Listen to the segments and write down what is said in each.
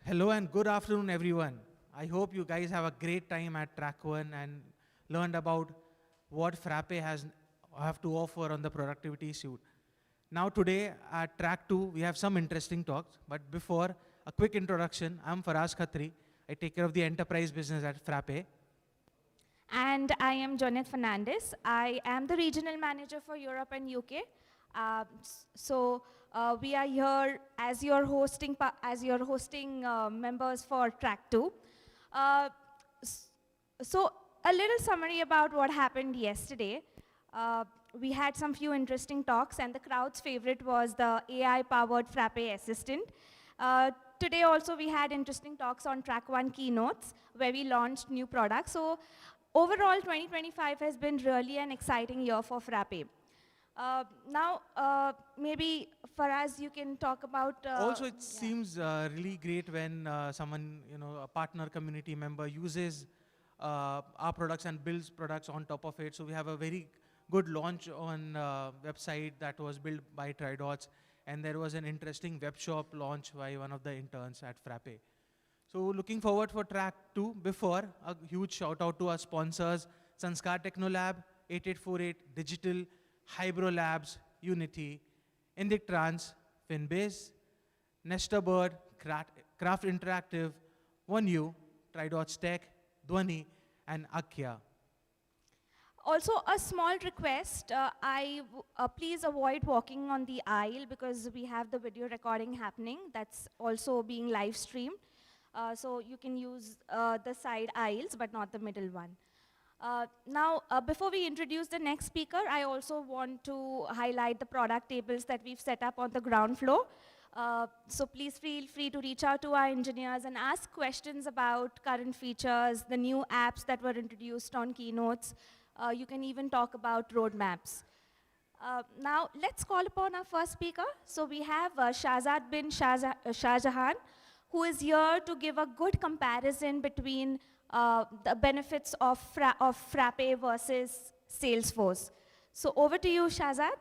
Hello and good afternoon, everyone. I hope you guys have a great time at Track 1 and learned about what Frappe have to offer on the productivity suite. Now today at Track 2, we have some interesting talks. But before, a quick introduction. I'm Faraz Khatri. I take care of the enterprise business at Frappe. And I am Joneth Fernandez. I am the regional manager for Europe and UK. We are here as your hosting members for Track 2. So a little summary about what happened yesterday. We had some few interesting talks, and the crowd's favorite was the AI-powered Frappe assistant. Today also we had interesting talks on Track 1 keynotes, where we launched new products. So overall, 2025 has been really an exciting year for Frappe. Maybe Faraz, you can talk about. Also, it seems really great when someone, a partner community member uses our products and builds products on top of it. So we have a very good launch on website that was built by TriDots, and there was an interesting web shop launch by one of the interns at Frappe. So looking forward for Track 2. Before, a huge shout out to our sponsors, Sanskar Technolab, 8848 Digital, Hybro Labs, Unity, Indictrans, Finbase, Nestabird, Craft Interactive, OneU, TriDots Tech, Dhwani, and Akia. Also, a small request, please avoid walking on the aisle because we have the video recording happening. That's also being live streamed. So you can use the side aisles, but not the middle one. Before we introduce the next speaker, I also want to highlight the product tables that we've set up on the ground floor. So please feel free to reach out to our engineers and ask questions about current features, the new apps that were introduced on keynotes. You can even talk about roadmaps. Now, let's call upon our first speaker. So we have Shahzad bin Shahjahan, who is here to give a good comparison between the benefits of Frappe versus Salesforce. So over to you, Shahzad.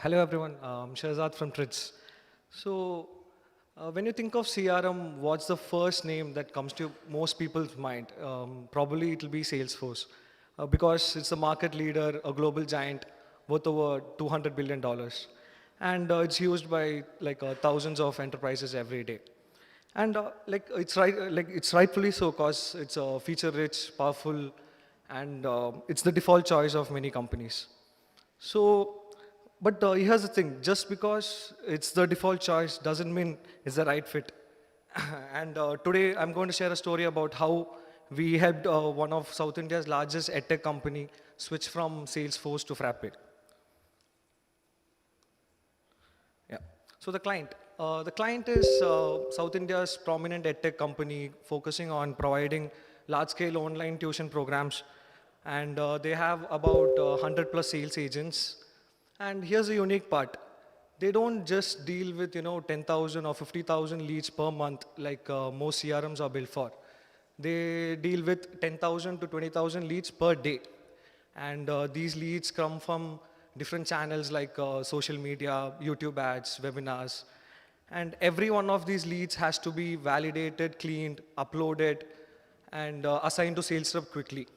Hello everyone, I'm Shahzad from Trids. So when you think of CRM, what's the first name that comes to most people's mind? Probably it will be Salesforce because it's a market leader, a global giant worth over $200 billion. And it's used by thousands of enterprises every day. And it's rightfully so because it's feature rich, powerful, and it's the default choice of many companies. But here's the thing, just because it's the default choice doesn't mean it's the right fit. And today I'm going to share a story about how we helped one of South India's largest edtech company switch from Salesforce to Frappe. Yeah. So the client is South India's prominent edtech company focusing on providing large-scale online tuition programs. And they have about 100 plus sales agents. And here's the unique part. They don't just deal with 10,000 or 50,000 leads per month like most CRMs are built for. They deal with 10,000 to 20,000 leads per day. And these leads come from different channels like social media, YouTube ads, webinars. And every one of these leads has to be validated, cleaned, uploaded, and assigned to sales rep quickly.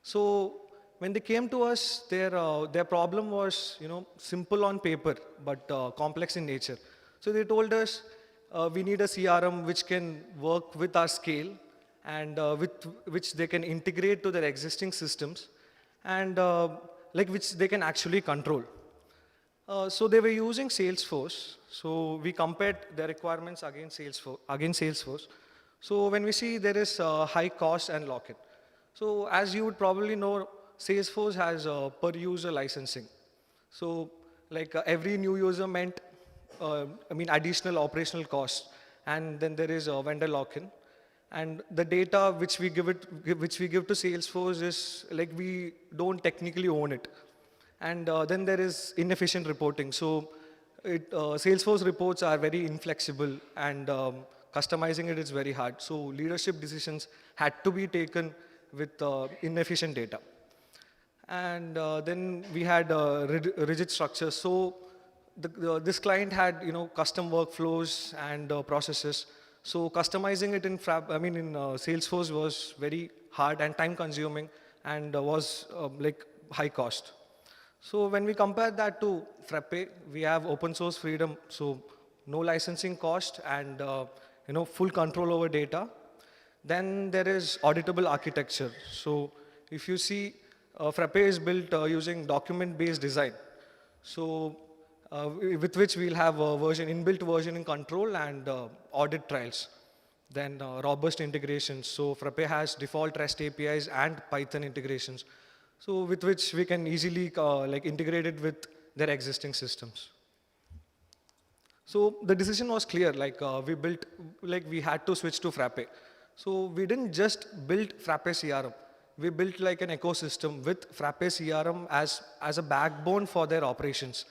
So when they came to us, their problem was, simple on paper, but complex in nature. So they told us we need a CRM which can work with our scale and which they can integrate to their existing systems and which they can actually control. So they were using Salesforce. So we compared their requirements against Salesforce. So when we see there is high cost and lock-in. So as you would probably know, Salesforce has per user licensing. So every new user meant, additional operational costs. And then there is a vendor lock-in. And the data which we give to Salesforce is we don't technically own it. And then there is inefficient reporting. So Salesforce reports are very inflexible and customizing it is very hard. So leadership decisions had to be taken with inefficient data. And then we had rigid structures. So this client had custom workflows and processes. So customizing it in Salesforce was very hard and time consuming and was like high cost. So when we compare that to Frappe, we have open source freedom, so no licensing cost and full control over data. Then there is auditable architecture. So if you see, Frappe is built using document-based design. So with which we'll have a inbuilt versioning control and audit trials. Then robust integrations. So Frappe has default REST APIs and Python integrations. So with which we can easily integrate it with their existing systems. So the decision was clear, we had to switch to Frappe. So we didn't just build Frappe CRM. We built like an ecosystem with Frappe CRM as a backbone for their operations.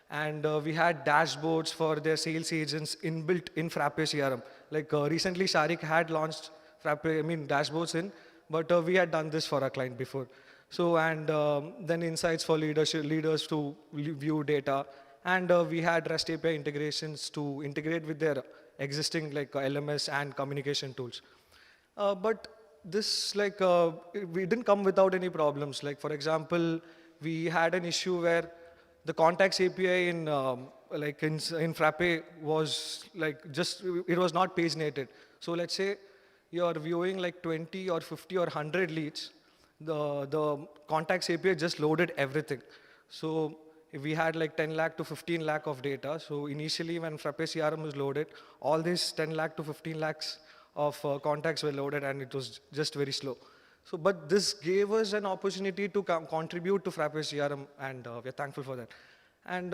And we had dashboards for their sales agents inbuilt in Frappe CRM. Recently Sharik had launched dashboards but we had done this for our client before. So, and then insights for leaders to view data. And we had REST API integrations to integrate with their existing LMS and communication tools. But this we didn't come without any problems. For example, we had an issue where the contacts API in Frappe was it was not page native. So let's say you're viewing 20 or 50 or 100 leads, the contacts API just loaded everything. So we had 10 lakh to 15 lakh of data. So initially when Frappe CRM was loaded, all these 10 lakh to 15 lakhs of contacts were loaded and it was just very slow. So, but this gave us an opportunity to contribute to Frappe CRM and we're thankful for that. And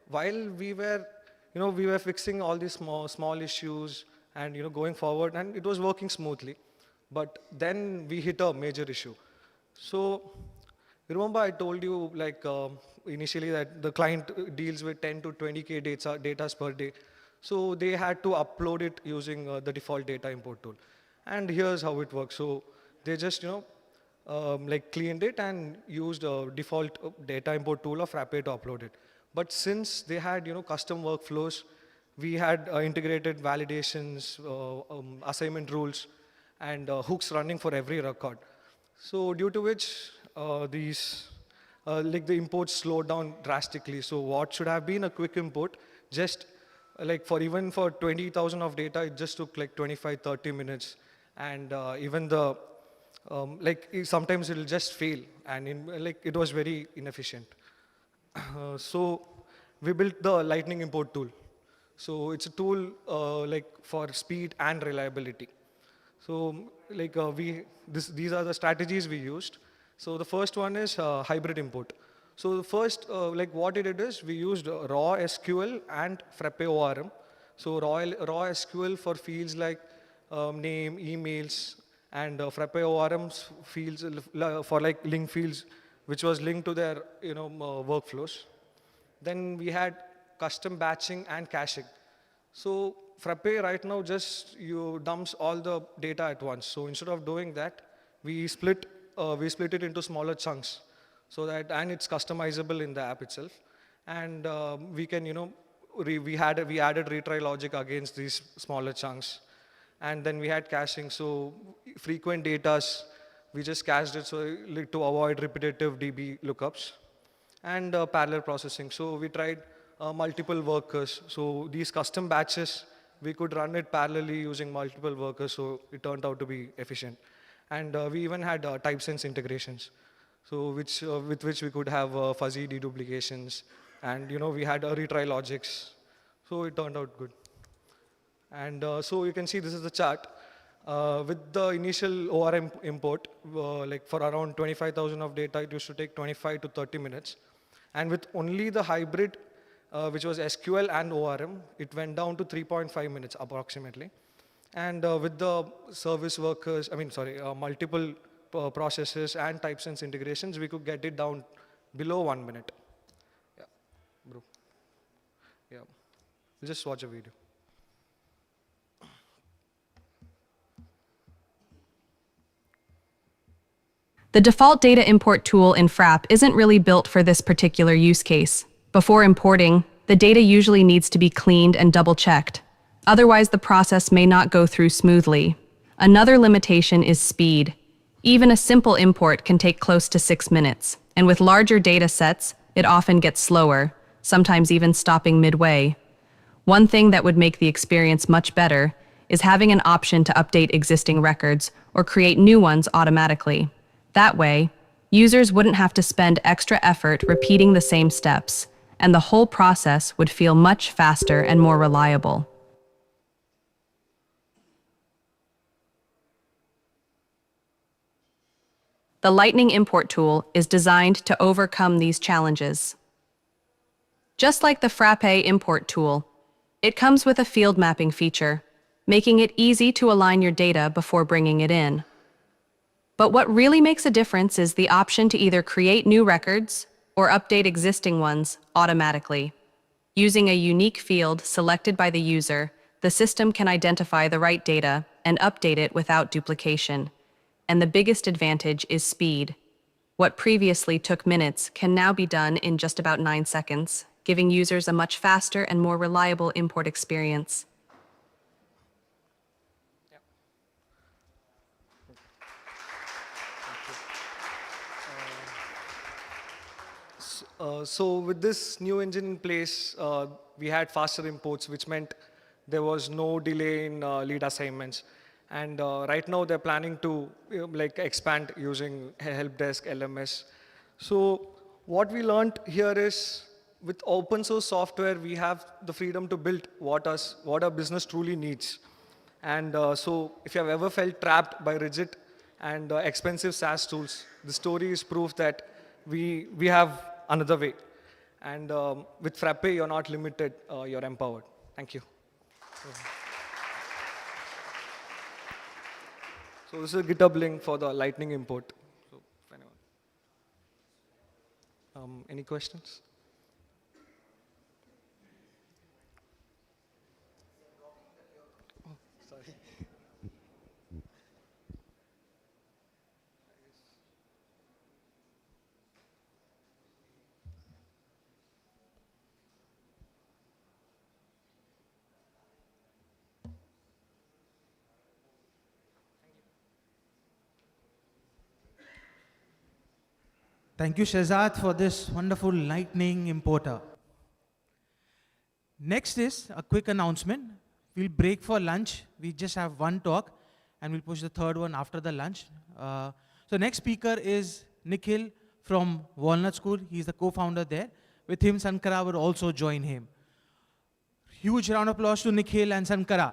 while we were fixing all these small issues and going forward and it was working smoothly, but then we hit a major issue. So remember I told you initially that the client deals with 10 to 20K data per day. So they had to upload it using the default data import tool. And here's how it works. So they just, cleaned it and used a default data import tool of Frappe to upload it. But since they had, custom workflows, we had integrated validations, assignment rules, and hooks running for every record. So due to which the imports slowed down drastically. So what should have been a quick import, just even for 20,000 of data, it just took 25, 30 minutes. And even the, sometimes it'll just fail and it was very inefficient. So we built the Lightning import tool. So it's a tool for speed and reliability. So these are the strategies we used. So the first one is hybrid import. So the first, what it is, we used raw SQL and Frappe ORM. So raw SQL for fields like name, emails, and Frappe ORMs fields for link fields, which was linked to their workflows. Then we had custom batching and caching. So Frappe right now just dumps all the data at once. So instead of doing that, we split it into smaller chunks, so that and it's customizable in the app itself. And we can we added retry logic against these smaller chunks. And then we had caching. So frequent datas, we just cached it so to avoid repetitive DB lookups. And parallel processing. So we tried multiple workers. So these custom batches, we could run it parallelly using multiple workers. So it turned out to be efficient. And we even had type sense integrations. So with which we could have fuzzy deduplications. And we had retry logics. So it turned out good. And so you can see this is the chart. With the initial ORM import, for around 25,000 of data, it used to take 25 to 30 minutes. And with only the hybrid, which was SQL and ORM, it went down to 3.5 minutes approximately. And with the service workers, multiple processes and type sense integrations, we could get it down below 1 minute. Yeah, bro. Yeah, we'll just watch a video. The default data import tool in Frappe isn't really built for this particular use case. Before importing, the data usually needs to be cleaned and double-checked. Otherwise, the process may not go through smoothly. Another limitation is speed. Even a simple import can take close to 6 minutes, and with larger data sets, it often gets slower, sometimes even stopping midway. One thing that would make the experience much better is having an option to update existing records or create new ones automatically. That way, users wouldn't have to spend extra effort repeating the same steps, and the whole process would feel much faster and more reliable. The Lightning import tool is designed to overcome these challenges. Just like the Frappe import tool, it comes with a field mapping feature, making it easy to align your data before bringing it in. But what really makes a difference is the option to either create new records or update existing ones automatically. Using a unique field selected by the user, the system can identify the right data and update it without duplication. And the biggest advantage is speed. What previously took minutes can now be done in just about 9 seconds, giving users a much faster and more reliable import experience. So with this new engine in place, we had faster imports, which meant there was no delay in lead assignments. And right now they're planning to like expand using help desk, LMS. So what we learned here is with open source software, we have the freedom to build what our business truly needs. And so if you have ever felt trapped by rigid and expensive SaaS tools, the story is proof that we have another way. And with Frappe, you're not limited, you're empowered. Thank you. So this is a GitHub link for the Lightning import. So if anyone, any questions? Oh, sorry. Thank you, Shehzad, for this wonderful lightning importer. Next is a quick announcement. We'll break for lunch. We just have one talk, and we'll push the third one after the lunch. So next speaker is Nikhil from Walnut School. He's the co-founder there. With him, Sankara will also join him. Huge round of applause to Nikhil and Sankara.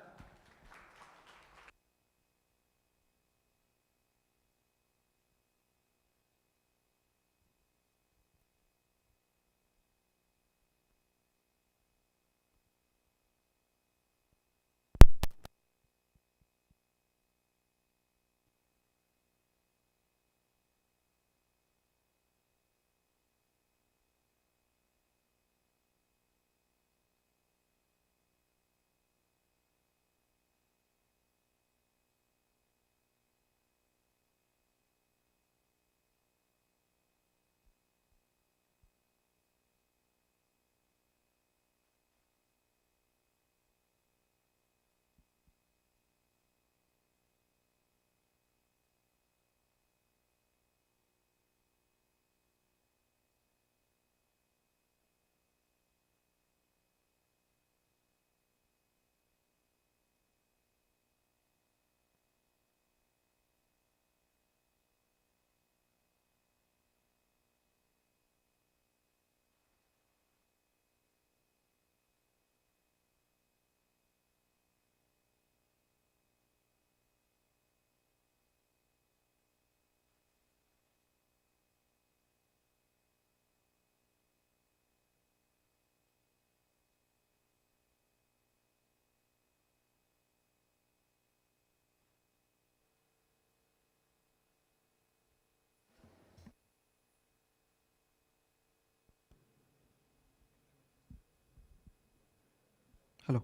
Hello.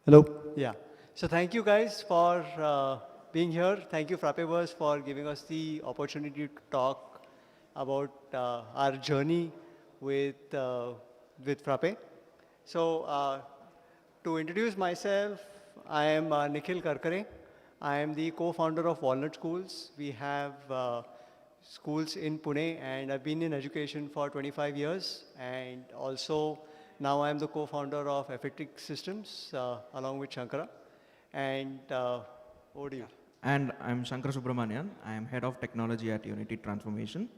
Hello. Yeah. So thank you guys for being here. Thank you Frappeverse for giving us the opportunity to talk about our journey with Frappe. So to introduce myself, I am Nikhil Karkare. I am the co-founder of Walnut Schools. We have schools in Pune, and I've been in education for 25 years. And also now I'm the co-founder of ERPNext Systems along with Shankara. And over to you. And I'm Shankar Subramanian. I am head of technology at Unity Transformation.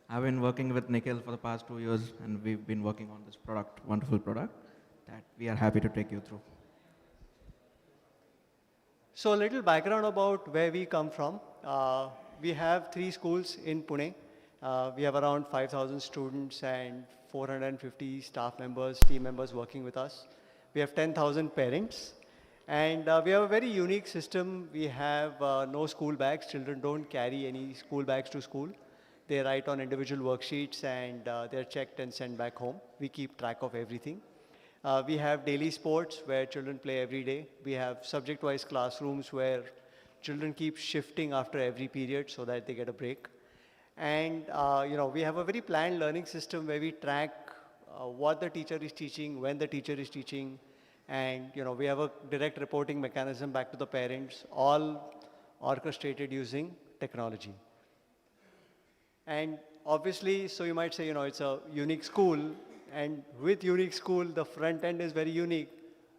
I've been working with Nikhil for the past 2 years, and we've been working on this product, wonderful product, that we are happy to take you through. So a little background about where we come from. We have 3 schools in Pune. We have around 5,000 students and 450 staff members, team members working with us. We have 10,000 parents. And we have a very unique system. We have no school bags. Children don't carry any school bags to school. They write on individual worksheets and they're checked and sent back home. We keep track of everything. We have daily sports where children play every day. We have subject-wise classrooms where children keep shifting after every period so that they get a break. And we have a very planned learning system where we track what the teacher is teaching, when the teacher is teaching, and we have a direct reporting mechanism back to the parents, all orchestrated using technology. And obviously, so you might say, it's a unique school, and with unique school, the front end is very unique,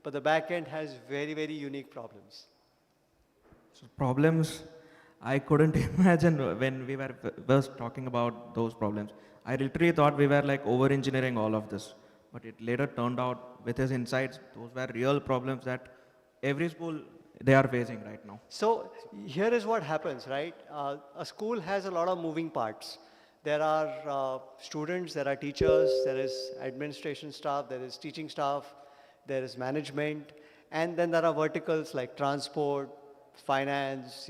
but the back end has very, very unique problems. So problems, I couldn't imagine when we were first talking about those problems. I literally thought we were like over-engineering all of this. But it later turned out with his insights, those were real problems that every school, they are facing right now. So here is what happens, right? A school has a lot of moving parts. There are students, there are teachers, there is administration staff, there is teaching staff, there is management, and then there are verticals like transport, finance,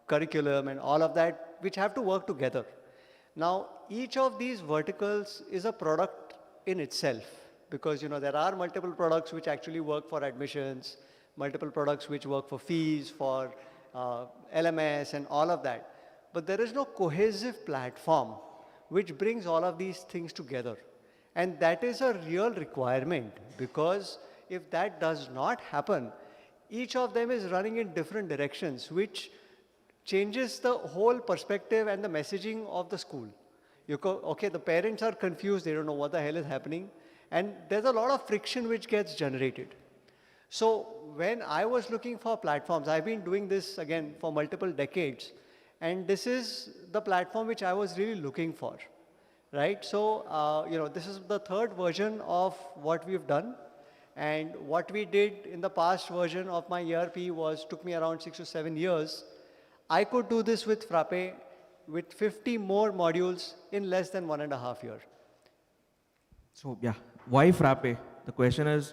curriculum, and all of that, which have to work together. Now, each of these verticals is a product in itself, because there are multiple products which actually work for admissions, multiple products which work for fees, for LMS and all of that. But there is no cohesive platform which brings all of these things together. And that is a real requirement, because if that does not happen, each of them is running in different directions, which changes the whole perspective and the messaging of the school. Okay, the parents are confused, they don't know what the hell is happening, and there's a lot of friction which gets generated. So when I was looking for platforms, I've been doing this again for multiple decades, and this is the platform which I was really looking for, right? So, this is the 3rd version of what we've done, and what we did in the past version of my ERP took me around 6 to 7 years. I could do this with Frappe with 50 more modules in less than 1.5 years. So yeah, why Frappe? The question is,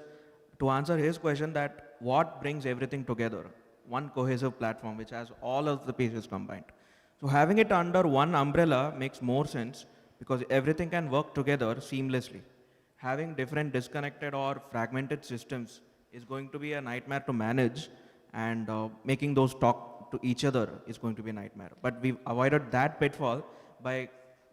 to answer his question, that what brings everything together? One cohesive platform which has all of the pieces combined. So having it under one umbrella makes more sense because everything can work together seamlessly. Having different disconnected or fragmented systems is going to be a nightmare to manage, and making those talk to each other is going to be a nightmare. But we've avoided that pitfall by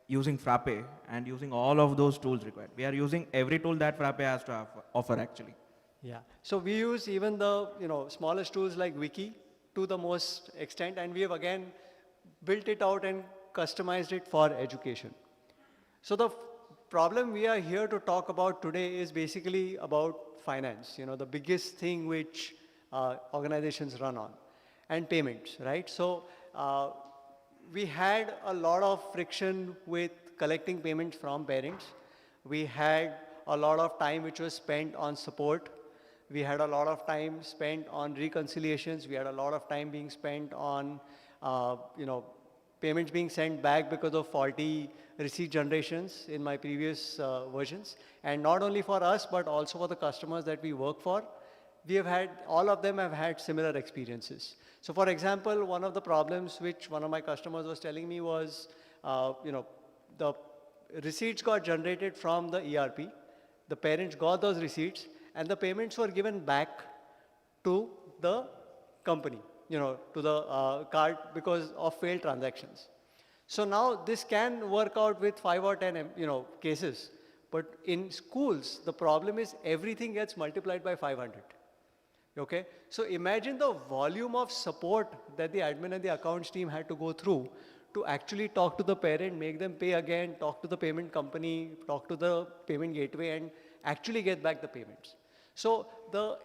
using Frappe and using all of those tools required. We are using every tool that Frappe has to offer actually. Yeah, so we use even the smallest tools like Wiki to the most extent, and we have again built it out and customized it for education. So the problem we are here to talk about today is basically about finance, the biggest thing which organizations run on, and payments, right? So we had a lot of friction with collecting payments from parents. We had a lot of time which was spent on support. We had a lot of time spent on reconciliations. We had a lot of time being spent on, payments being sent back because of faulty receipt generations in my previous versions. And not only for us, but also for the customers that we work for. All of them have had similar experiences. So for example, one of the problems which one of my customers was telling me was, the receipts got generated from the ERP, the parents got those receipts, and the payments were given back to the company, to the card because of failed transactions. So now this can work out with 5 or 10, cases. But in schools, the problem is everything gets multiplied by 500. Okay? So imagine the volume of support that the admin and the accounts team had to go through to actually talk to the parent, make them pay again, talk to the payment company, talk to the payment gateway, and actually get back the payments. So the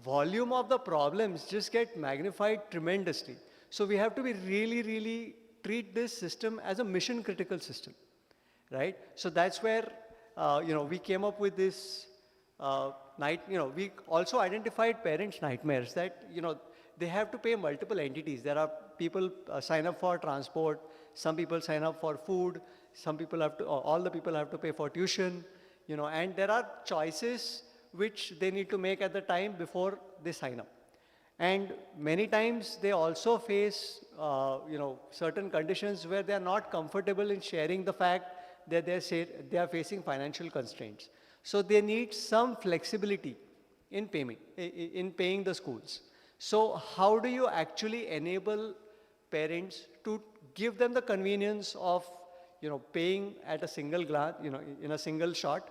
volume of the problems just get magnified tremendously. So we have to be really, really treat this system as a mission critical system, right? So that's where, we came up with this we also identified parents' nightmares that, they have to pay multiple entities. There are people sign up for transport, some people sign up for food, some people have to, all the people have to pay for tuition, and there are choices which they need to make at the time before they sign up. And many times they also face, certain conditions where they are not comfortable in sharing the fact that they are facing financial constraints. So they need some flexibility in paying the schools. So how do you actually enable parents to give them the convenience of, paying at a single glance, in a single shot,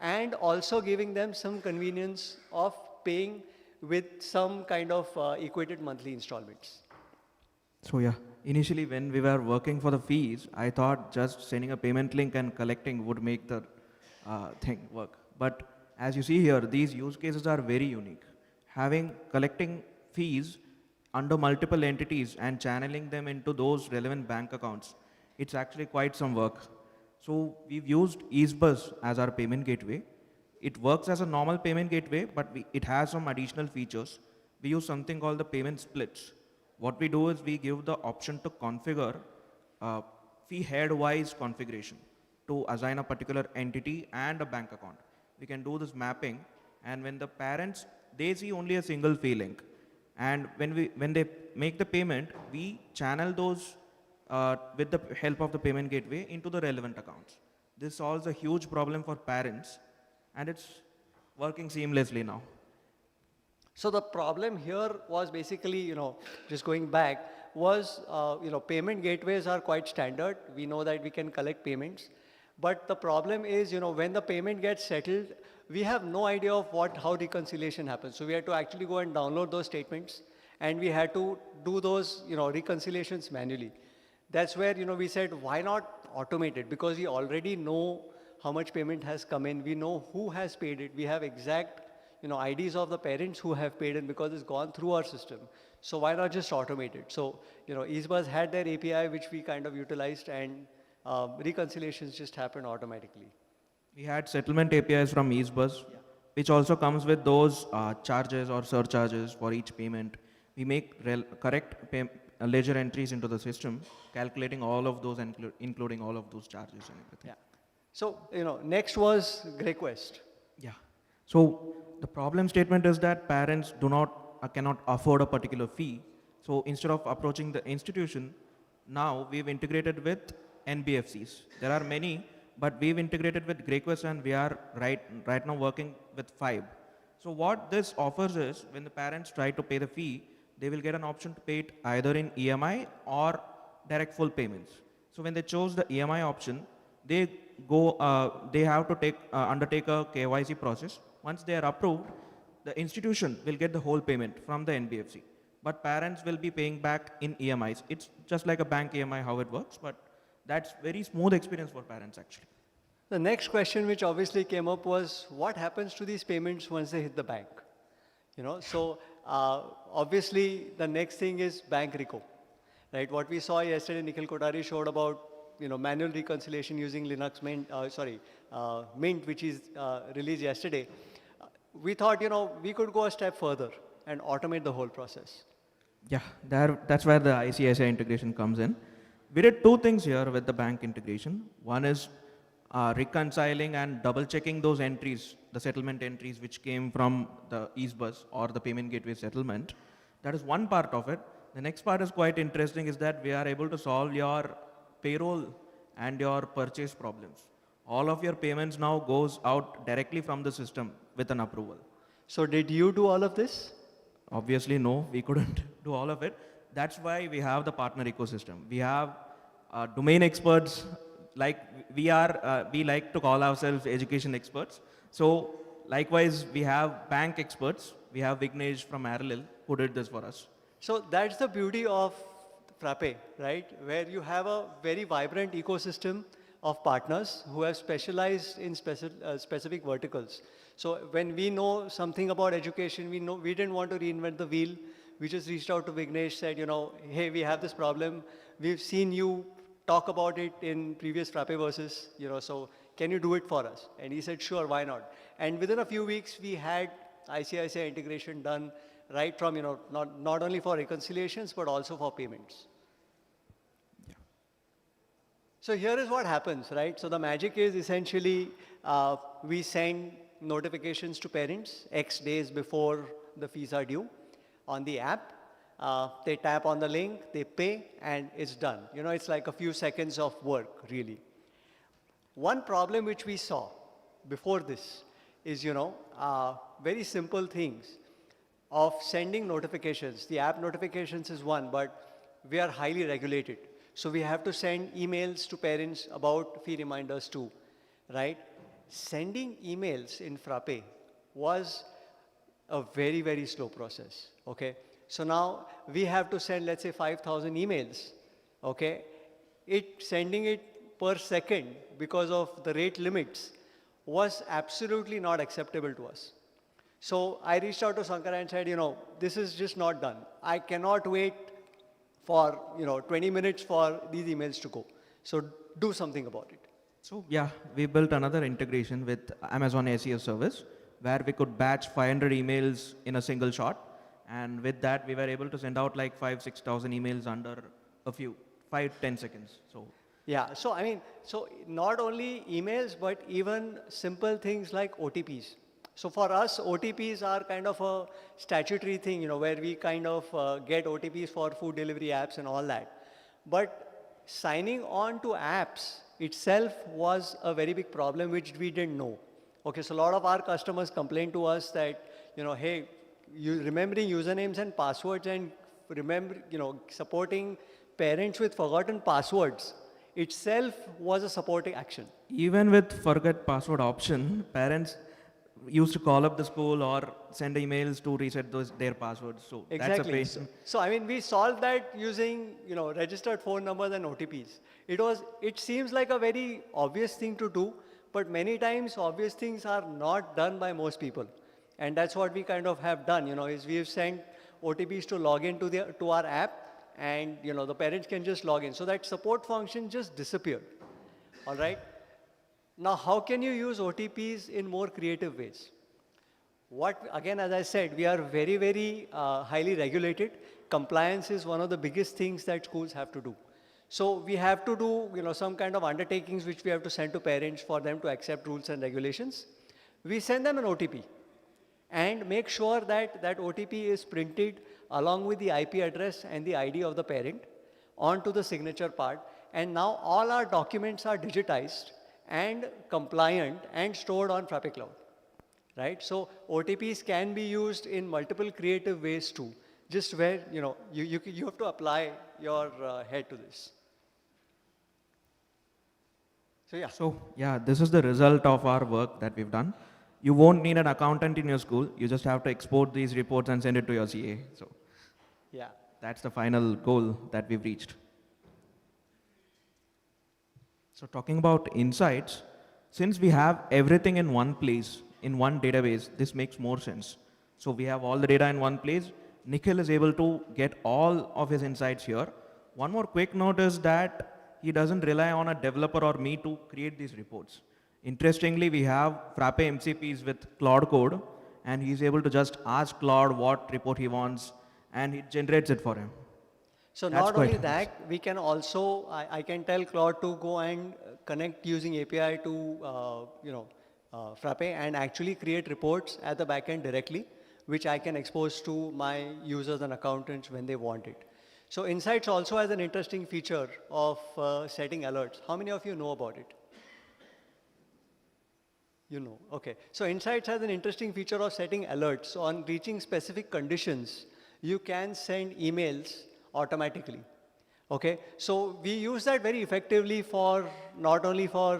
and also giving them some convenience of paying with some kind of equated monthly installments? So yeah, initially when we were working for the fees, I thought just sending a payment link and collecting would make the thing work. But as you see here, these use cases are very unique. Collecting fees under multiple entities and channeling them into those relevant bank accounts, it's actually quite some work. So we've used EaseBuzz as our payment gateway. It works as a normal payment gateway, but it has some additional features. We use something called the payment splits. What we do is we give the option to configure fee head-wise configuration to assign a particular entity and a bank account. We can do this mapping, and when the parents, they see only a single fee link. And when they make the payment, we channel those with the help of the payment gateway into the relevant accounts. This solves a huge problem for parents, and it's working seamlessly now. So the problem here was basically, just going back, was, payment gateways are quite standard. We know that we can collect payments. But the problem is, when the payment gets settled, we have no idea of how reconciliation happens. So we had to actually go and download those statements, and we had to do those, reconciliations manually. That's where, we said, why not automate it? Because we already know how much payment has come in. We know who has paid it. We have exact, IDs of the parents who have paid it because it's gone through our system. So why not just automate it? So, EaseBuzz had their API, which we kind of utilized, and reconciliations just happened automatically. We had settlement APIs from EaseBuzz, which also comes with those charges or surcharges for each payment. We make correct ledger entries into the system, calculating all of those, including all of those charges and everything. Yeah. So, next was GreyQuest. Yeah. So the problem statement is that parents cannot afford a particular fee. So instead of approaching the institution, now we've integrated with NBFCs. There are many, but we've integrated with GreyQuest, and we are right now working with 5. So what this offers is, when the parents try to pay the fee, they will get an option to pay it either in EMI or direct full payments. So when they chose the EMI option, they have to undertake a KYC process. Once they are approved, the institution will get the whole payment from the NBFC. But parents will be paying back in EMIs. It's just like a bank EMI, how it works, but that's very smooth experience for parents actually. The next question which obviously came up was, what happens to these payments once they hit the bank? So obviously the next thing is bank reco, right? What we saw yesterday, Nikhil Kotari showed about, manual reconciliation using Linux Mint, which is released yesterday. We thought, we could go a step further and automate the whole process. Yeah, that's where the ICICI integration comes in. We did 2 things here with the bank integration. One is reconciling and double checking those entries, the settlement entries which came from the EaseBuzz or the payment gateway settlement. That is one part of it. The next part is quite interesting, is that we are able to solve your payroll and your purchase problems. All of your payments now goes out directly from the system with an approval. So did you do all of this? Obviously, no, we couldn't do all of it. That's why we have the partner ecosystem. We have domain experts, like we like to call ourselves education experts. So likewise, we have bank experts. We have Vignesh from Parallel who did this for us. So that's the beauty of Frappe, right? Where you have a very vibrant ecosystem of partners who have specialized in specific verticals. So when we know something about education, we didn't want to reinvent the wheel. We just reached out to Vignesh, said, hey, we have this problem. We've seen you talk about it in previous Frappeverses, so can you do it for us? And he said, sure, why not? And within a few weeks, we had ICICI integration done right from, not only for reconciliations, but also for payments. Yeah. So here is what happens, right? So the magic is essentially we send notifications to parents X days before the fees are due on the app. They tap on the link, they pay, and it's done. It's like a few seconds of work, really. One problem which we saw before this is, very simple things of sending notifications. The app notifications is one, but we are highly regulated. So we have to send emails to parents about fee reminders too, right? Sending emails in Frappe was a very, very slow process, okay? So now we have to send, let's say, 5,000 emails, okay? Sending it per second because of the rate limits was absolutely not acceptable to us. So I reached out to Sankar and said, this is just not done. I cannot wait for, 20 minutes for these emails to go. So do something about it. So yeah, we built another integration with Amazon ACS service where we could batch 500 emails in a single shot. And with that, we were able to send out like 6,000 emails under a few, 5-10 seconds. So yeah, so so not only emails, but even simple things like OTPs. So for us, OTPs are kind of a statutory thing, where we kind of get OTPs for food delivery apps and all that. But signing on to apps itself was a very big problem, which we didn't know. Okay, so a lot of our customers complained to us that, hey, remembering usernames and passwords and supporting parents with forgotten passwords itself was a supporting action. even with forget password option, parents used to call up the school or send emails to reset their passwords. So Exactly. that's a pain. So we solved that using, registered phone numbers and OTPs. It seems like a very obvious thing to do, but many times obvious things are not done by most people. And that's what we kind of have done, is we have sent OTPs to log in to our app, and, the parents can just log in. So that support function just disappeared. All right. Now, how can you use OTPs in more creative ways? Again, as I said, we are very, very highly regulated. Compliance is one of the biggest things that schools have to do. So we have to do, some kind of undertakings which we have to send to parents for them to accept rules and regulations. We send them an OTP and make sure that that OTP is printed along with the IP address and the ID of the parent onto the signature part. And now all our documents are digitized and compliant and stored on Frappe Cloud, right? So OTPs can be used in multiple creative ways too, just where, you have to apply your head to this. So yeah. So yeah, this is the result of our work that we've done. You won't need an accountant in your school. You just have to export these reports and send it to your CA. So yeah, that's the final goal that we've reached. So talking about insights, since we have everything in one place, in one database, this makes more sense. So we have all the data in one place. Nikhil is able to get all of his insights here. One more quick note is that he doesn't rely on a developer or me to create these reports. Interestingly, we have Frappe MCPs with Claude Code, and he's able to just ask Claude what report he wants, and it generates it for him. so That's not quite only nice. that, we can also, I can tell Claude to go and connect using API to, Frappe and actually create reports at the backend directly, which I can expose to my users and accountants when they want it. So Insights also has an interesting feature of setting alerts. How many of you know about it? You know, okay. So Insights has an interesting feature of setting alerts. So on reaching specific conditions, you can send emails automatically. Okay, so we use that very effectively for not only for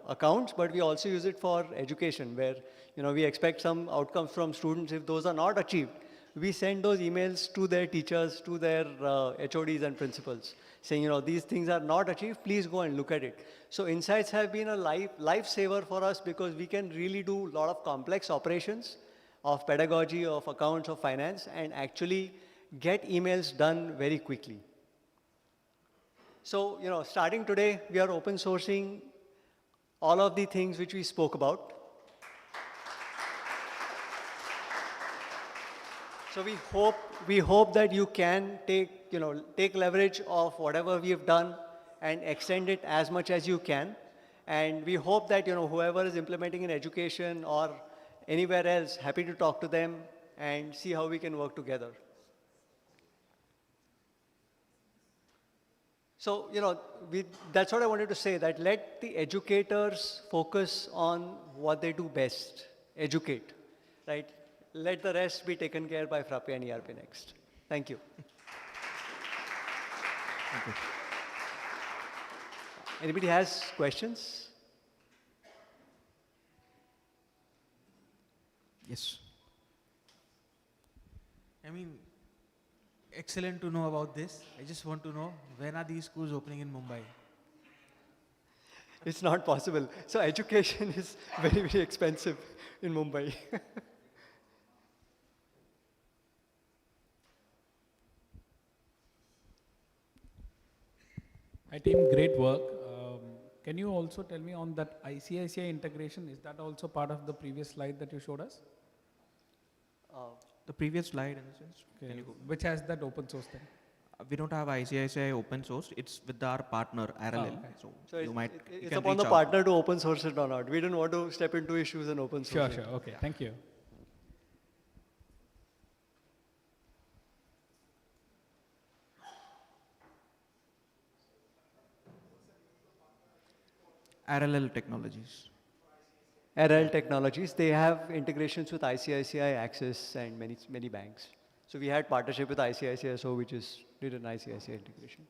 accounts, but we also use it for education, where we expect some outcomes from students. If those are not achieved, we send those emails to their teachers, to their HODs and principals, saying these things are not achieved. Please go and look at it. So Insights have been a lifesaver for us because we can really do a lot of complex operations of pedagogy, of accounts, of finance, and actually get emails done very quickly. So, starting today, we are open sourcing all of the things which we spoke about. So we hope that you can take leverage of whatever we have done and extend it as much as you can. And we hope that, whoever is implementing in education or anywhere else, happy to talk to them and see how we can work together. So, that's what I wanted to say, that let the educators focus on what they do best, educate, right? Let the rest be taken care by Frappe and ERPNext. Thank you. Thank you. Anybody has questions? Yes. I mean, excellent to know about this. I just want to know, when are these schools opening in Mumbai? It's not possible. So education is very, very expensive in Mumbai. Hi team, great work. Can you also tell me on that ICICI integration, is that also part of the previous slide that you showed us? The previous slide, in the sense, Okay. can you go? Which has that open source thing? We don't have ICICI open source. It's with our partner RLL. okay. So you might. You It's can upon the reach out. partner to open source it or not. We didn't want to step into issues and open source Sure, it. sure. Okay, thank you. RLL Technologies. RL Technologies, they have integrations with ICICI, Axis, and many banks. So we had partnership with ICICI, so we just did an ICICI integration.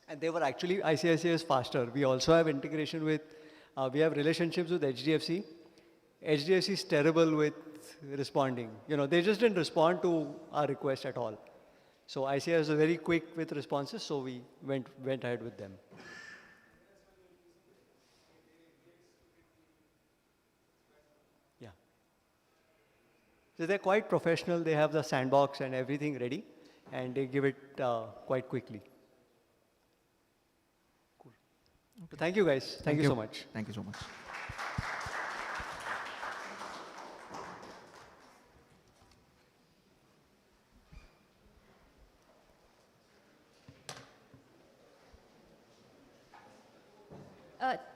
And they were actually, ICICI is faster. We also have integration with, we have relationships with HDFC. HDFC is terrible with responding. They just didn't respond to our request at all. So ICICI was very quick with responses, so we went ahead with them. Yeah. So they're quite professional. They have the sandbox and everything ready, and they give it quite quickly. Cool. So thank you guys. Thank you so much. Thank you so much.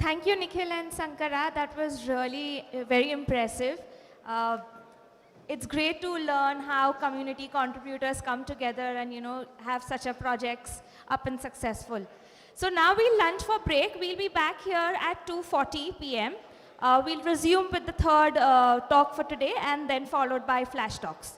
Thank you, Nikhil and Sankara. That was really very impressive. It's great to learn how community contributors come together and have such a projects up and successful. So now we'll lunch for break. We'll be back here at 2:40 p.m. We'll resume with the third talk for today and then followed by flash talks.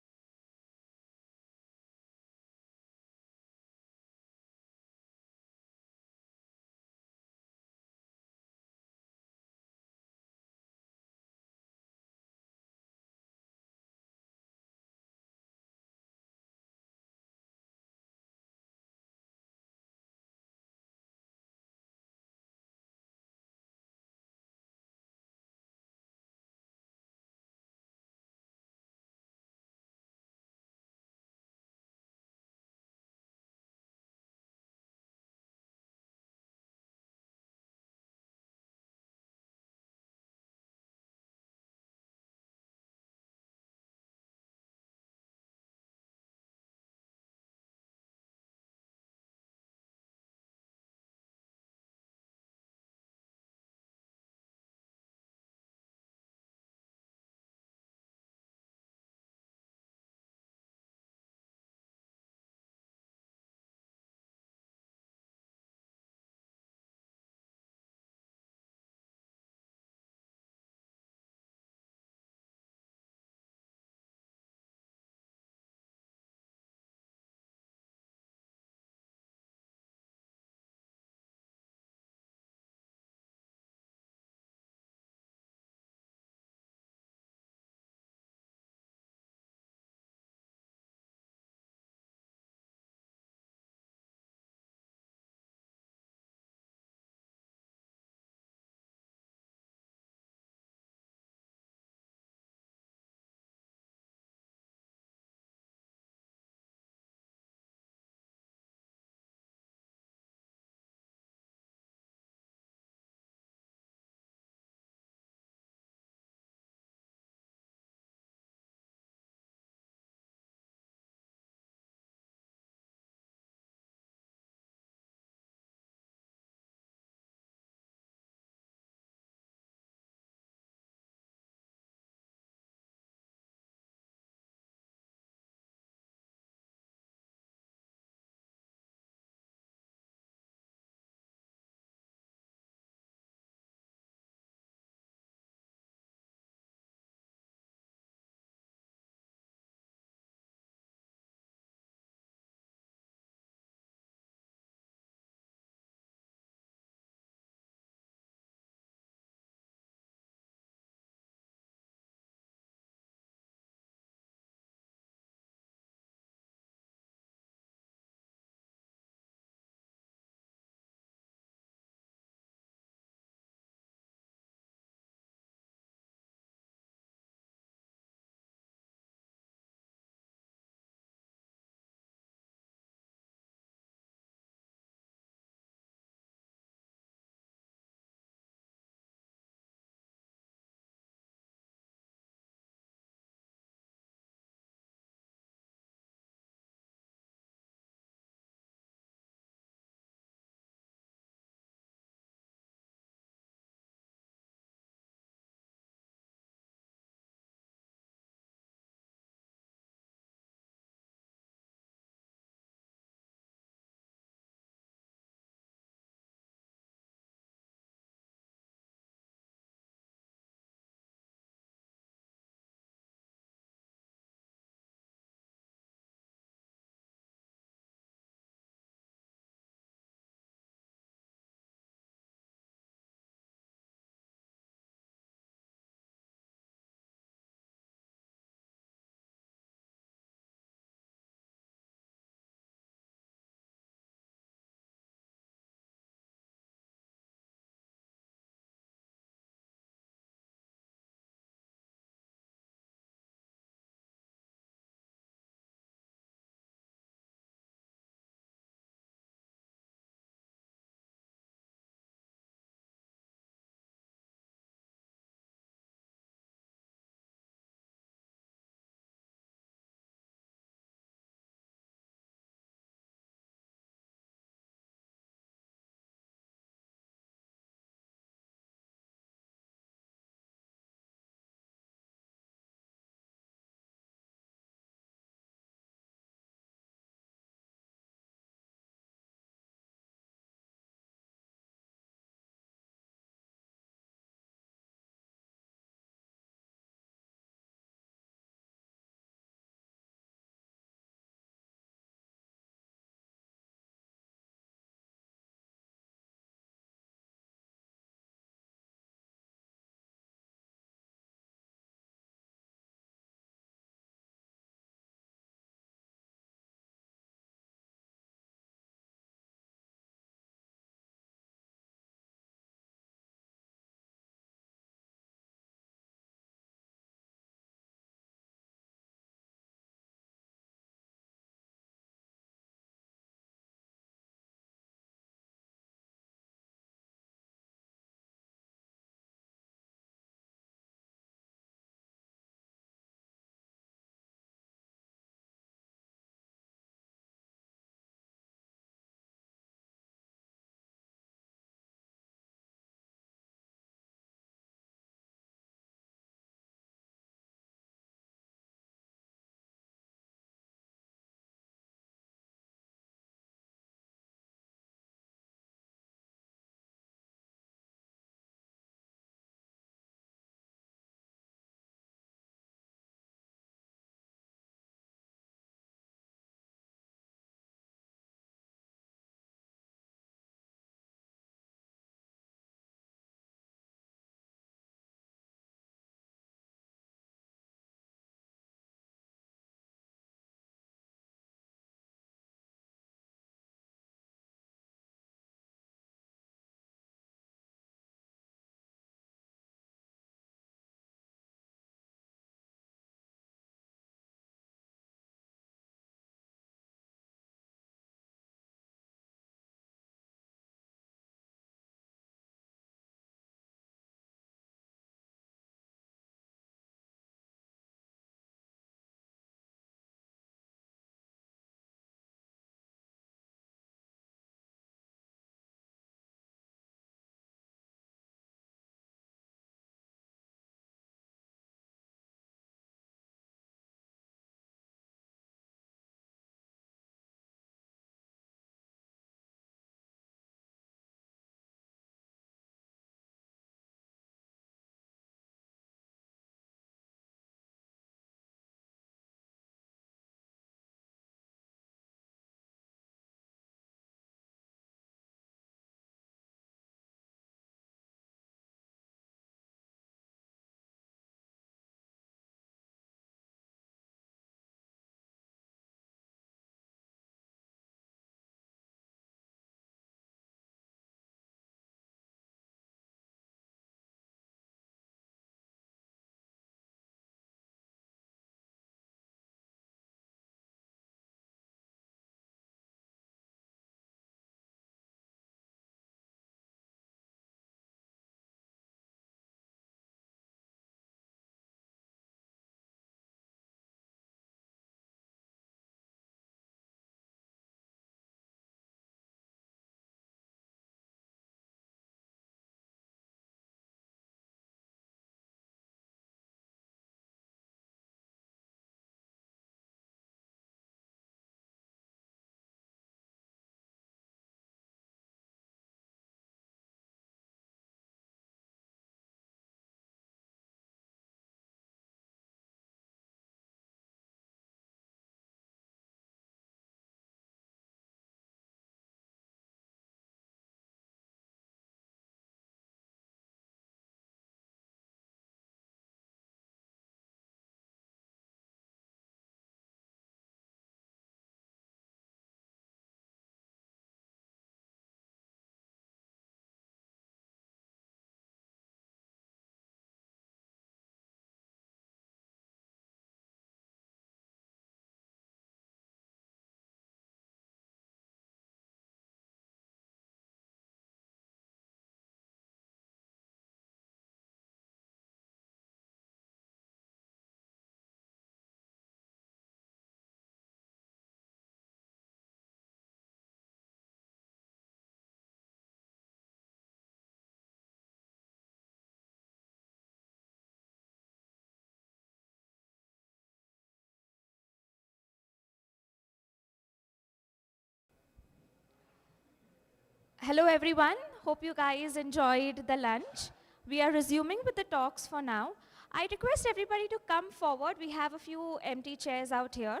Hello everyone, hope you guys enjoyed the lunch. We are resuming with the talks for now. I request everybody to come forward. We have a few empty chairs out here.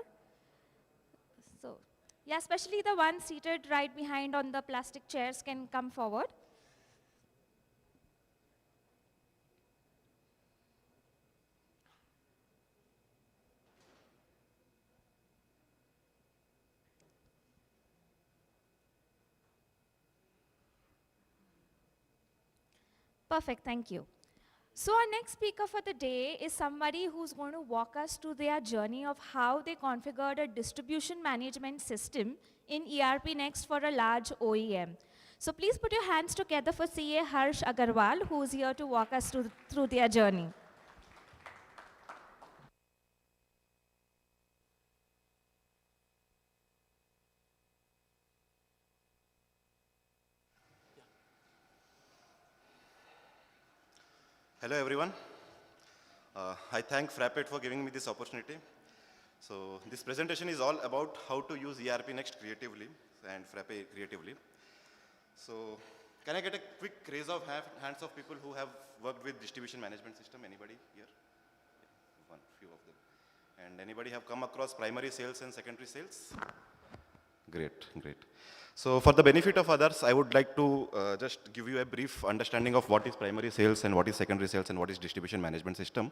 So, yeah, especially the ones seated right behind on the plastic chairs can come forward. Perfect, thank you. So our next speaker for the day is somebody who's going to walk us through their journey of how they configured a distribution management system in ERPNext for a large OEM. So please put your hands together for CA Harsh Agarwal, who's here to walk us through their journey. Hello everyone. I thank Frappe for giving me this opportunity. So this presentation is all about how to use ERPNext creatively and Frappe creatively. So can I get a quick raise of hands of people who have worked with distribution management system? Anybody here? Yeah, one, few of them. And anybody have come across primary sales and secondary sales? Great, great. So for the benefit of others, I would like to just give you a brief understanding of what is primary sales and what is secondary sales and what is distribution management system.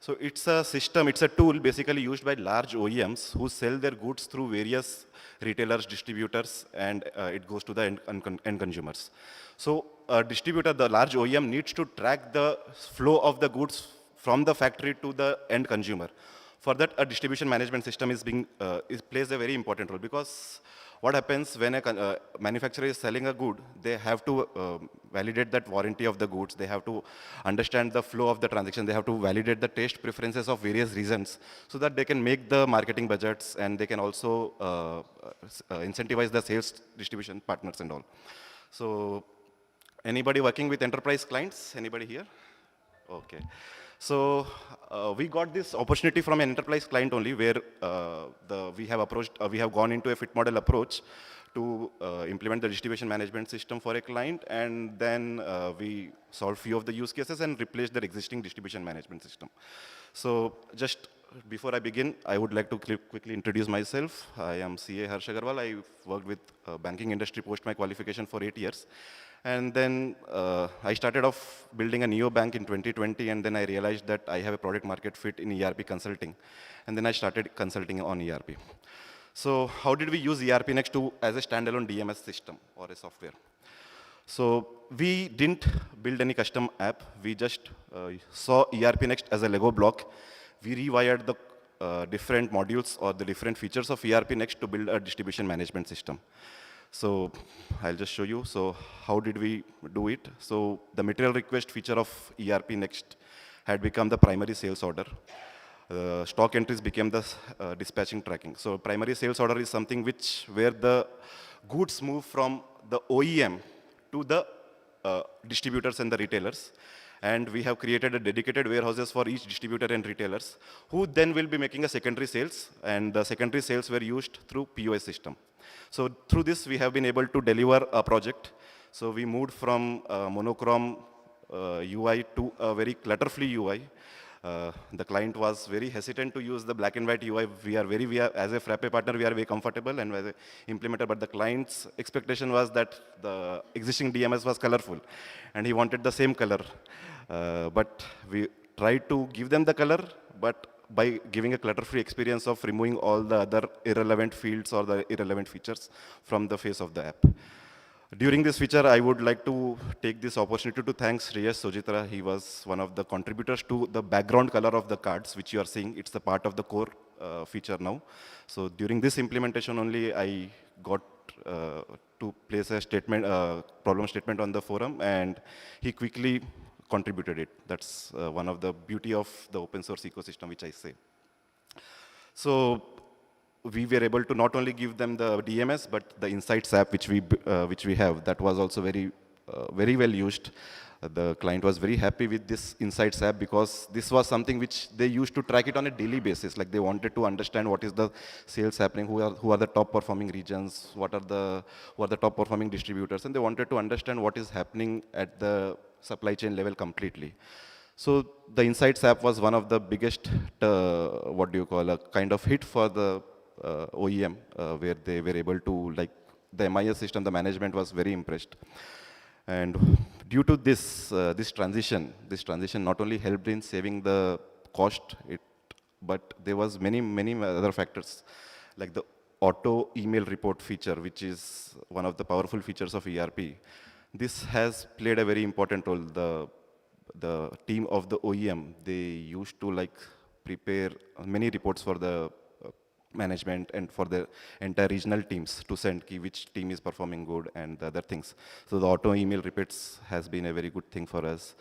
So it's a system, it's a tool basically used by large OEMs who sell their goods through various retailers, distributors, and it goes to the end consumers. So a distributor, the large OEM, needs to track the flow of the goods from the factory to the end consumer. For that, a distribution management system plays a very important role, because what happens when a manufacturer is selling a good, they have to validate that warranty of the goods, they have to understand the flow of the transaction, they have to validate the taste preferences of various regions, so that they can make the marketing budgets and they can also incentivize the sales distribution partners and all. So anybody working with enterprise clients? Anybody here? Okay. So we got this opportunity from an enterprise client only, where we have gone into a fit model approach to implement the distribution management system for a client, and then we solved few of the use cases and replaced their existing distribution management system. So just before I begin, I would like to quickly introduce myself. I am CA Harsh Agarwal. I worked with banking industry post my qualification for 8 years. And then I started off building a neobank in 2020, and then I realized that I have a product market fit in ERP consulting. And then I started consulting on ERP. So how did we use ERPNext as a standalone DMS system or a software? So we didn't build any custom app. We just saw ERPNext as a Lego block. We rewired the different modules or the different features of ERPNext to build a distribution management system. So I'll just show you. So how did we do it? So the material request feature of ERPNext had become the primary sales order. Stock entries became the dispatching tracking. So primary sales order is something where the goods move from the OEM to the distributors and the retailers. And we have created a dedicated warehouses for each distributor and retailers, who then will be making a secondary sales, and the secondary sales were used through POS system. So through this, we have been able to deliver a project. So we moved from monochrome UI to a very clutter-free UI. The client was very hesitant to use the black and white UI. As a Frappe partner, we are very comfortable and as an implementer, but the client's expectation was that the existing DMS was colorful, and he wanted the same color. But we tried to give them the color, but by giving a clutter-free experience of removing all the other irrelevant fields or the irrelevant features from the face of the app. During this feature, I would like to take this opportunity to thank Shreyas Sojitra. He was one of the contributors to the background color of the cards, which you are seeing. It's a part of the core feature now. So during this implementation only, I got to place a problem statement on the forum, and he quickly contributed it. That's one of the beauty of the open source ecosystem, which I say. So we were able to not only give them the DMS, but the Insights app, which we have, that was also very well used. The client was very happy with this Insights app because this was something which they used to track it on a daily basis. Like they wanted to understand what is the sales happening, who are the top performing regions, who are the top performing distributors, and they wanted to understand what is happening at the supply chain level completely. So the Insights app was one of the biggest, what do you call, a kind of hit for the OEM, where they were able to, like, the MIS system, the management was very impressed. And due to this transition not only helped in saving the cost, but there was many other factors, like the auto email report feature, which is one of the powerful features of ERP. This has played a very important role. The team of the OEM, they used to like prepare many reports for the management and for the entire regional teams to send key which team is performing good and the other things. So the auto email repeats has been a very good thing for us.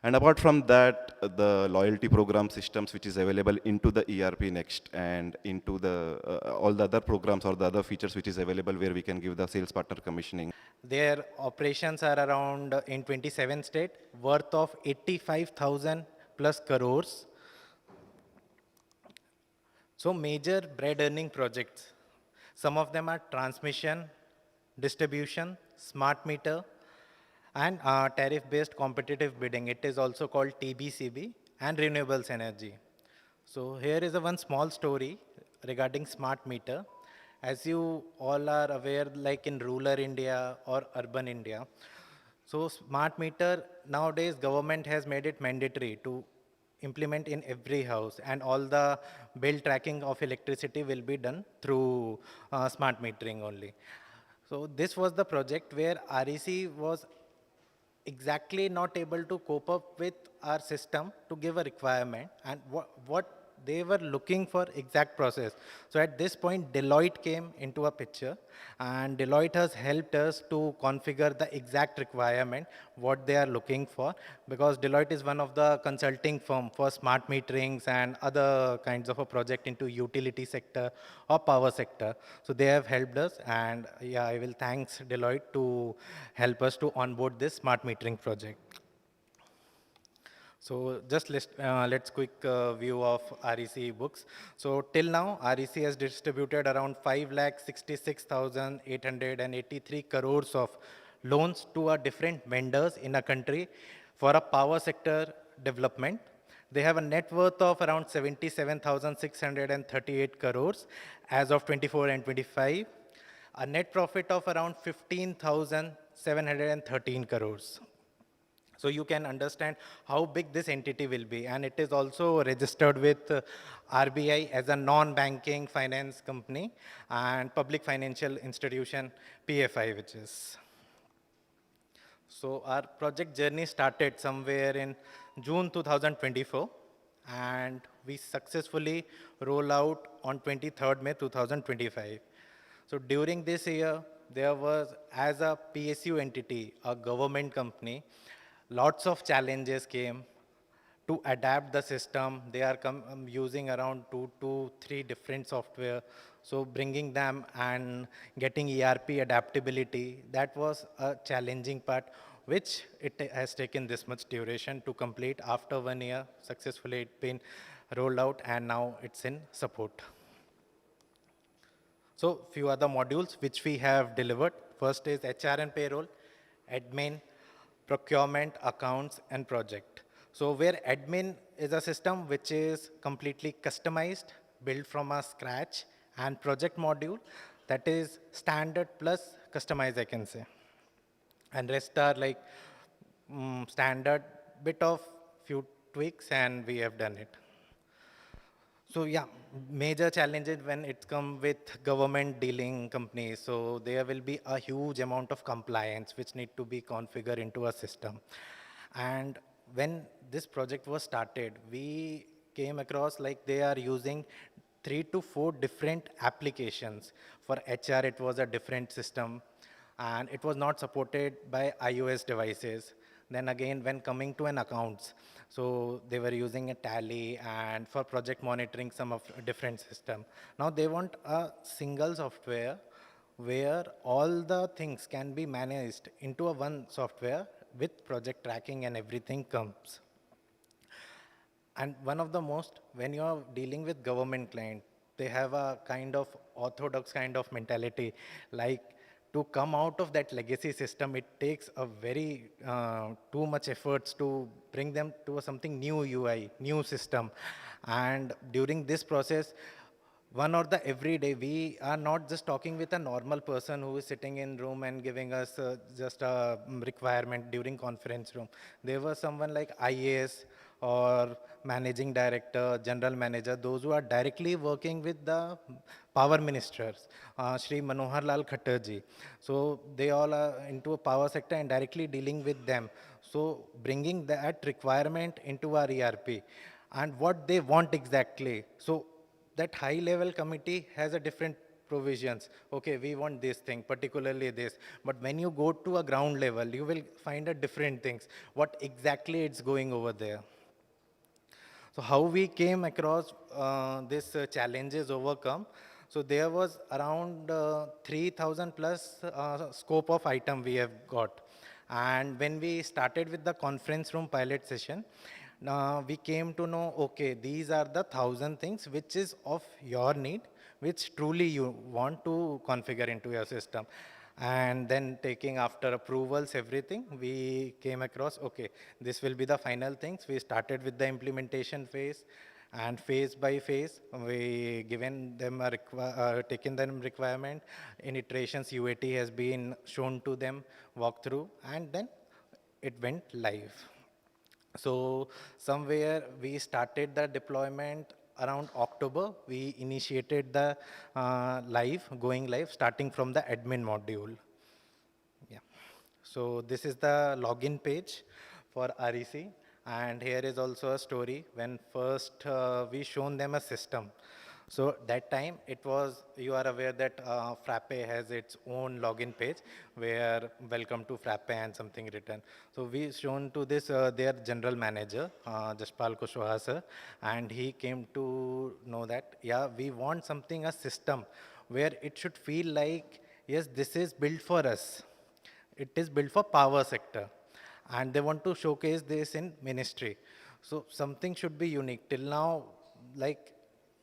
And apart from that, the loyalty program systems which is available into the ERPNext and into the all the other programs or the other features which is available where we can give the sales partner commissioning. Their operations are around in 27 states, worth of 85,000 plus crores. So major bread earning projects. Some of them are transmission, distribution, smart meter, and tariff-based competitive bidding. It is also called TBCB, and renewables energy. So here is one small story regarding smart meter. As you all are aware, like in rural India or urban India, so smart meter, nowadays government has made it mandatory to implement in every house, and all the bill tracking of electricity will be done through smart metering only. So this was the project where REC was exactly not able to cope up with our system to give a requirement and what they were looking for exact process. So at this point, Deloitte came into a picture, and Deloitte has helped us to configure the exact requirement, what they are looking for, because Deloitte is one of the consulting firm for smart meterings and other kinds of a project into utility sector or power sector. So they have helped us, and yeah, I will thanks Deloitte to help us to onboard this smart metering project. So just let's quick view of REC books. So till now, REC has distributed around 5,66,883 crores of loans to our different vendors in a country for a power sector development. They have a net worth of around 77,638 crores as of 24 and 25, a net profit of around 15,713 crores. So you can understand how big this entity will be. And it is also registered with RBI as a non-banking finance company and public financial institution, PFI, which is. So our project journey started somewhere in June 2024, and we successfully roll out on 23rd May 2025. So during this year, there was, as a PSU entity, a government company, lots of challenges came to adapt the system. They are using around 2 to 3 different software. So bringing them and getting ERP adaptability, that was a challenging part, which it has taken this much duration to complete. After 1 year, successfully it's been rolled out, and now it's in support. So few other modules which we have delivered. First is HR and payroll, admin, procurement, accounts, and project. So where admin is a system which is completely customized, built from a scratch, and project module that is standard plus customized, I can say. And rest are like standard, bit of few tweaks, and we have done it. So yeah, major challenges when it comes with government dealing companies. So there will be a huge amount of compliance which need to be configured into a system. And when this project was started, we came across like they are using 3 to 4 different applications. For HR, it was a different system, and it was not supported by iOS devices. Then again, when coming to an accounts, so they were using a Tally, and for project monitoring, some of a different system. Now they want a single software where all the things can be managed into a one software with project tracking and everything comes. And one of the most, when you're dealing with government client, they have a kind of orthodox kind of mentality. Like to come out of that legacy system, it takes a very too much efforts to bring them to a something new UI, new system. And during this process, one or the every day, we are not just talking with a normal person who is sitting in room and giving us just a requirement during conference room. There was someone like IAS or managing director, general manager, those who are directly working with the power ministers, Shri Manohar Lal Khattar ji. So they all are into a power sector and directly dealing with them. So bringing that requirement into our ERP and what they want exactly. So that high level committee has a different provisions. Okay, we want this thing, particularly this. But when you go to a ground level, you will find a different things, what exactly it's going over there. So how we came across these challenges overcome. So there was around 3,000 plus scope of item we have got. And when we started with the conference room pilot session, we came to know, okay, these are the 1,000 things which is of your need, which truly you want to configure into your system. And then taking after approvals, everything, we came across, okay, this will be the final things. We started with the implementation phase, and phase by phase, we given them a taken them requirement. In iterations, UAT has been shown to them, walk through, and then it went live. So somewhere we started the deployment around October. We initiated the going live, starting from the admin module. Yeah. So this is the login page for REC. And here is also a story when first we shown them a system. So that time it was, you are aware that Frappe has its own login page where welcome to Frappe and something written. So we shown to this their general manager, Jaspal Kushwaha sir, and he came to know that, yeah, we want something, a system where it should feel like, yes, this is built for us. It is built for power sector. And they want to showcase this in ministry. So something should be unique. Till now, like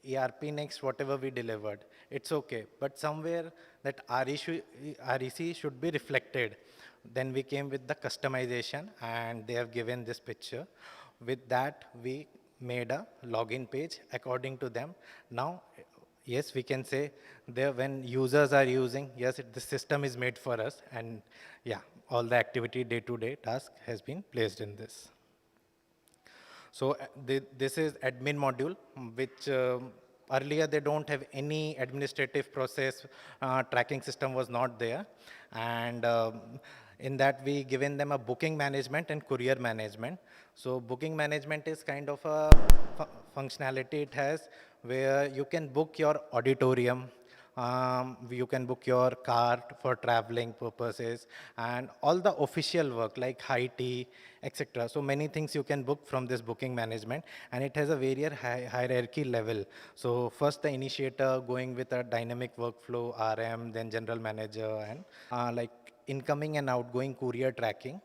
ERPNext, whatever we delivered, it's okay. But somewhere that REC should be reflected. Then we came with the customization, and they have given this picture. With that, we made a login page according to them. Now, yes, we can say there when users are using, yes, the system is made for us. And yeah, all the activity day-to-day task has been placed in this. So this is admin module, which earlier they don't have any administrative process, tracking system was not there. And in that we given them a booking management and courier management. So booking management is kind of a functionality it has where you can book your auditorium, you can book your car for traveling purposes, and all the official work like high tea, etc. So many things you can book from this booking management, and it has a various hierarchy level. So first the initiator going with a dynamic workflow, RM, then general manager, and like incoming and outgoing courier tracking.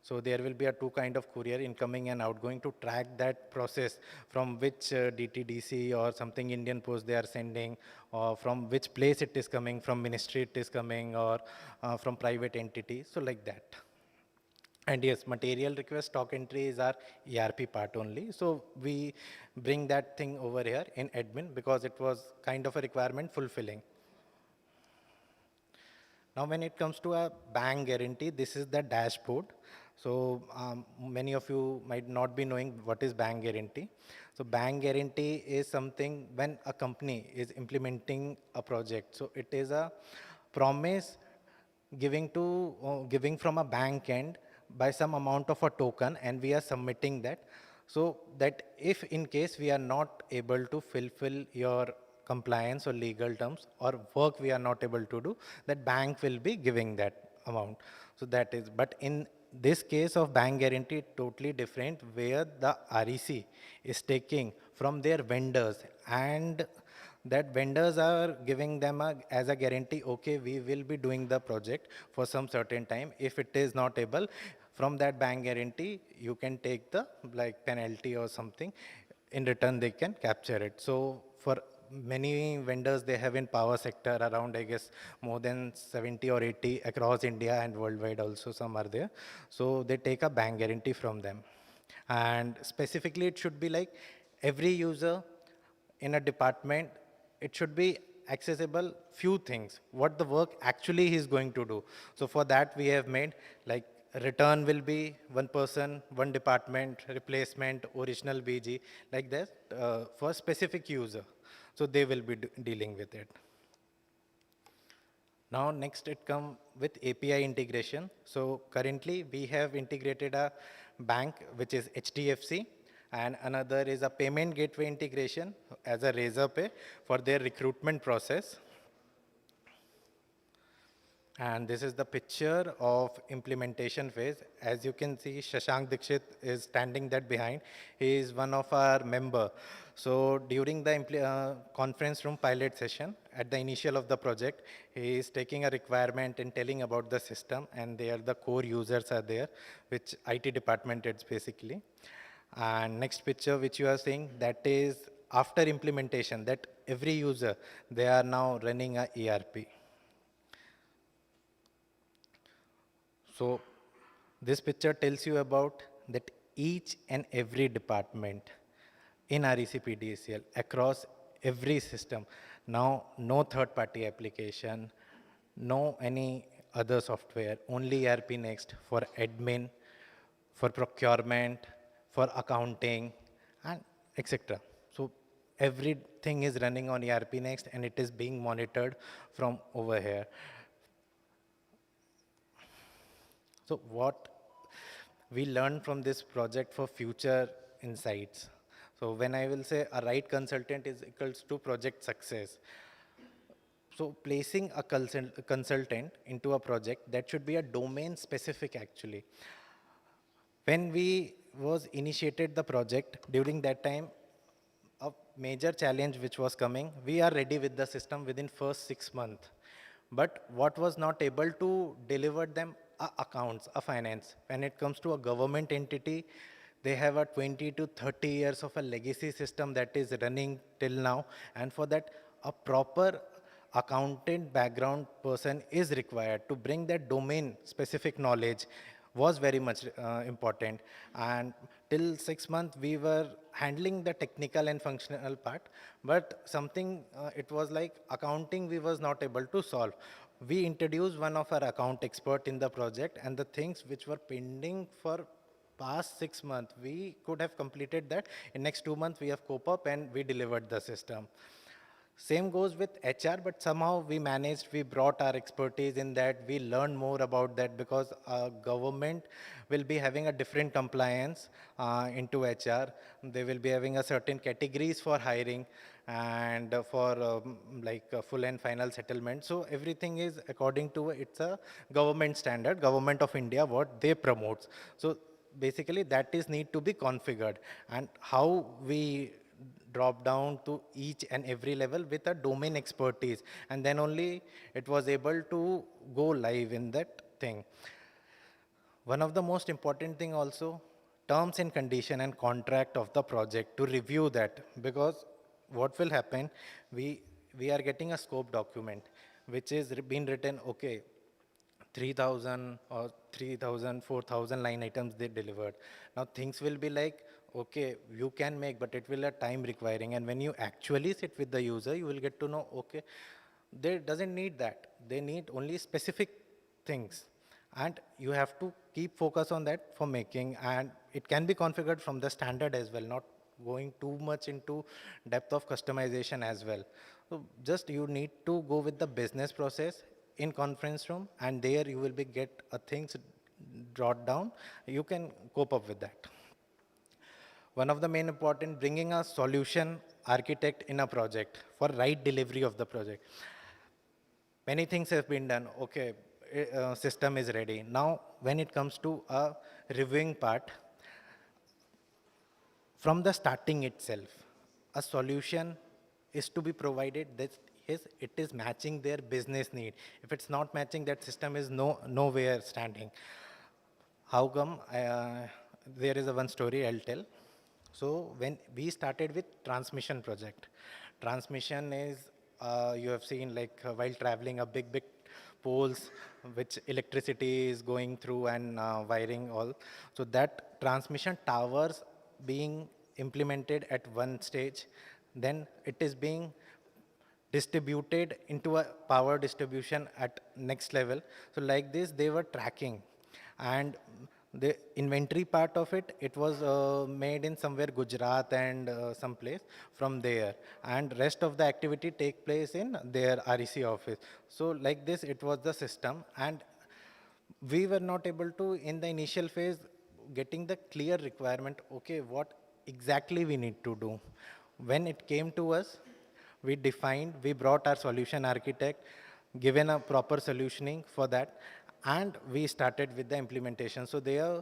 So there will be a two kind of courier, incoming and outgoing, to track that process from which DTDC or something Indian Post they are sending, or from which place it is coming, from ministry it is coming, or from private entity, so like that. And yes, material request stock entry is our ERP part only. So we bring that thing over here in admin because it was kind of a requirement fulfilling. Now, when it comes to a bank guarantee, this is the dashboard. So many of you might not be knowing what is bank guarantee. So bank guarantee is something when a company is implementing a project. So it is a promise giving from a bank end by some amount of a token, and we are submitting that. So that if in case we are not able to fulfill your compliance or legal terms or work we are not able to do, that bank will be giving that amount. So that is, but in this case of bank guarantee, totally different, where the REC is taking from their vendors, and that vendors are giving them as a guarantee, okay, we will be doing the project for some certain time. If it is not able, From that bank guarantee, you can take the like penalty or something. In return, they can capture it. So for many vendors they have in power sector around, I guess, more than 70 or 80 across India and worldwide also some are there. So they take a bank guarantee from them. And specifically, it should be like every user in a department, it should be accessible few things, what the work actually he is going to do. So for that, we have made like return will be one person, one department, replacement, original BG, like that for specific user. So they will be dealing with it. Now next it come with API integration. So currently we have integrated a bank which is HDFC, and another is a payment gateway integration as a Razorpay for their recruitment process. And this is the picture of implementation phase. As you can see, Shashank Dikshit is standing that behind. He is one of our member. So during the conference room pilot session, at the initial of the project, he is taking a requirement and telling about the system, and there the core users are there, which IT department is basically. And next picture which you are seeing, that is after implementation, that every user, they are now running a ERP. So this picture tells you about that each and every department in REC PDCL across every system. Now, no third-party application, no any other software, only ERPNext for admin, for procurement, for accounting, and etc. So everything is running on ERPNext, and it is being monitored from over here. So what we learned from this project for future insights. So when I will say a right consultant is equals to project success. So placing a consultant into a project, that should be a domain specific actually. When we was initiated the project, during that time, a major challenge which was coming, we are ready with the system within first 6 months. But what was not able to deliver them are accounts, a finance. When it comes to a government entity, they have a 20 to 30 years of a legacy system that is running till now. And for that, a proper accountant background person is required to bring that domain specific knowledge was very much important. And till 6 months, we were handling the technical and functional part, but something, it was like accounting we was not able to solve. We introduced one of our account expert in the project, and the things which were pending for past 6 months, we could have completed that. In next 2 months, we have cope up and we delivered the system. Same goes with HR, but somehow we managed, we brought our expertise in that, we learned more about that because government will be having a different compliance into HR. They will be having a certain categories for hiring and for full and final settlement. So everything is according to, it's a government standard, Government of India, what they promotes. So basically that is need to be configured, and how we drop down to each and every level with a domain expertise, and then only it was able to go live in that thing. One of the most important thing also, terms and condition and contract of the project, to review that, because what will happen, we are getting a scope document which is been written, okay, 3,000 or 3,000, 4,000 line items they delivered. Now things will be like, okay, you can make, but it will have time requiring. And when you actually sit with the user, you will get to know, okay, they doesn't need that. They need only specific things. And you have to keep focus on that for making, and it can be configured from the standard as well, not going too much into depth of customization as well. So just you need to go with the business process in conference room, and there you will be get things brought down. You can cope up with that. One of the main important, bringing a solution architect in a project for right delivery of the project. Many things have been done. Okay, system is ready. Now, when it comes to a reviewing part, from the starting itself, a solution is to be provided that it is matching their business need. If it's not matching, that system is nowhere standing. how come there is a one story I'll tell. So when we started with transmission project, transmission is you have seen like while traveling a big poles which electricity is going through and wiring all. So that transmission towers being implemented at one stage, then it is being distributed into a power distribution at next level. So like this, they were tracking. And the inventory part of it, it was made in somewhere Gujarat and some place from there. And rest of the activity take place in their REC office. So like this, it was the system. And we were not able to, in the initial phase, getting the clear requirement, okay, what exactly we need to do. When it came to us, we defined, we brought our solution architect, given a proper solutioning for that, and we started with the implementation. So there,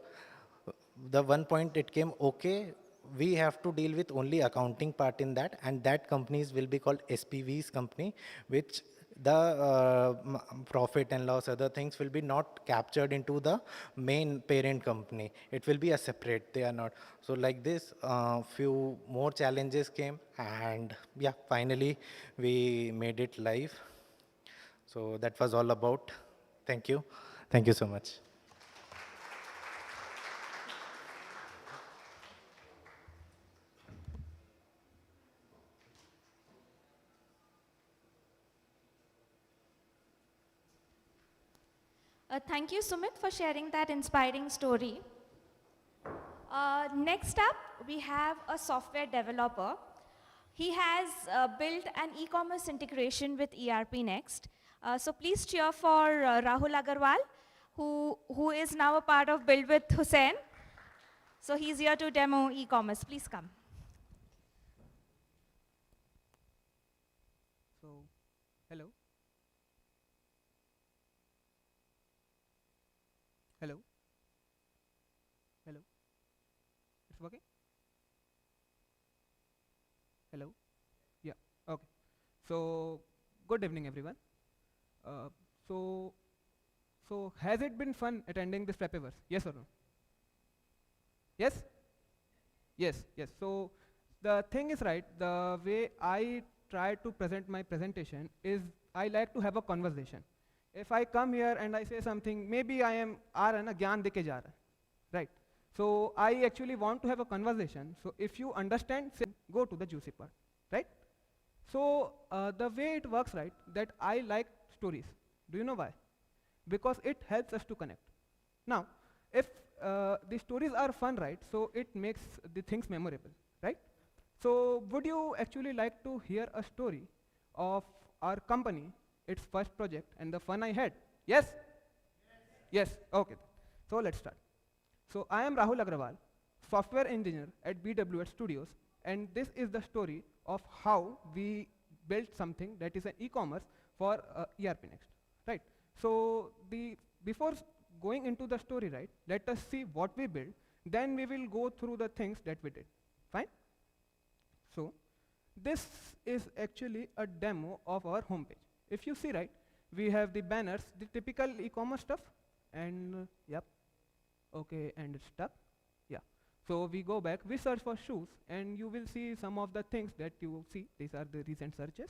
the one point it came, okay, we have to deal with only accounting part in that, and that companies will be called SPVs company, which the profit and loss, other things will be not captured into the main parent company. It will be a separate, they are not. So like this, few more challenges came, and yeah, finally we made it live. So that was all about. Thank you. Thank you so much. Thank you, Sumit, for sharing that inspiring story. Next up, we have a software developer. He has built an e-commerce integration with ERPNext. So please cheer for Rahul Agarwal, who is now a part of Build with Hussain. So he's here to demo e-commerce. Please come. So, hello. Hello. Hello. It's working? Hello. Yeah. Okay. So, good evening, everyone. So has it been fun attending this Frappeverse? Yes or no? Yes? Yes, yes. So the thing is right, the way I try to present my presentation is I like to have a conversation. If I come here and I say something, maybe I am gyan deke ja raha, right? So I actually want to have a conversation. So if you understand, say, go to the juicy part, right? So the way it works, right, that I like stories. Do you know why? Because it helps us to connect. Now, if the stories are fun, right, so it makes the things memorable, right? So would you actually like to hear a story of our company, its first project, and the fun I had? Yes? Yes, okay. So let's start. So I am Rahul Agrawal, software engineer at BWS Studios, and this is the story of how we built something that is an e-commerce for ERPNext, right? So before going into the story, right, let us see what we built, then we will go through the things that we did, fine? So this is actually a demo of our homepage. If you see, right, we have the banners, the typical e-commerce stuff, and yep, okay, and it's stuck, yeah. So we go back, we search for shoes, and you will see some of the things that you see. These are the recent searches.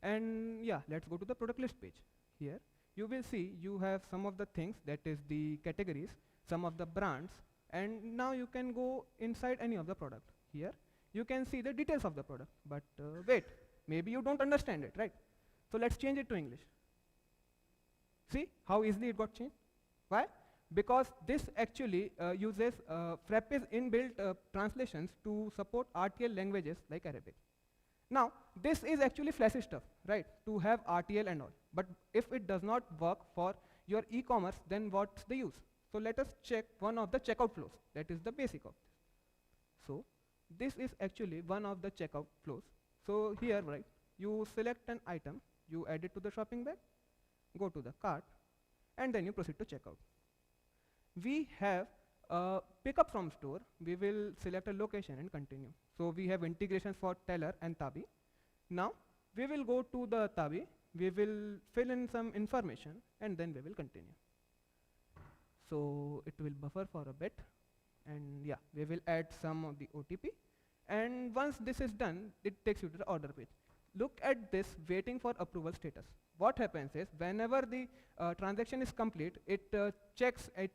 And yeah, let's go to the product list page. Here, you will see you have some of the things, that is the categories, some of the brands, and now you can go inside any of the product. Here, you can see the details of the product, but wait, maybe you don't understand it, right? So let's change it to English. See how easily it got changed? Why? Because this actually uses Frappe's inbuilt translations to support RTL languages like Arabic. Now, this is actually flashy stuff, right, to have RTL and all. But if it does not work for your e-commerce, then what's the use? So let us check one of the checkout flows. That is the basic of this. So this is actually one of the checkout flows. So here, right, you select an item, you add it to the shopping bag, go to the cart, and then you proceed to checkout. We have pick up from store. We will select a location and continue. So we have integrations for Teller and Tabi. Now we will go to the Tabi. We will fill in some information and then we will continue. So it will buffer for a bit, and yeah, we will add some of the OTP. And once this is done, it takes you to the order page. Look at this waiting for approval status. What happens is, whenever the transaction is complete, it checks, it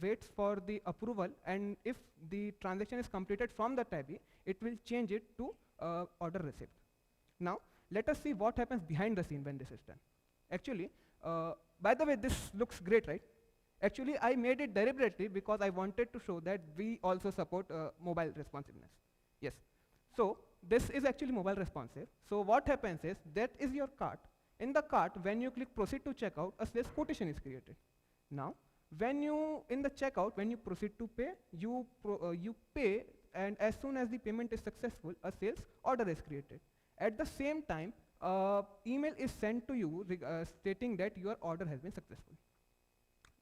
waits for the approval, and if the transaction is completed from the tabby, it will change it to order receipt. Now, let us see what happens behind the scene when this is done. Actually, by the way, this looks great, right? Actually, I made it deliberately because I wanted to show that we also support mobile responsiveness. Yes. So this is actually mobile responsive. So what happens is, that is your cart. In the cart, when you click proceed to checkout, a sales quotation is created. Now, when you, in the checkout, when you proceed to pay, you pay, and as soon as the payment is successful, a sales order is created. At the same time, email is sent to you stating that your order has been successful.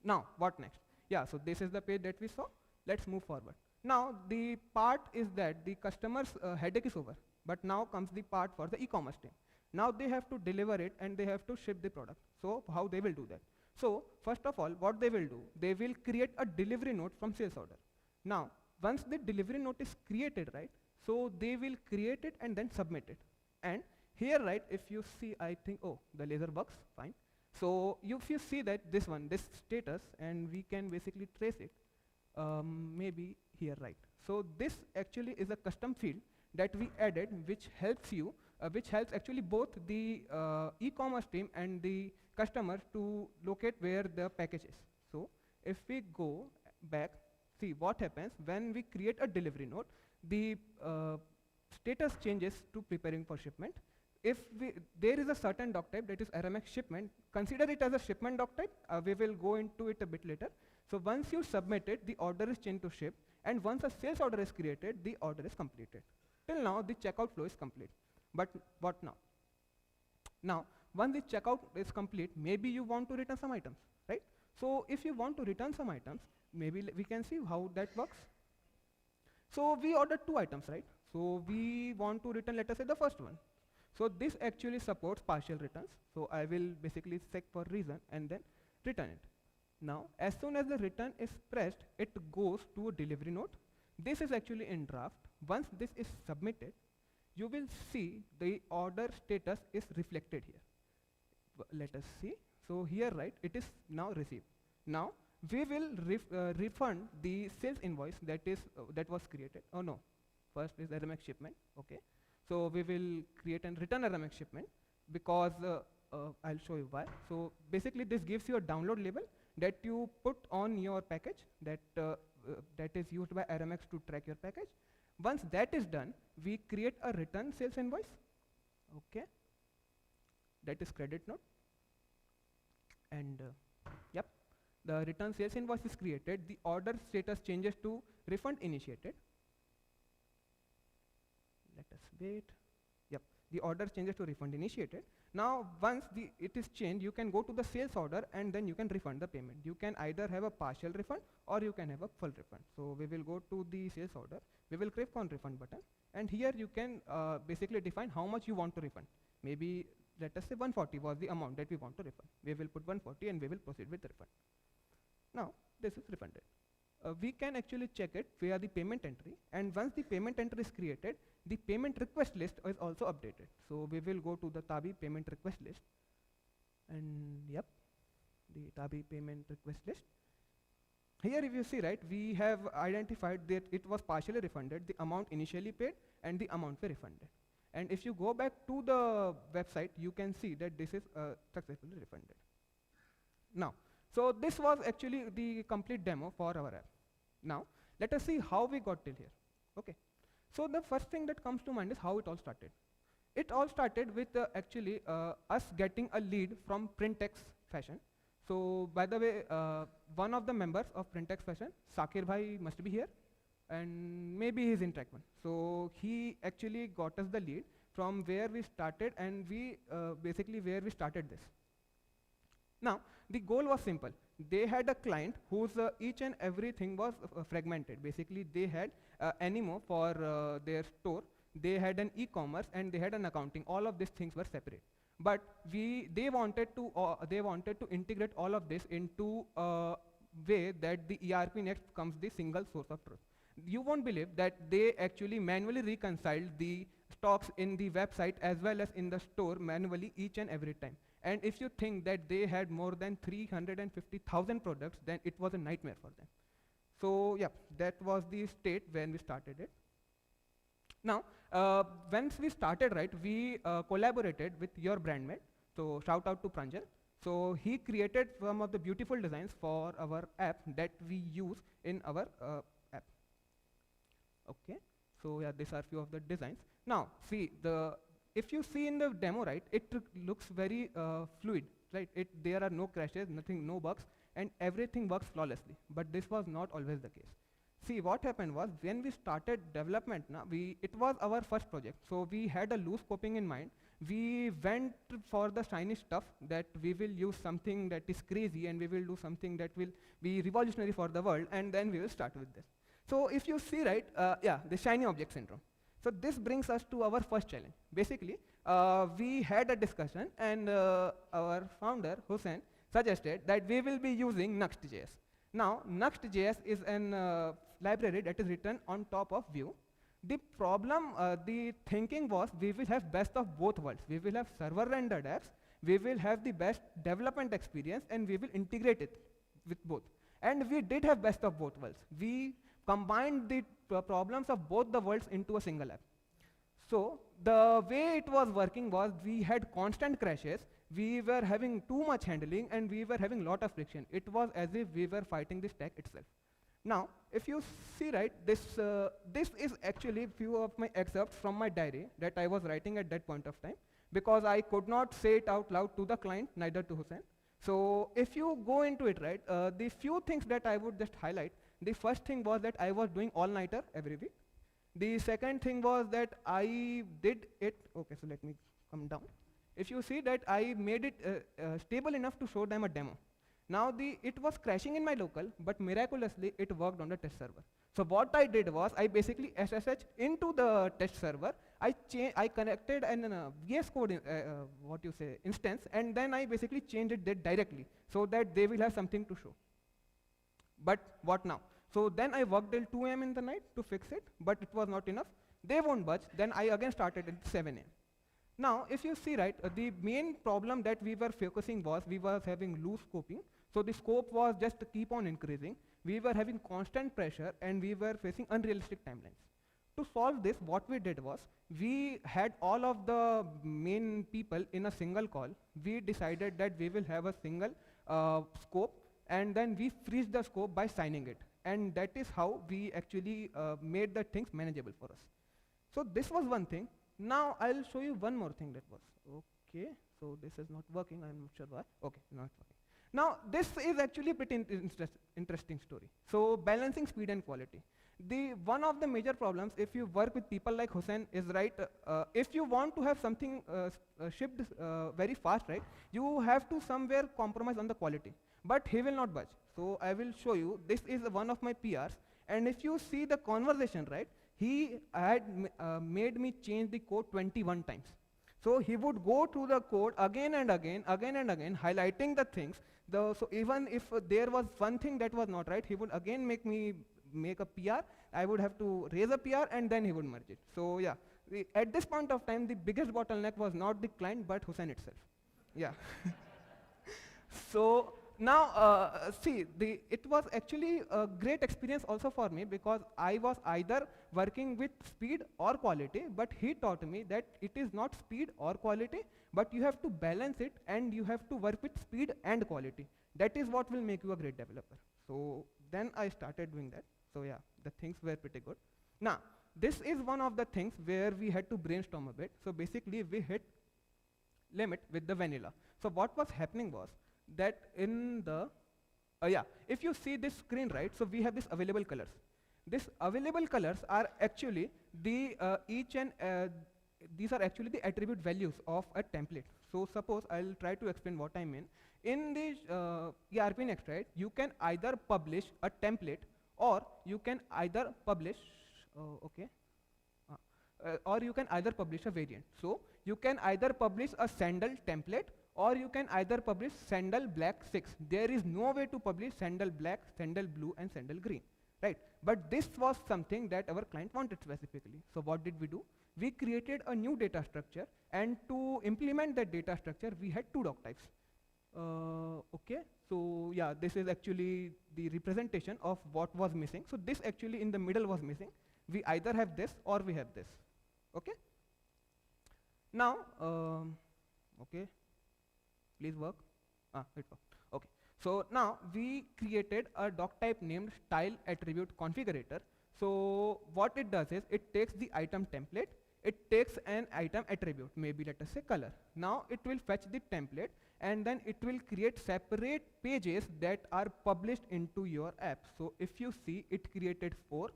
Now, what next? Yeah, so this is the page that we saw. Let's move forward. Now, the part is that the customer's headache is over, but now comes the part for the e-commerce team. Now they have to deliver it and they have to ship the product. So how they will do that? So first of all, what they will do, they will create a delivery note from sales order. Now, once the delivery note is created, right, so they will create it and then submit it. And here, right, if you see, I think, oh, the laser works, fine. So if you see that this one, this status, and we can basically trace it, maybe here, right. So this actually is a custom field that we added, which helps you, which helps actually both the e-commerce team and the customer to locate where the package is. So if we go back, see what happens when we create a delivery note, the status changes to preparing for shipment. If there is a certain doc type, that is ERPNext shipment, consider it as a shipment doc type. We will go into it a bit later. So once you submit it, the order is changed to ship, and once a sales order is created, the order is completed. Till now, the checkout flow is complete. But what now? Now, once the checkout is complete, maybe you want to return some items, right? So if you want to return some items, maybe we can see how that works. So we ordered 2 items, right? So we want to return, let us say, the first one. So this actually supports partial returns. So I will basically check for reason and then return it. Now, as soon as the return is pressed, it goes to a delivery note. This is actually in draft. Once this is submitted, you will see the order status is reflected here. Let us see. So here, right, it is now received. Now, we will refund the sales invoice that is that was created. Oh no, first is ERPNext shipment. Okay. So we will create and return ERPNext shipment because I'll show you why. So basically, this gives you a download label that you put on your package that that is used by ERPNext to track your package. Once that is done, we create a return sales invoice. Okay. That is credit note. And yep, the return sales invoice is created. The order status changes to refund initiated. Let us wait. Yep, the order changes to refund initiated. Now, once it is changed, you can go to the sales order and then you can refund the payment. You can either have a partial refund or you can have a full refund. So we will go to the sales order. We will click on refund button, and here you can basically define how much you want to refund. Maybe let us say 140 was the amount that we want to refund. We will put 140 and we will proceed with the refund. Now, this is refunded. We can actually check it via the payment entry, and once the payment entry is created, the payment request list is also updated. So we will go to the Tabi payment request list, and yep, the Tabi payment request list. Here if you see, right, we have identified that it was partially refunded, the amount initially paid and the amount we refunded. And if you go back to the website, you can see that this is successfully refunded. Now, so this was actually the complete demo for our app. Now, let us see how we got till here. Okay. So the first thing that comes to mind is how it all started. It all started with actually us getting a lead from Printex Fashion. So by the way, one of the members of Printex Fashion, Sakir Bhai, must be here, and maybe he's in track 1. So he actually got us the lead from where we started, and we basically where we started this. Now, the goal was simple. They had a client whose each and everything was fragmented. Basically, they had Animo for their store, they had an e-commerce, and they had an accounting. All of these things were separate. But they wanted to integrate all of this into way that the ERPNext becomes the single source of truth. You won't believe that they actually manually reconciled the stocks in the website as well as in the store manually each and every time. And if you think that they had more than 350,000 products, then it was a nightmare for them. So yeah, that was the state when we started it. Now, once we started, right, we collaborated with your brand mate. So shout out to Pranjal. So he created some of the beautiful designs for our app that we use in our app. Okay, so yeah, these are few of the designs. Now, see, if you see in the demo, right, it looks very fluid, right? There are no crashes, nothing, no bugs, and everything works flawlessly. But this was not always the case. See, what happened was when we started development, it was our first project. So we had a loose scoping in mind. We went for the shiny stuff that we will use something that is crazy and we will do something that will be revolutionary for the world, and then we will start with this. So if you see, right, the shiny object syndrome. So this brings us to our first challenge. Basically, we had a discussion and our founder, Hussein, suggested that we will be using Next.js. Now, Next.js is an library that is written on top of Vue. The problem, the thinking was we will have best of both worlds. We will have server rendered apps, we will have the best development experience, and we will integrate it with both. And we did have best of both worlds. We combined the problems of both the worlds into a single app. So the way it was working was we had constant crashes, we were having too much handling, and we were having lot of friction. It was as if we were fighting the stack itself. Now, if you see, right, this is actually few of my excerpts from my diary that I was writing at that point of time, because I could not say it out loud to the client, neither to Hussein. So if you go into it, right, the few things that I would just highlight, the first thing was that I was doing all-nighter every week. The second thing was that I did it, okay, so let me come down. If you see that I made it stable enough to show them a demo. Now it was crashing in my local, but miraculously it worked on the test server. So what I did was I basically SSH into the test server. I connected an VS Code instance, and then I basically changed it there directly so that they will have something to show. But what now? So then I worked till 2 AM in the night to fix it, but it was not enough. They won't budge. Then I again started at 7 AM. Now, if you see, right, the main problem that we were focusing was we were having loose scoping. So the scope was just to keep on increasing. We were having constant pressure and we were facing unrealistic timelines. To solve this, what we did was we had all of the main people in a single call. We decided that we will have a single scope, and then we freeze the scope by signing it. And that is how we actually made the things manageable for us. So this was one thing. Now I'll show you one more thing that was. Okay, so this is not working, I'm not sure why. Okay, now it's working. Now this is actually a pretty interesting story. So balancing speed and quality. One of the major problems if you work with people like Hussein is, right, if you want to have something shipped very fast, right, you have to somewhere compromise on the quality. But he will not budge. So I will show you, this is one of my PRs, and if you see the conversation, right, he had made me change the code 21 times. So he would go through the code again and again, highlighting the things. So even if there was one thing that was not right, he would again make me make a PR. I would have to raise a PR and then he would merge it. So yeah, at this point of time, the biggest bottleneck was not the client, but Hussein itself. Yeah. So now, see, it was actually a great experience also for me, because I was either working with speed or quality, but he taught me that it is not speed or quality, but you have to balance it and you have to work with speed and quality. That is what will make you a great developer. So then I started doing that. So yeah, the things were pretty good. Now, this is one of the things where we had to brainstorm a bit. So basically we hit limit with the vanilla. So what was happening was that in the, if you see this screen, right, so we have this available colors. These available colors are actually the these are actually the attribute values of a template. So suppose I'll try to explain what I mean. In the ERPNext, right, you can either publish a template or you can either publish, or you can either publish a variant. So you can either publish a sandal template or you can either publish sandal black 6. There is no way to publish sandal black, sandal blue and sandal green, right? But this was something that our client wanted specifically. So what did we do? We created a new data structure, and to implement that data structure we had two doc types. Okay, so yeah, this is actually the representation of what was missing. So this actually in the middle was missing. We either have this or we have this. Okay. Now, okay, please work. It worked. Okay. So now we created a doc type named style attribute configurator. So what it does is it takes the item template, it takes an item attribute, maybe let us say color. Now it will fetch the template, and then it will create separate pages that are published into your app. So if you see, it created 4,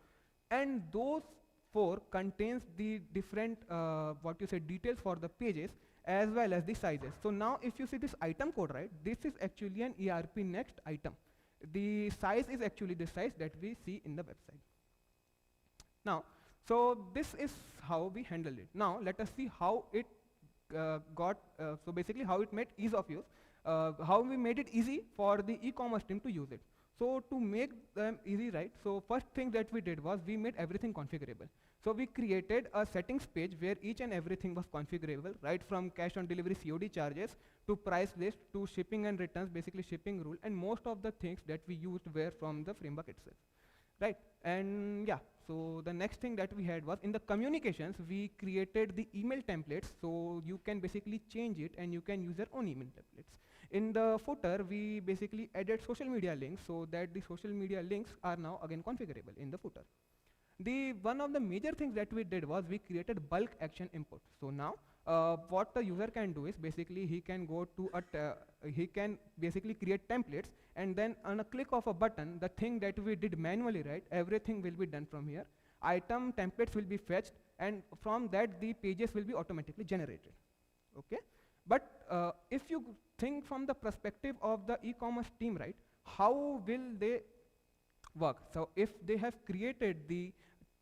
and those 4 contains the different details for the pages as well as the sizes. So now if you see this item code, right, this is actually an ERPNext item. The size is actually the size that we see in the website. Now, so this is how we handle it. Now let us see how it so basically how it made ease of use, how we made it easy for the e-commerce team to use it. So to make them easy, right, so first thing that we did was we made everything configurable. So we created a settings page where each and everything was configurable, right from cash on delivery COD charges to price list to shipping and returns, basically shipping rule, and most of the things that we used were from the framework itself, right? And yeah, so the next thing that we had was in the communications, we created the email templates, so you can basically change it and you can use your own email templates. In the footer, we basically added social media links so that the social media links are now again configurable in the footer. One of the major things that we did was we created bulk action input. So now what the user can do is basically he can go to he can basically create templates, and then on a click of a button, the thing that we did manually, right, everything will be done from here. Item templates will be fetched, and from that the pages will be automatically generated. Okay, but if you think from the perspective of the e-commerce team, right, how will they work? So if they have created the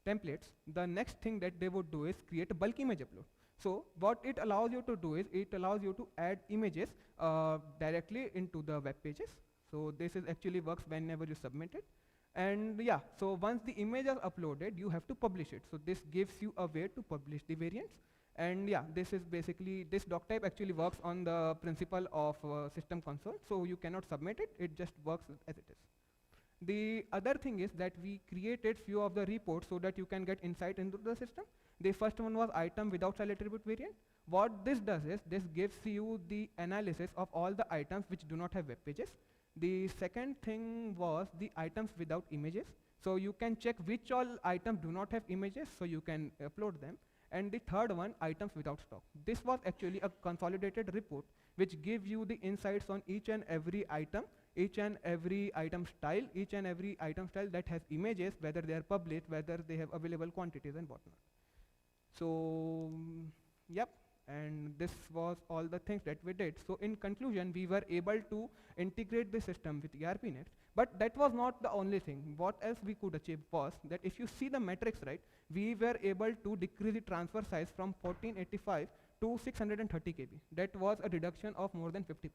templates, the next thing that they would do is create a bulk image upload. So what it allows you to do is it allows you to add images directly into the web pages. So this is actually works whenever you submit it. And yeah, so once the image is uploaded, you have to publish it. So this gives you a way to publish the variants. And yeah, this is basically, this doc type actually works on the principle of system console. So you cannot submit it, it just works as it is. The other thing is that we created few of the reports so that you can get insight into the system. The first one was item without style attribute variant. What this does is this gives you the analysis of all the items which do not have web pages. The second thing was the items without images. So you can check which all items do not have images, so you can upload them. And the third one, items without stock. This was actually a consolidated report which gives you the insights on each and every item, each and every item style, each and every item style that has images, whether they are published, whether they have available quantities and whatnot. So yep, and this was all the things that we did. So in conclusion, we were able to integrate the system with ERPNext, but that was not the only thing. What else we could achieve was that if you see the metrics, right, we were able to decrease the transfer size from 1485 to 630 KB. That was a reduction of more than 50%.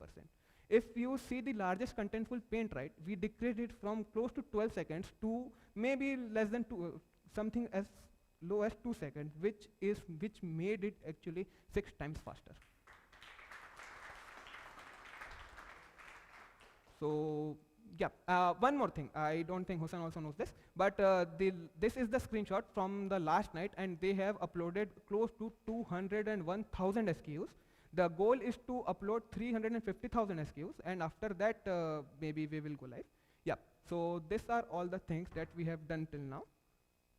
If you see the largest contentful paint, right, we decreased it from close to 12 seconds to maybe less than something as low as 2 seconds, which made it actually 6 times faster. So yeah, one more thing. I don't think Hussain also knows this, but this is the screenshot from the last night, and they have uploaded close to 201,000 SKUs. The goal is to upload 350,000 SKUs, and after that, maybe we will go live. Yeah, so these are all the things that we have done till now.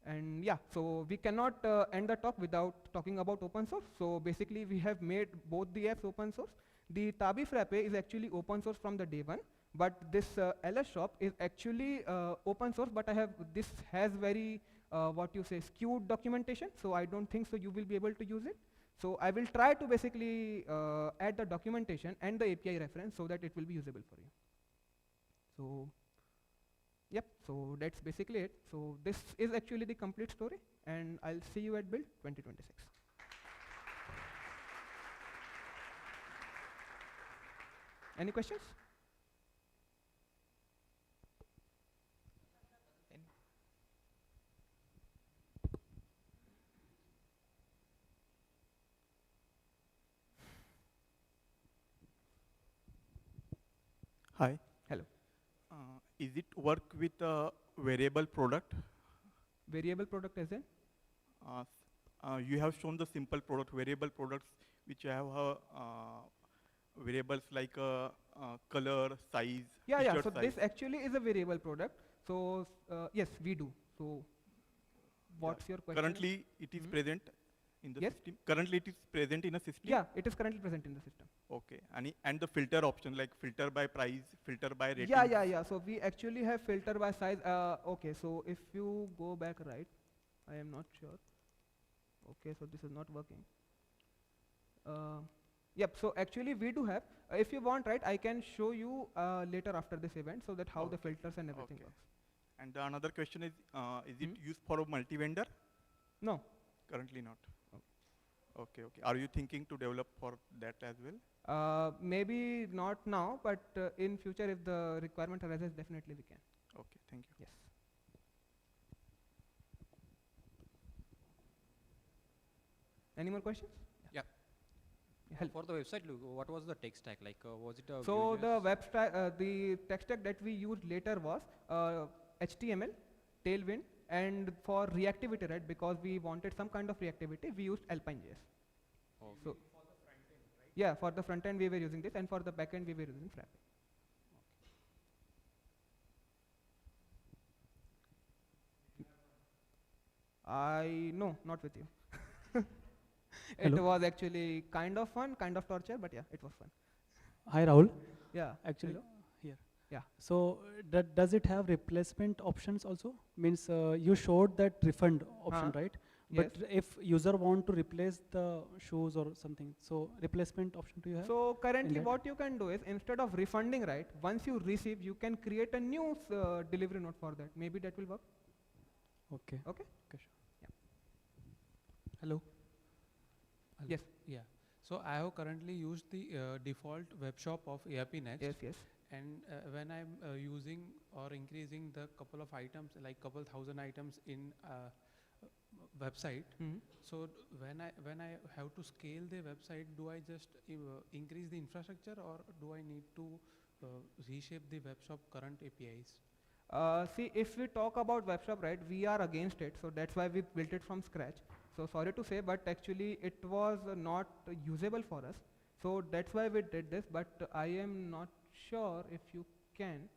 And yeah, so we cannot end the talk without talking about open source. So basically, we have made both the apps open source. The Tabi Frappe is actually open source from the day one, but this LS shop is actually open source, but this has very, skewed documentation, so I don't think so you will be able to use it. So I will try to basically add the documentation and the API reference so that it will be usable for you. So yep, so that's basically it. So this is actually the complete story, and I'll see you at Build 2026. Any questions? Hi. Hello. Is it work with a variable product? Variable product as in? You have shown the simple product, variable products, which have variables like color, size, Yeah, t-shirt so size. this actually is a variable product. So yes, we do. So what's your question? Currently, it is present in the Yes. system. Currently, it is present in a system. Yeah, it is currently present in the system. Okay. And the filter option, like filter by price, filter by rating. Yeah. So we actually have filter by size. Okay, so if you go back right, I am not sure. Okay, so this is not working. Yep, so actually we do have, if you want, right, I can show you later after this event so that how the filters and everything works. And the another question is it used for a multi-vendor? No. Currently not. Okay. Are you thinking to develop for that as well? Maybe not now, but in future if the requirement arises, definitely we can. Okay, thank you. Yes. Any more questions? Yeah. Help. For the website, what was the tech stack? Like, was it a So the Vue.js? the tech stack that we used later was HTML, Tailwind, and for reactivity, right? Because we wanted some kind of reactivity, we used Alpine.js. Oh. So yeah, for the front end we were using this, and for the back end we were using Frappe. No, not with you. It Hello. was actually kind of fun, kind of torture, but yeah, it was fun. Hi Rahul. Yeah. Actually, Hello? here. Yeah. So does it have replacement options also? Means you showed that refund option, right? But Yes. if user want to replace the shoes or something, so replacement option do you have? So currently that? what you can do is, instead of refunding, right, once you receive, you can create a new delivery note for that. Maybe that will work. Okay. Okay? Okay, sure. Hello. Yes. Yeah. So I have currently used the default web shop of ERPNext. Yes. And when I'm using or increasing the couple of items, like couple thousand items in website, so when I have to scale the website, do I just increase the infrastructure, or do I need to reshape the web shop current APIs? See, if we talk about web shop, right, we are against it. So that's why we built it from scratch. So sorry to say, but actually it was not usable for us. So that's why we did this, but I am not sure if you can.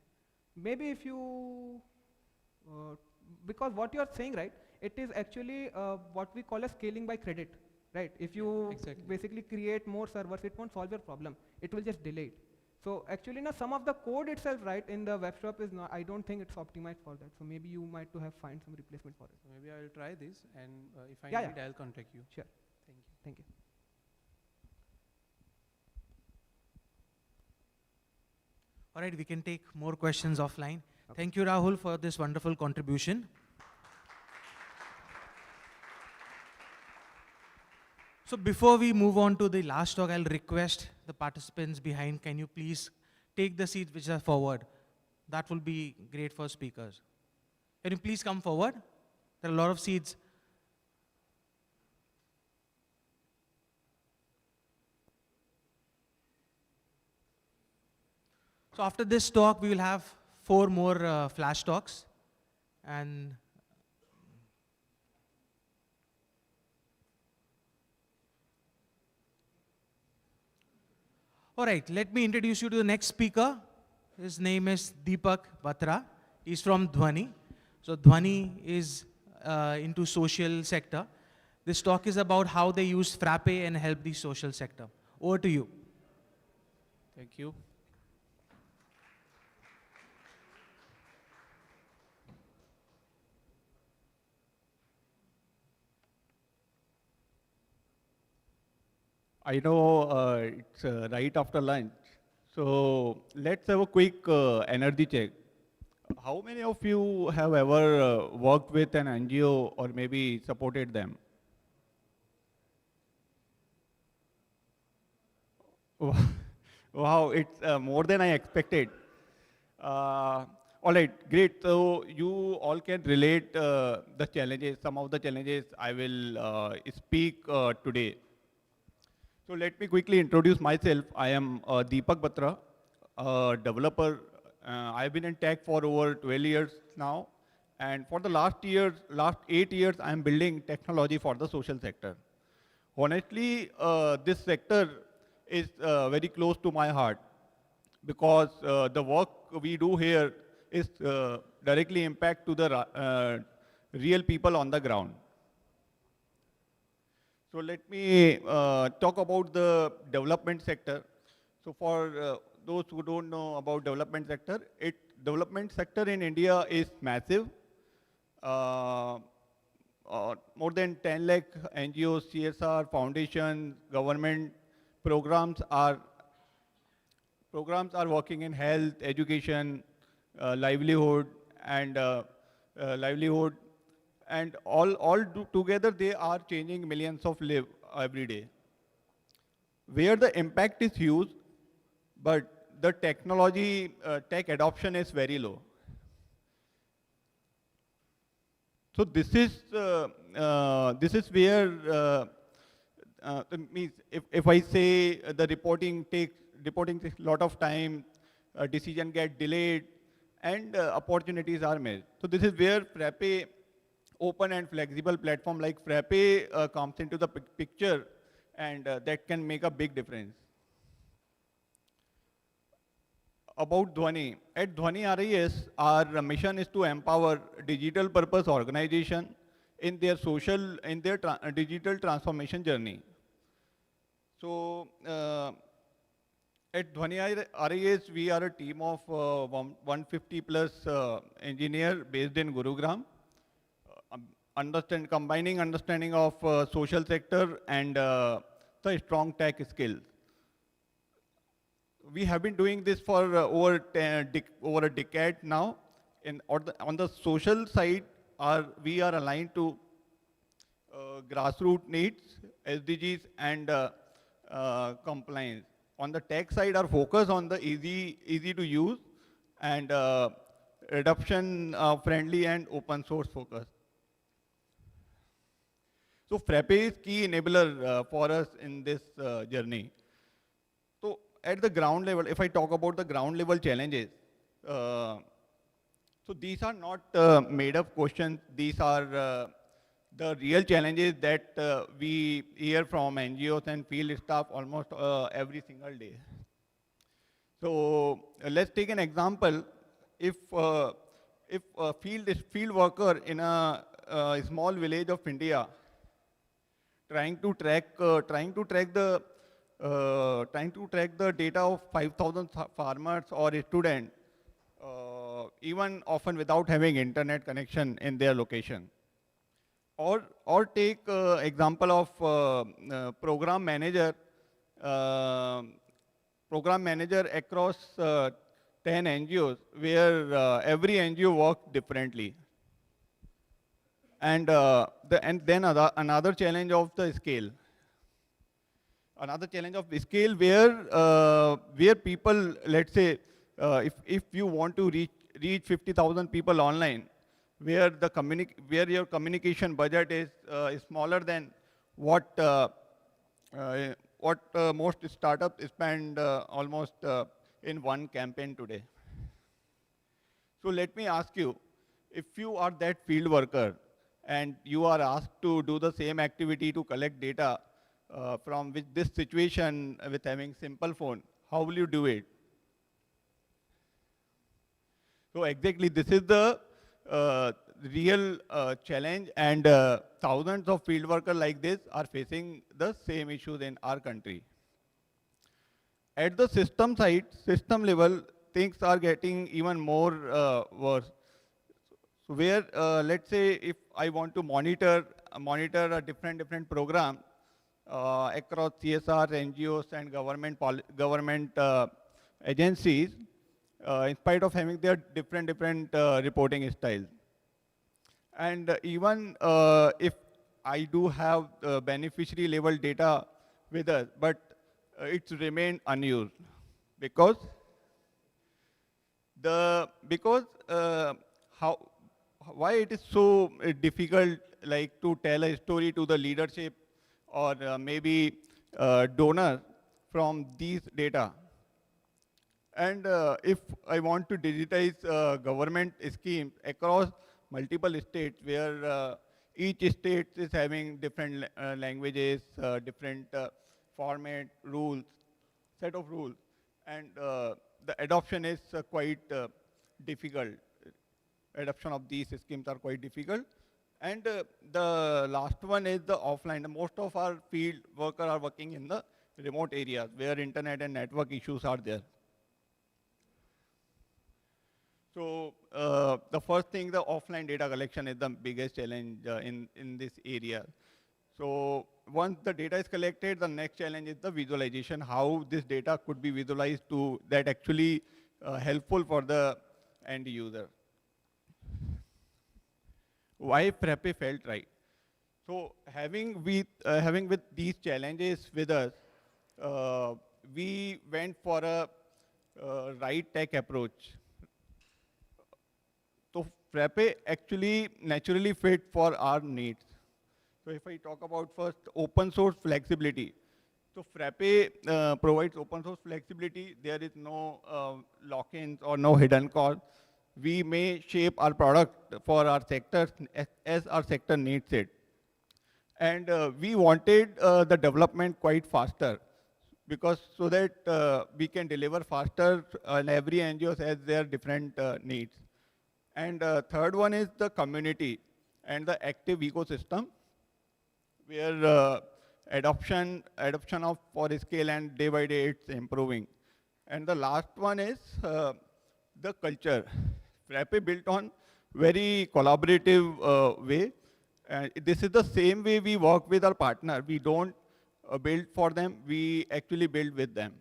Maybe if you, because what you are saying, right, it is actually what we call a scaling by credit, right? If you basically create more servers, it won't solve your problem. It will just delay it. So actually now some of the code itself, right, in the web shop is not, I don't think it's optimized for that. So maybe you might to have find some replacement for it. So maybe I will try this, and if I Yeah, need, yeah. I'll contact you. Sure. Thank you. Thank you. All right, we can take more questions offline. Okay. Thank you, Rahul, for this wonderful contribution. So before we move on to the last talk, I'll request the participants behind, can you please take the seats which are forward? That will be great for speakers. Can you please come forward? There are a lot of seats. So after this talk, we will have 4 more flash talks. And all right, let me introduce you to the next speaker. His name is Deepak Batra. He's from Dhwani. So Dhwani is into social sector. This talk is about how they use Frappe and help the social sector. Over to you. Thank you. I know it's right after lunch, so let's have a quick energy check. How many of you have ever worked with an NGO or maybe supported them? Wow, it's more than I expected. All right, great. So you all can relate the challenges, some of the challenges I will speak today. So let me quickly introduce myself. I am Deepak Batra, a developer. I've been in tech for over 12 years now. And for the last 8 years, I'm building technology for the social sector. Honestly, this sector is very close to my heart because the work we do here is directly impact to the real people on the ground. So let me talk about the development sector. So for those who don't know about development sector, development sector in India is massive. More than 10 lakh NGOs, CSR, foundations, government programs are working in health, education, livelihood, and together they are changing millions of lives every day. Where the impact is huge, but the tech adoption is very low. So this is where means if I say the reporting takes a lot of time, decision get delayed, and opportunities are missed. So this is where Frappe, open and flexible platform like Frappe comes into the picture, and that can make a big difference. About Dhwani. At Dhwani RIS, our mission is to empower digital purpose organization in their digital transformation journey. So at Dhwani RIS, we are a team of 150 plus engineer based in Gurugram, combining understanding of social sector and the strong tech skills. We have been doing this for over a decade now. On the social side, we are aligned to grassroots needs, SDGs, and compliance. On the tech side, our focus on the easy to use and adoption friendly and open source focus. So Frappe is key enabler for us in this journey. So at the ground level, if I talk about the ground level challenges, so these are not made up questions. These are the real challenges that we hear from NGOs and field staff almost every single day. So let's take an example. If a field worker in a small village of India trying to track the data of 5,000 farmers or students, even often without having internet connection in their location. Or take example of program manager across 10 NGOs, where every NGO works differently. And then another challenge of the scale. Another challenge of the scale where people, let's say, if you want to reach 50,000 people online, where your communication budget is smaller than what most startups spend almost in one campaign today. So let me ask you, if you are that field worker and you are asked to do the same activity to collect data from this situation with having simple phone, how will you do it? So exactly, this is the real challenge, and thousands of field workers like this are facing the same issues in our country. At the system level, things are getting even more worse. So where, let's say, if I want to monitor a different program across CSR, NGOs, and government agencies, in spite of having their different reporting styles. And even if I do have beneficiary level data with us, but it's remained unused. because because how why it is so difficult like to tell a story to the leadership or maybe donor from these data. And if I want to digitize government schemes across multiple states where each state is having different languages, different format, rules, set of rules, and the adoption is quite difficult. Adoption of these schemes are quite difficult. And the last one is the offline. Most of our field workers are working in the remote areas where internet and network issues are there. So the first thing, the offline data collection is the biggest challenge in this area. So once the data is collected, the next challenge is the visualization, how this data could be visualized to that actually helpful for the end user. Why Frappe felt right? So having with these challenges with us, we went for a right tech approach. So Frappe actually naturally fit for our needs. So if I talk about first open source flexibility. So Frappe provides open source flexibility. There is no lock-ins or no hidden cost. We may shape our product for our sector as our sector needs it. And we wanted the development quite faster because so that we can deliver faster and every NGO has their different needs. And third one is the community and the active ecosystem where adoption of for scale and day by day it's improving. And the last one is the culture. Frappe built on very collaborative way. This is the same way we work with our partner. We don't build for them, we actually build with them.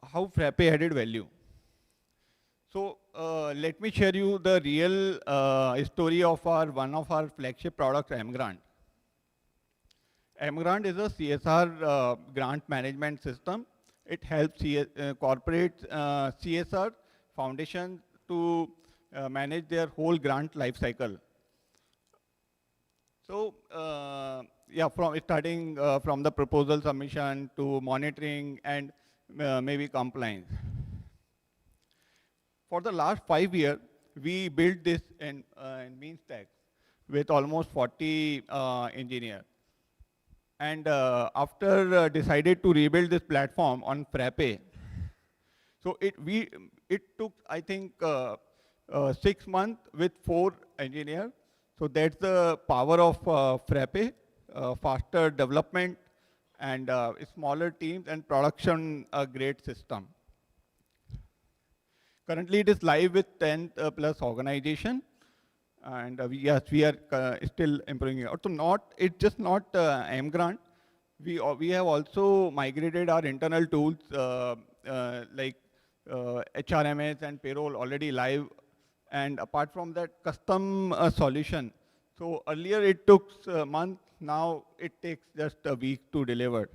How Frappe added value. So let me share you the real story of one of our flagship products, mGrant. mGrant is a CSR grant management system. It helps corporate CSR foundations to manage their whole grant life cycle. So yeah, starting from the proposal submission to monitoring and maybe compliance. For the last 5 years, we built this in Meanstack with almost 40 engineers. And after decided to rebuild this platform on Frappe, so it took, I think, 6 months with 4 engineers. So that's the power of Frappe, faster development and smaller teams and production great system. Currently it is live with 10 plus organization. And yes, we are still improving it. So it's just not mGrant. We have also migrated our internal tools like HRMS and payroll already live. And apart from that, custom solution. So earlier it took a month, now it takes just a week to deliver.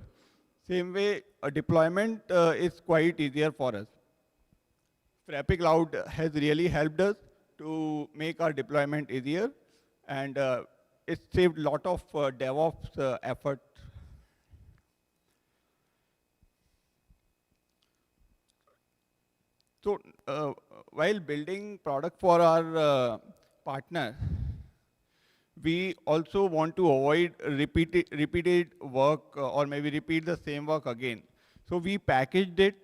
Same way, deployment is quite easier for us. Frappe Cloud has really helped us to make our deployment easier, and it saved a lot of DevOps effort. So while building product for our partner, we also want to avoid repeated work or maybe repeat the same work again. So we packaged it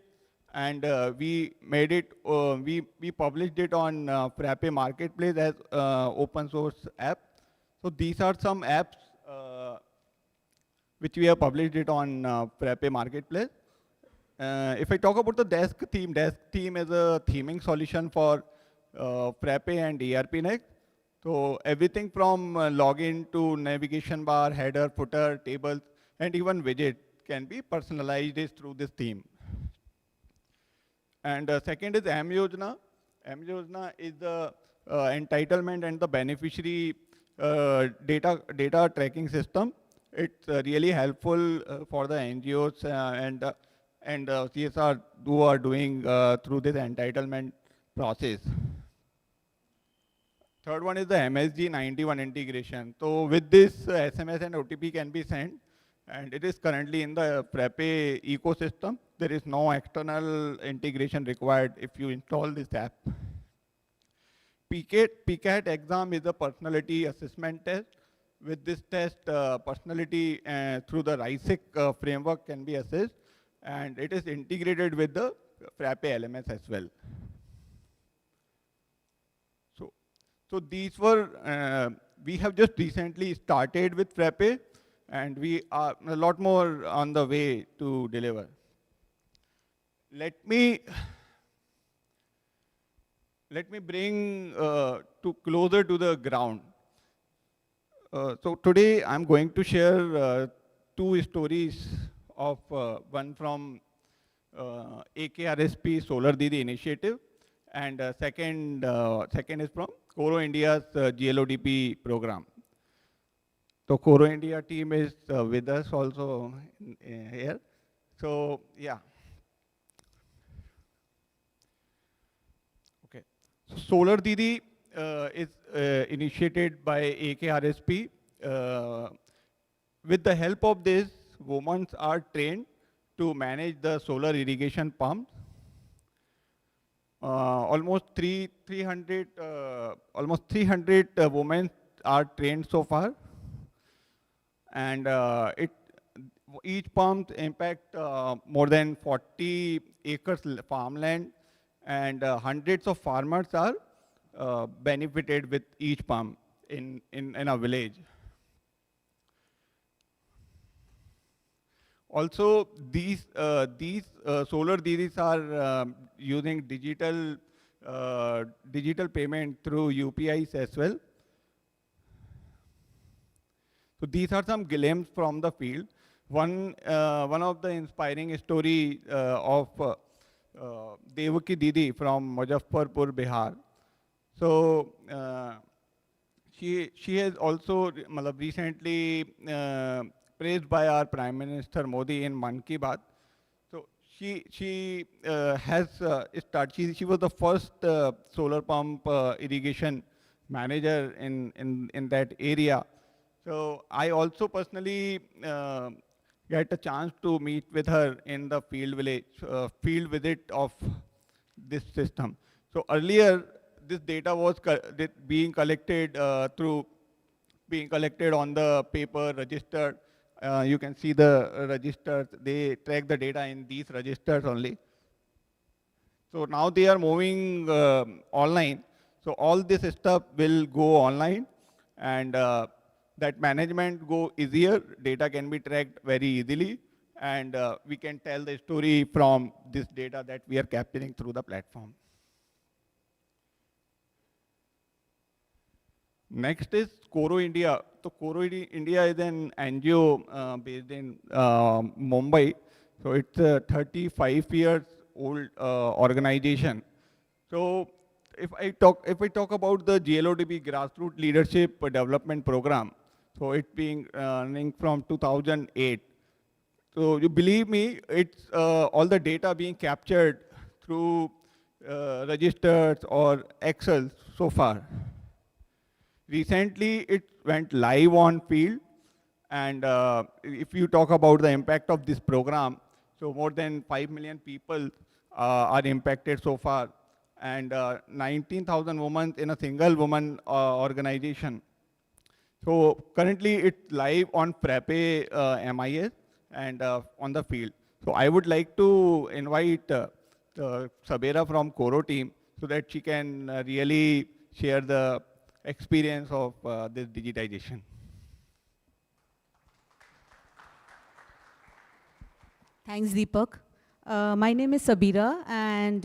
and we made it, we published it on Frappe Marketplace as open source app. So these are some apps which we have published it on Frappe Marketplace. If I talk about the desk theme is a theming solution for Frappe and ERPNext. So everything from login to navigation bar, header, footer, tables, and even widget can be personalized through this theme. And second is mYojna. mYojna is the entitlement and the beneficiary data tracking system. It's really helpful for the NGOs and CSR who are doing through this entitlement process. Third one is the MSG 91 integration. So with this, SMS and OTP can be sent, and it is currently in the Frappe ecosystem. There is no external integration required if you install this app. PCAT exam is a personality assessment test. With this test, personality through the RISIC framework can be assessed, and it is integrated with the Frappe LMS as well. So these were, we have just recently started with Frappe, and we are a lot more on the way to deliver. Let me bring to closer to the ground. So today I'm going to share two stories of one from AKRSP Solar Didi initiative, and second is from Coro India's GLODP program. So Coro India team is with us also here. So yeah. Okay. So Solar Didi is initiated by AKRSP. With the help of this, women are trained to manage the solar irrigation pumps. Almost 300 women are trained so far, and each pump impact more than 40 acres farmland, and hundreds of farmers are benefited with each pump in a village. Also, these solar Didis are using digital payment through UPIs as well. So these are some glimpses from the field. One of the inspiring story of Devaki Didi from Muzaffarpur, Bihar. So she has also recently praised by our Prime Minister Modi in Man Ki Baat. So she has started. She was the first solar pump irrigation manager in that area. So I also personally get a chance to meet with her in the field visit of this system. So earlier, this data was being collected on the paper, registered. You can see the registers. They track the data in these registers only. So now they are moving online. So all this stuff will go online, and that management go easier. Data can be tracked very easily, and we can tell the story from this data that we are capturing through the platform. Next is Coro India. So Coro India is an NGO based in Mumbai. So it's a 35 years old organization. So if I talk about the GLODP Grassroots Leadership Development Program, so it's being running from 2008. So you believe me, it's all the data being captured through registers or Excel so far. Recently, it went live on field, and if you talk about the impact of this program, so more than 5 million people are impacted so far, and 19,000 women in a single woman organization. So currently, it's live on Frappe MIS and on the field. So I would like to invite Sabera from Coro team so that she can really share the experience of this digitization. Thanks, Deepak. My name is Sabira, and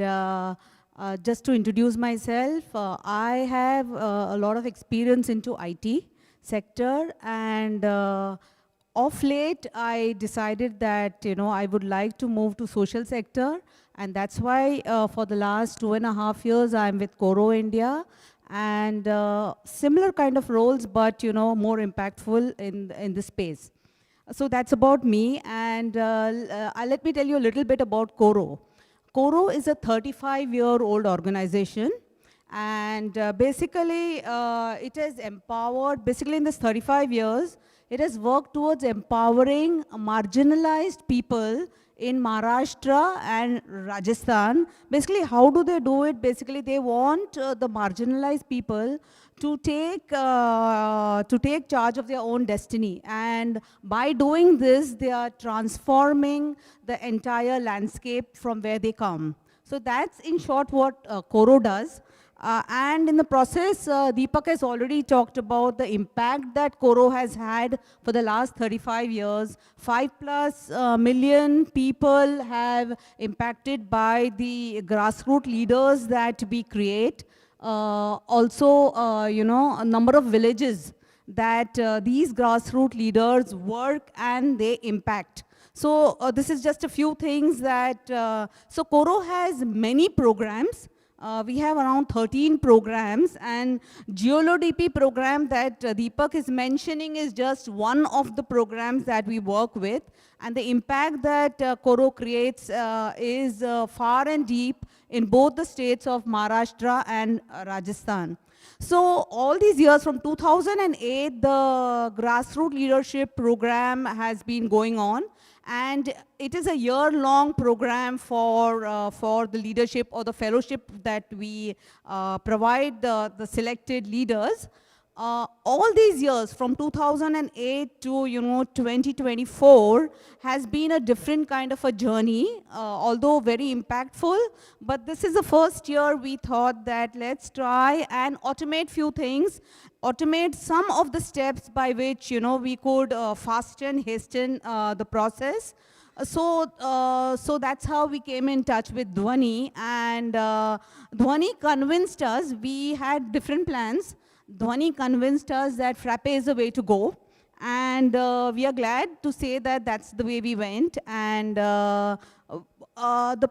just to introduce myself, I have a lot of experience into IT sector, and of late, I decided that I would like to move to social sector, and that's why for the last 2.5 years, I'm with Coro India, and similar kind of roles, but more impactful in this space. So that's about me, and let me tell you a little bit about Coro. Coro is a 35-year-old organization, and basically it has empowered, basically in this 35 years, it has worked towards empowering marginalized people in Maharashtra and Rajasthan. Basically, how do they do it? Basically, they want the marginalized people to take charge of their own destiny. And by doing this, they are transforming the entire landscape from where they come. So that's in short what Coro does. And in the process, Deepak has already talked about the impact that Coro has had for the last 35 years. 5+ million people have impacted by the grassroots leaders that we create. Also, you know, a number of villages that these grassroots leaders work and they impact. So this is just a few things that, so Coro has many programs. We have around 13 programs, and GeoloDP program that Deepak is mentioning is just one of the programs that we work with. And the impact that Coro creates is far and deep in both the states of Maharashtra and Rajasthan. So all these years, from 2008, the grassroots leadership program has been going on. And it is a year-long program for the leadership or the fellowship that we provide the selected leaders. All these years, from 2008 to 2024, has been a different kind of a journey, although very impactful. But this is the first year we thought that let's try and automate few things, automate some of the steps by which we could hasten the process. So that's how we came in touch with Dhwani, and Dhwani convinced us. We had different plans. Dhwani convinced us that Frappe is the way to go, and we are glad to say that that's the way we went. And the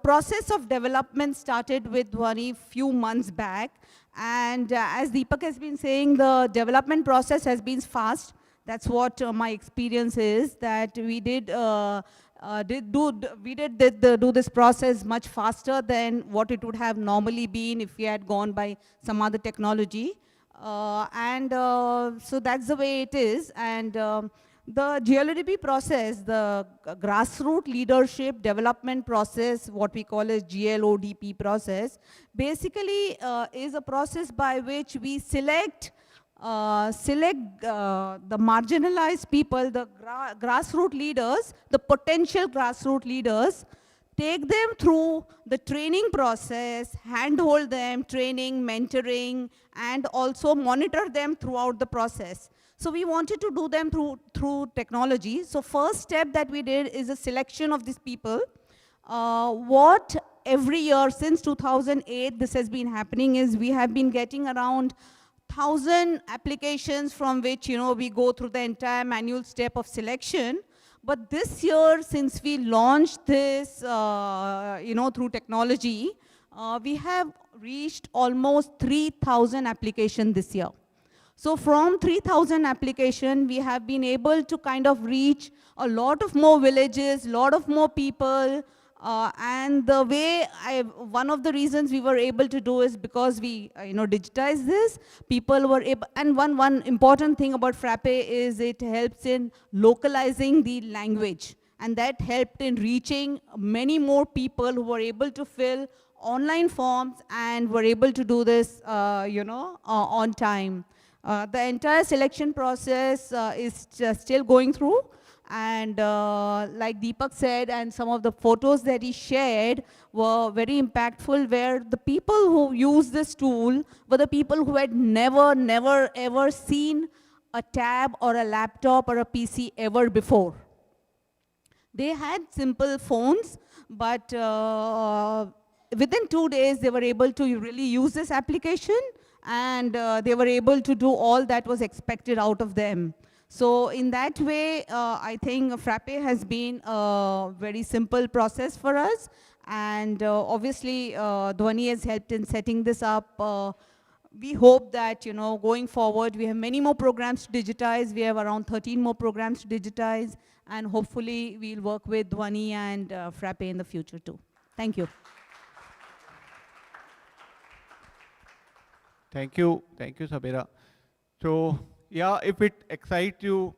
process of development started with Dhwani few months back, and as Deepak has been saying, the development process has been fast. That's what my experience is, that we did do this process much faster than what it would have normally been if we had gone by some other technology. So that's the way it is. And the GLDP process, the grassroots leadership development process, what we call as GLODP process, basically is a process by which we select the marginalized people, the grassroots leaders, the potential grassroots leaders, take them through the training process, handhold them, training, mentoring, and also monitor them throughout the process. So we wanted to do them through technology. So first step that we did is a selection of these people. What every year since 2008 this has been happening is we have been getting around 1,000 applications from which we go through the entire manual step of selection. But this year, since we launched this through technology, we have reached almost 3,000 applications this year. So from 3,000 applications, we have been able to kind of reach a lot of more villages, lot of more people, and the way one of the reasons we were able to do is because we digitize this. People were able, and one important thing about Frappe is it helps in localizing the language, and that helped in reaching many more people who were able to fill online forms and were able to do this on time. The entire selection process is still going through. And like Deepak said, and some of the photos that he shared were very impactful, where the people who use this tool were the people who had never, ever seen a tab or a laptop or a PC ever before. They had simple phones, but within 2 days, they were able to really use this application, and they were able to do all that was expected out of them. So in that way, I think Frappe has been a very simple process for us. And obviously, Dhwani has helped in setting this up. We hope that, going forward, we have many more programs to digitize. We have around 13 more programs to digitize. and hopefully we'll work with Dhwani and Frappe in the future too. Thank you. Thank you, Sabira. So yeah, if it excites you,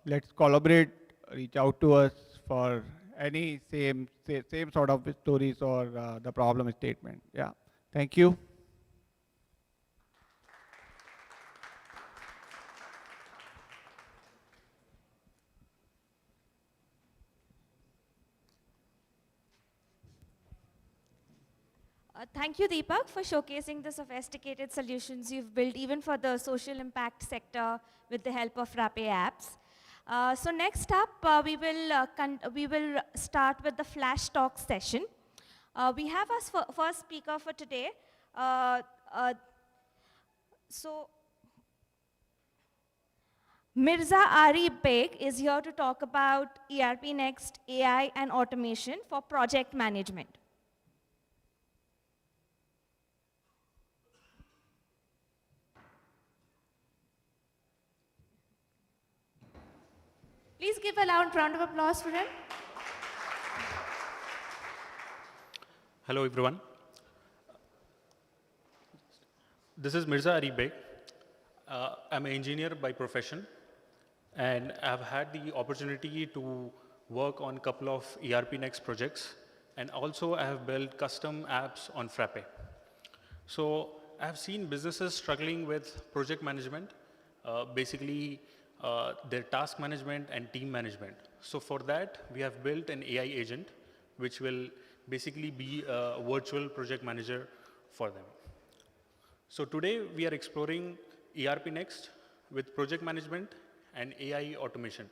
let's collaborate. Reach out to us for any same sort of stories or the problem statement. Yeah, thank you. Thank you, Deepak, for showcasing the sophisticated solutions you've built even for the social impact sector with the help of Frappe apps. So next up, we will start with the Flash Talk session. We have our first speaker for today. So Mirza Ari Beg is here to talk about ERPNext, AI and automation for project management. Please give a loud round of applause for him. Hello, everyone. This is Mirza Ari Beg. I'm an engineer by profession, and I've had the opportunity to work on a couple of ERPNext projects, and also I have built custom apps on Frappe. So I've seen businesses struggling with project management, basically their task management and team management. So for that, we have built an AI agent, which will basically be a virtual project manager for them. So today, we are exploring ERPNext with project management and AI automation.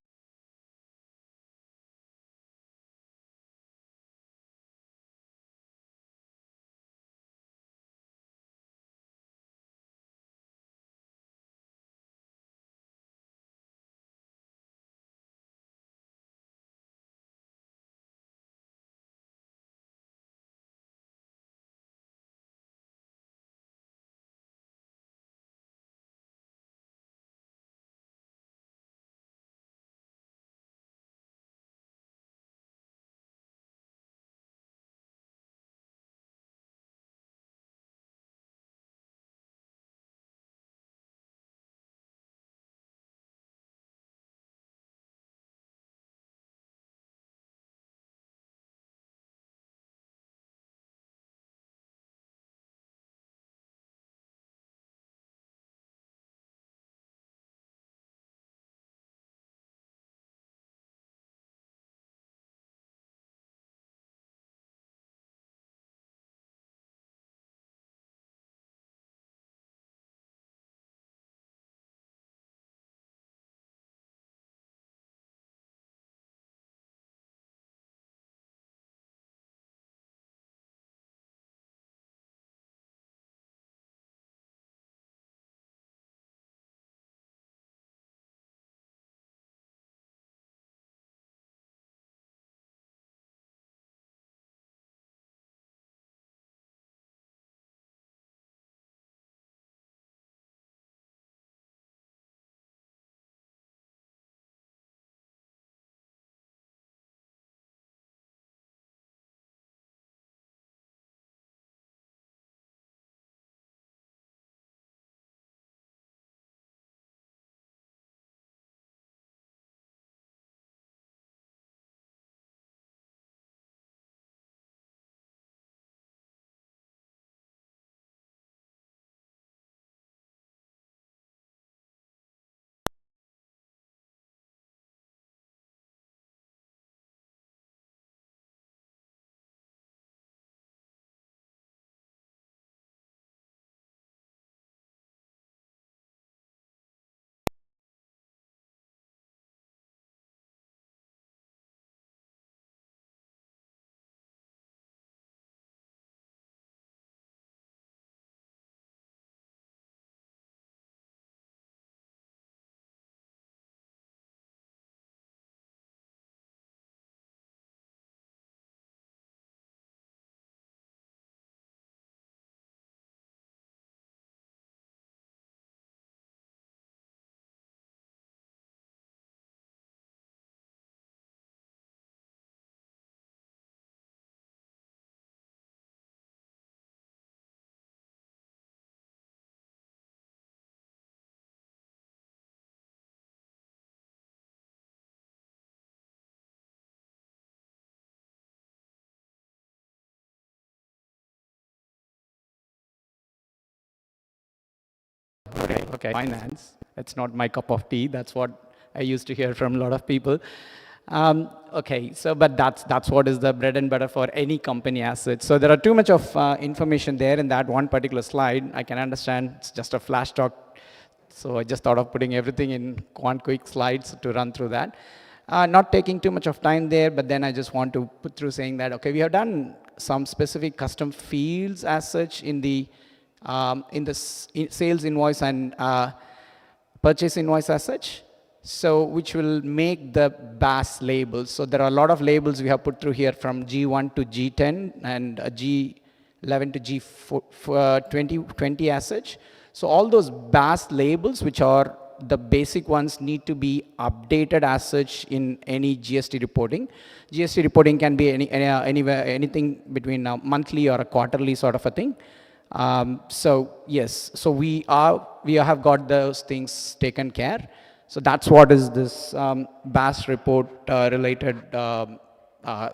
okay, finance. It's not my cup of tea. That's what I used to hear from a lot of people. Okay, so but that's what is the bread and butter for any company asset. So there are too much of information there in that one particular slide. I can understand it's just a flash talk. So I just thought of putting everything in one quick slides to run through that. Not taking too much of time there, but then I just want to put through saying that, okay, we have done some specific custom fields as such in the sales invoice and purchase invoice as such. So which will make the BAS labels. So there are a lot of labels we have put through here from G1 to G10 and G11 to G20 as such. So all those BAS labels, which are the basic ones, need to be updated as such in any GST reporting. GST reporting can be anywhere, anything between a monthly or a quarterly sort of a thing. So yes, so we have got those things taken care. So that's what is this BAS report related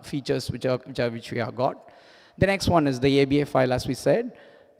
features which we have got. The next one is the ABA file, as we said.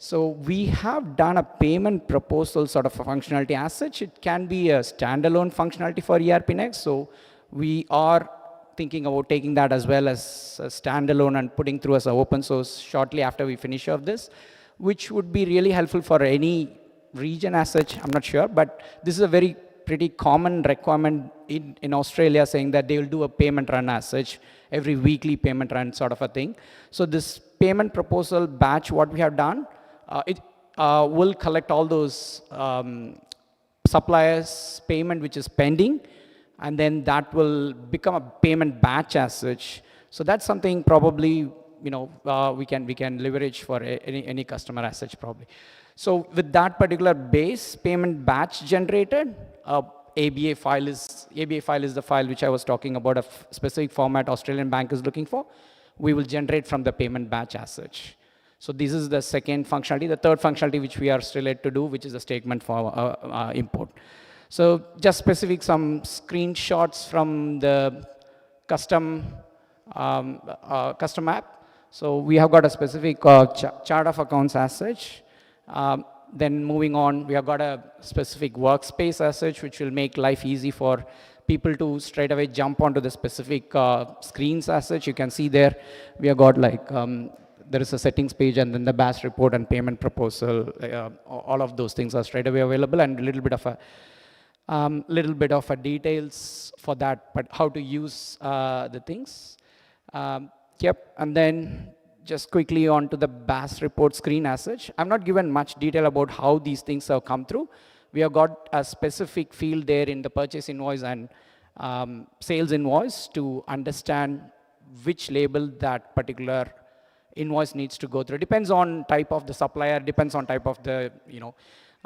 So we have done a payment proposal sort of a functionality as such. It can be a standalone functionality for ERPNext. So we are thinking about taking that as well as a standalone and putting through as an open source shortly after we finish off this, which would be really helpful for any region as such. I'm not sure, but this is a very pretty common requirement in Australia, saying that they will do a payment run as such, every weekly payment run sort of a thing. So this payment proposal batch, what we have done, it will collect all those suppliers' payment which is pending, and then that will become a payment batch as such. So that's something probably we can leverage for any customer as such probably. So with that particular base payment batch generated, ABA file is the file which I was talking about, a specific format Australian bank is looking for. We will generate from the payment batch as such. So this is the second functionality. The third functionality which we are still yet to do, which is a statement for import. So just specific some screenshots from the custom app. So we have got a specific chart of accounts as such. Then moving on, we have got a specific workspace as such, which will make life easy for people to straight away jump onto the specific screens as such. You can see there, we have got like, there is a settings page and then the BAS report and payment proposal. All of those things are straight away available, and a little bit of a details for that, but how to use the things. Yep, and then just quickly on to the BAS report screen as such. I'm not given much detail about how these things have come through. We have got a specific field there in the purchase invoice and sales invoice to understand which label that particular invoice needs to go through. It depends on type of the supplier, depends on type of the,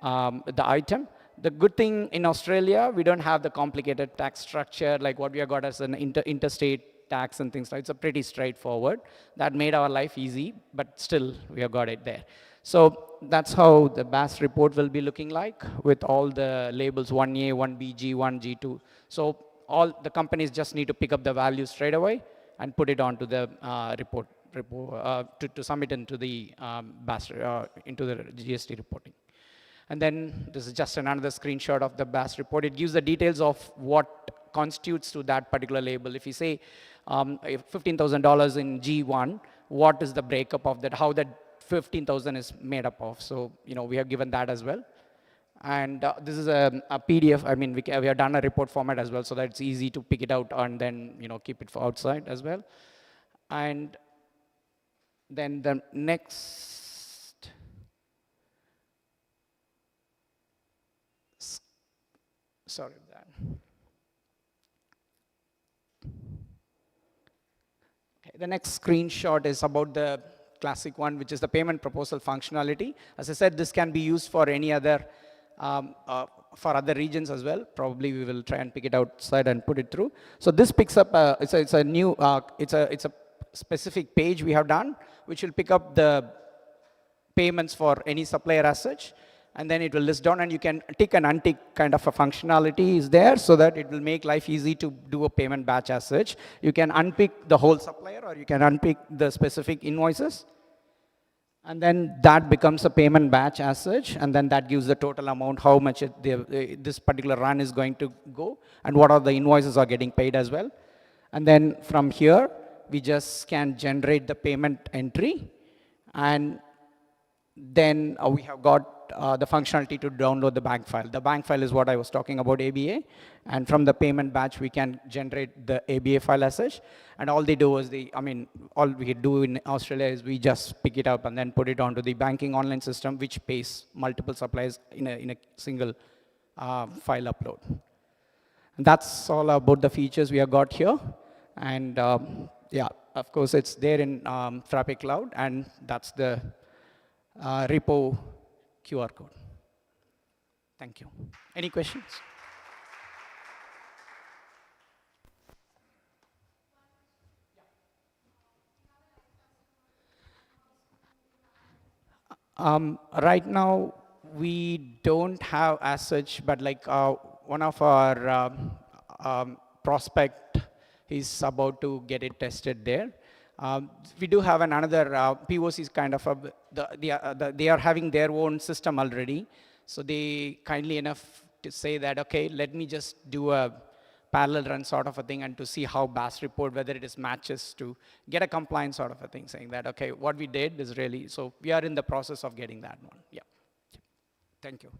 the item. The good thing in Australia, we don't have the complicated tax structure like what we have got as an interstate tax and things like that. It's a pretty straightforward. That made our life easy, but still we have got it there. So that's how the BAS report will be looking like, with all the labels 1A, 1B, G1, G2. So all the companies just need to pick up the values straight away and put it onto the report to submit into the BAS, into the GST reporting. And then this is just another screenshot of the BAS report. It gives the details of what constitutes to that particular label. If you say $15,000 in G1, what is the breakup of that, how that 15,000 is made up of. So, we have given that as well. And this is a PDF. I mean, we have done a report format as well, so that it's easy to pick it out and then, keep it for outside as well. And then the next, sorry about that. Okay, the next screenshot is about the classic one, which is the payment proposal functionality. As I said, this can be used for any other, for other regions as well. Probably we will try and pick it outside and put it through. So this picks up, it's a new, it's a specific page we have done, which will pick up the payments for any supplier as such, and then it will list down, and you can tick and untick kind of a functionality is there, so that it will make life easy to do a payment batch as such. You can unpick the whole supplier, or you can unpick the specific invoices. And then that becomes a payment batch as such, and then that gives the total amount, how much this particular run is going to go, and what are the invoices are getting paid as well. And then from here, we just can generate the payment entry, and then we have got the functionality to download the bank file. The bank file is what I was talking about, ABA, and from the payment batch, we can generate the ABA file as such, and all they do is all we do in Australia is we just pick it up and then put it onto the banking online system, which pays multiple suppliers in a single file upload. And that's all about the features we have got here, and yeah, of course, it's there in Frappe Cloud, and that's the repo QR code. Thank you. Any questions? Right now, we don't have as such, but like one of our prospect is about to get it tested there. We do have another POCs kind of, they are having their own system already. So they kindly enough to say that, okay, let me just do a parallel run sort of a thing and to see how BAS report, whether it is matches to get a compliance sort of a thing, saying that, okay, what we did is really, so we are in the process of getting that one. Yeah. Thank you.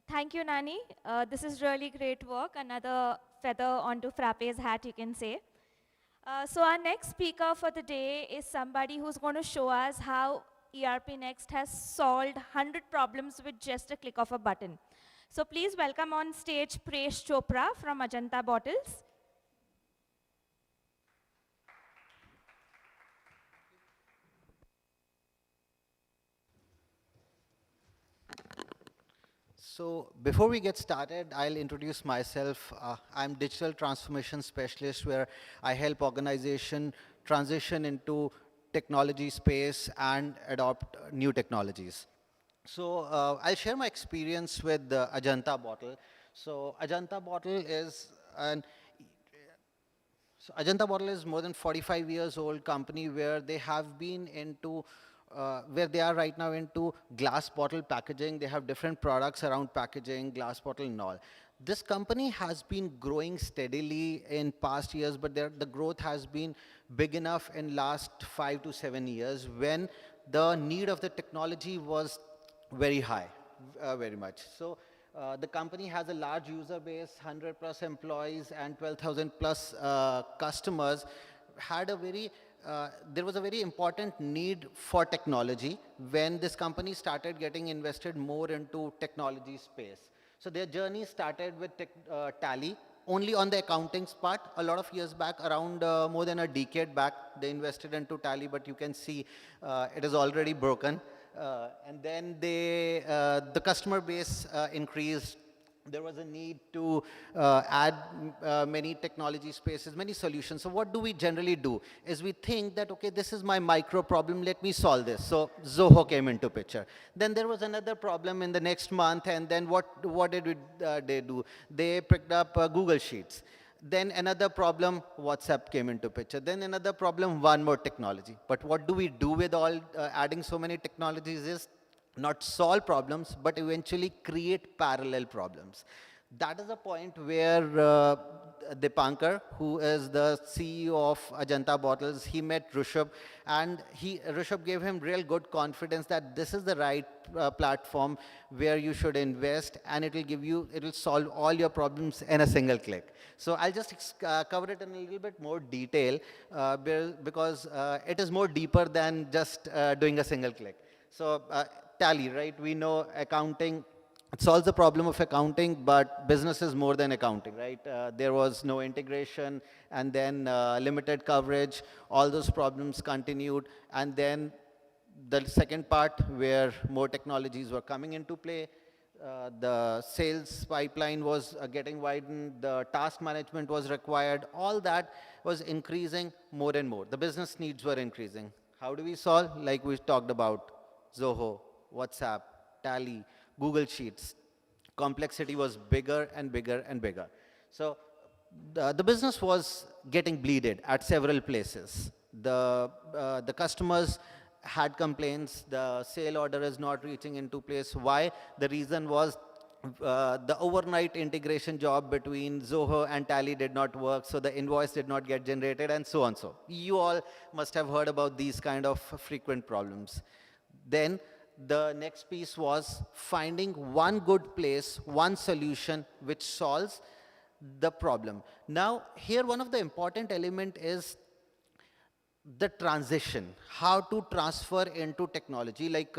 Thank you, Nani. This is really great work. Another feather onto Frappe's hat, you can say. So our next speaker for the day is somebody who's going to show us how ERPNext has solved 100 problems with just a click of a button. So please welcome on stage Presh Chopra from Ajanta Bottles. So before we get started, I'll introduce myself. I'm digital transformation specialist, where I help organization transition into technology space and adopt new technologies. So I'll share my experience with the Ajanta Bottle. So Ajanta Bottle is Ajanta Bottle is more than 45 years old company, where they have been into where they are right now into glass bottle packaging. They have different products around packaging, glass bottle and all. This company has been growing steadily in past years, but the growth has been big enough in last 5 to 7 years, when the need of the technology was very high, very much. So the company has a large user base, 100 plus employees and 12,000 plus customers. Had a very there was a very important need for technology when this company started getting invested more into technology space. So their journey started with Tally, only on the accounting part. A lot of years back, around more than a decade back, they invested into Tally, but you can see it is already broken. And then the customer base increased. There was a need to add many technology spaces, many solutions. So what do we generally do is we think that, okay, this is my micro problem, let me solve this. So Zoho came into picture. Then there was another problem in the next month, and then what did they do? They picked up Google Sheets. Then another problem, WhatsApp came into picture. Then another problem, one more technology. But what do we do with all adding so many technologies is not solve problems, but eventually create parallel problems. That is the point where Dipankar, who is the CEO of Ajanta Bottles, he met Rishabh, and Rishabh gave him real good confidence that this is the right platform where you should invest, and it will solve all your problems in a single click. So I'll just cover it in a little bit more detail because it is more deeper than just doing a single click. So Tally, right? We know accounting, it solves the problem of accounting, but business is more than accounting, right? There was no integration, and then limited coverage. All those problems continued. And then the second part, where more technologies were coming into play, the sales pipeline was getting widened, the task management was required, all that was increasing more and more. The business needs were increasing. How do we solve? Like we talked about, Zoho, WhatsApp, Tally, Google Sheets. complexity was bigger and bigger and bigger. So the business was getting bleeded at several places. The customers had complaints, the sale order is not reaching into place. Why? The reason was the overnight integration job between Zoho and Tally did not work, so the invoice did not get generated, and so on. So you all must have heard about these kind of frequent problems. Then the next piece was finding one good place, one solution which solves the problem. Now, here one of the important element is the transition, how to transfer into technology. Like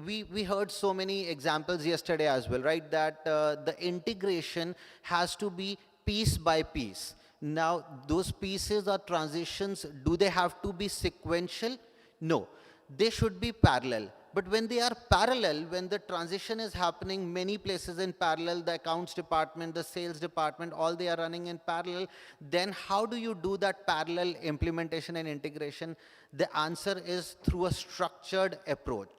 we heard so many examples yesterday as well, right? That the integration has to be piece by piece. Now, those pieces or transitions, do they have to be sequential? No, they should be parallel. But when they are parallel, when the transition is happening many places in parallel, the accounts department, the sales department, all they are running in parallel, then how do you do that parallel implementation and integration? The answer is through a structured approach.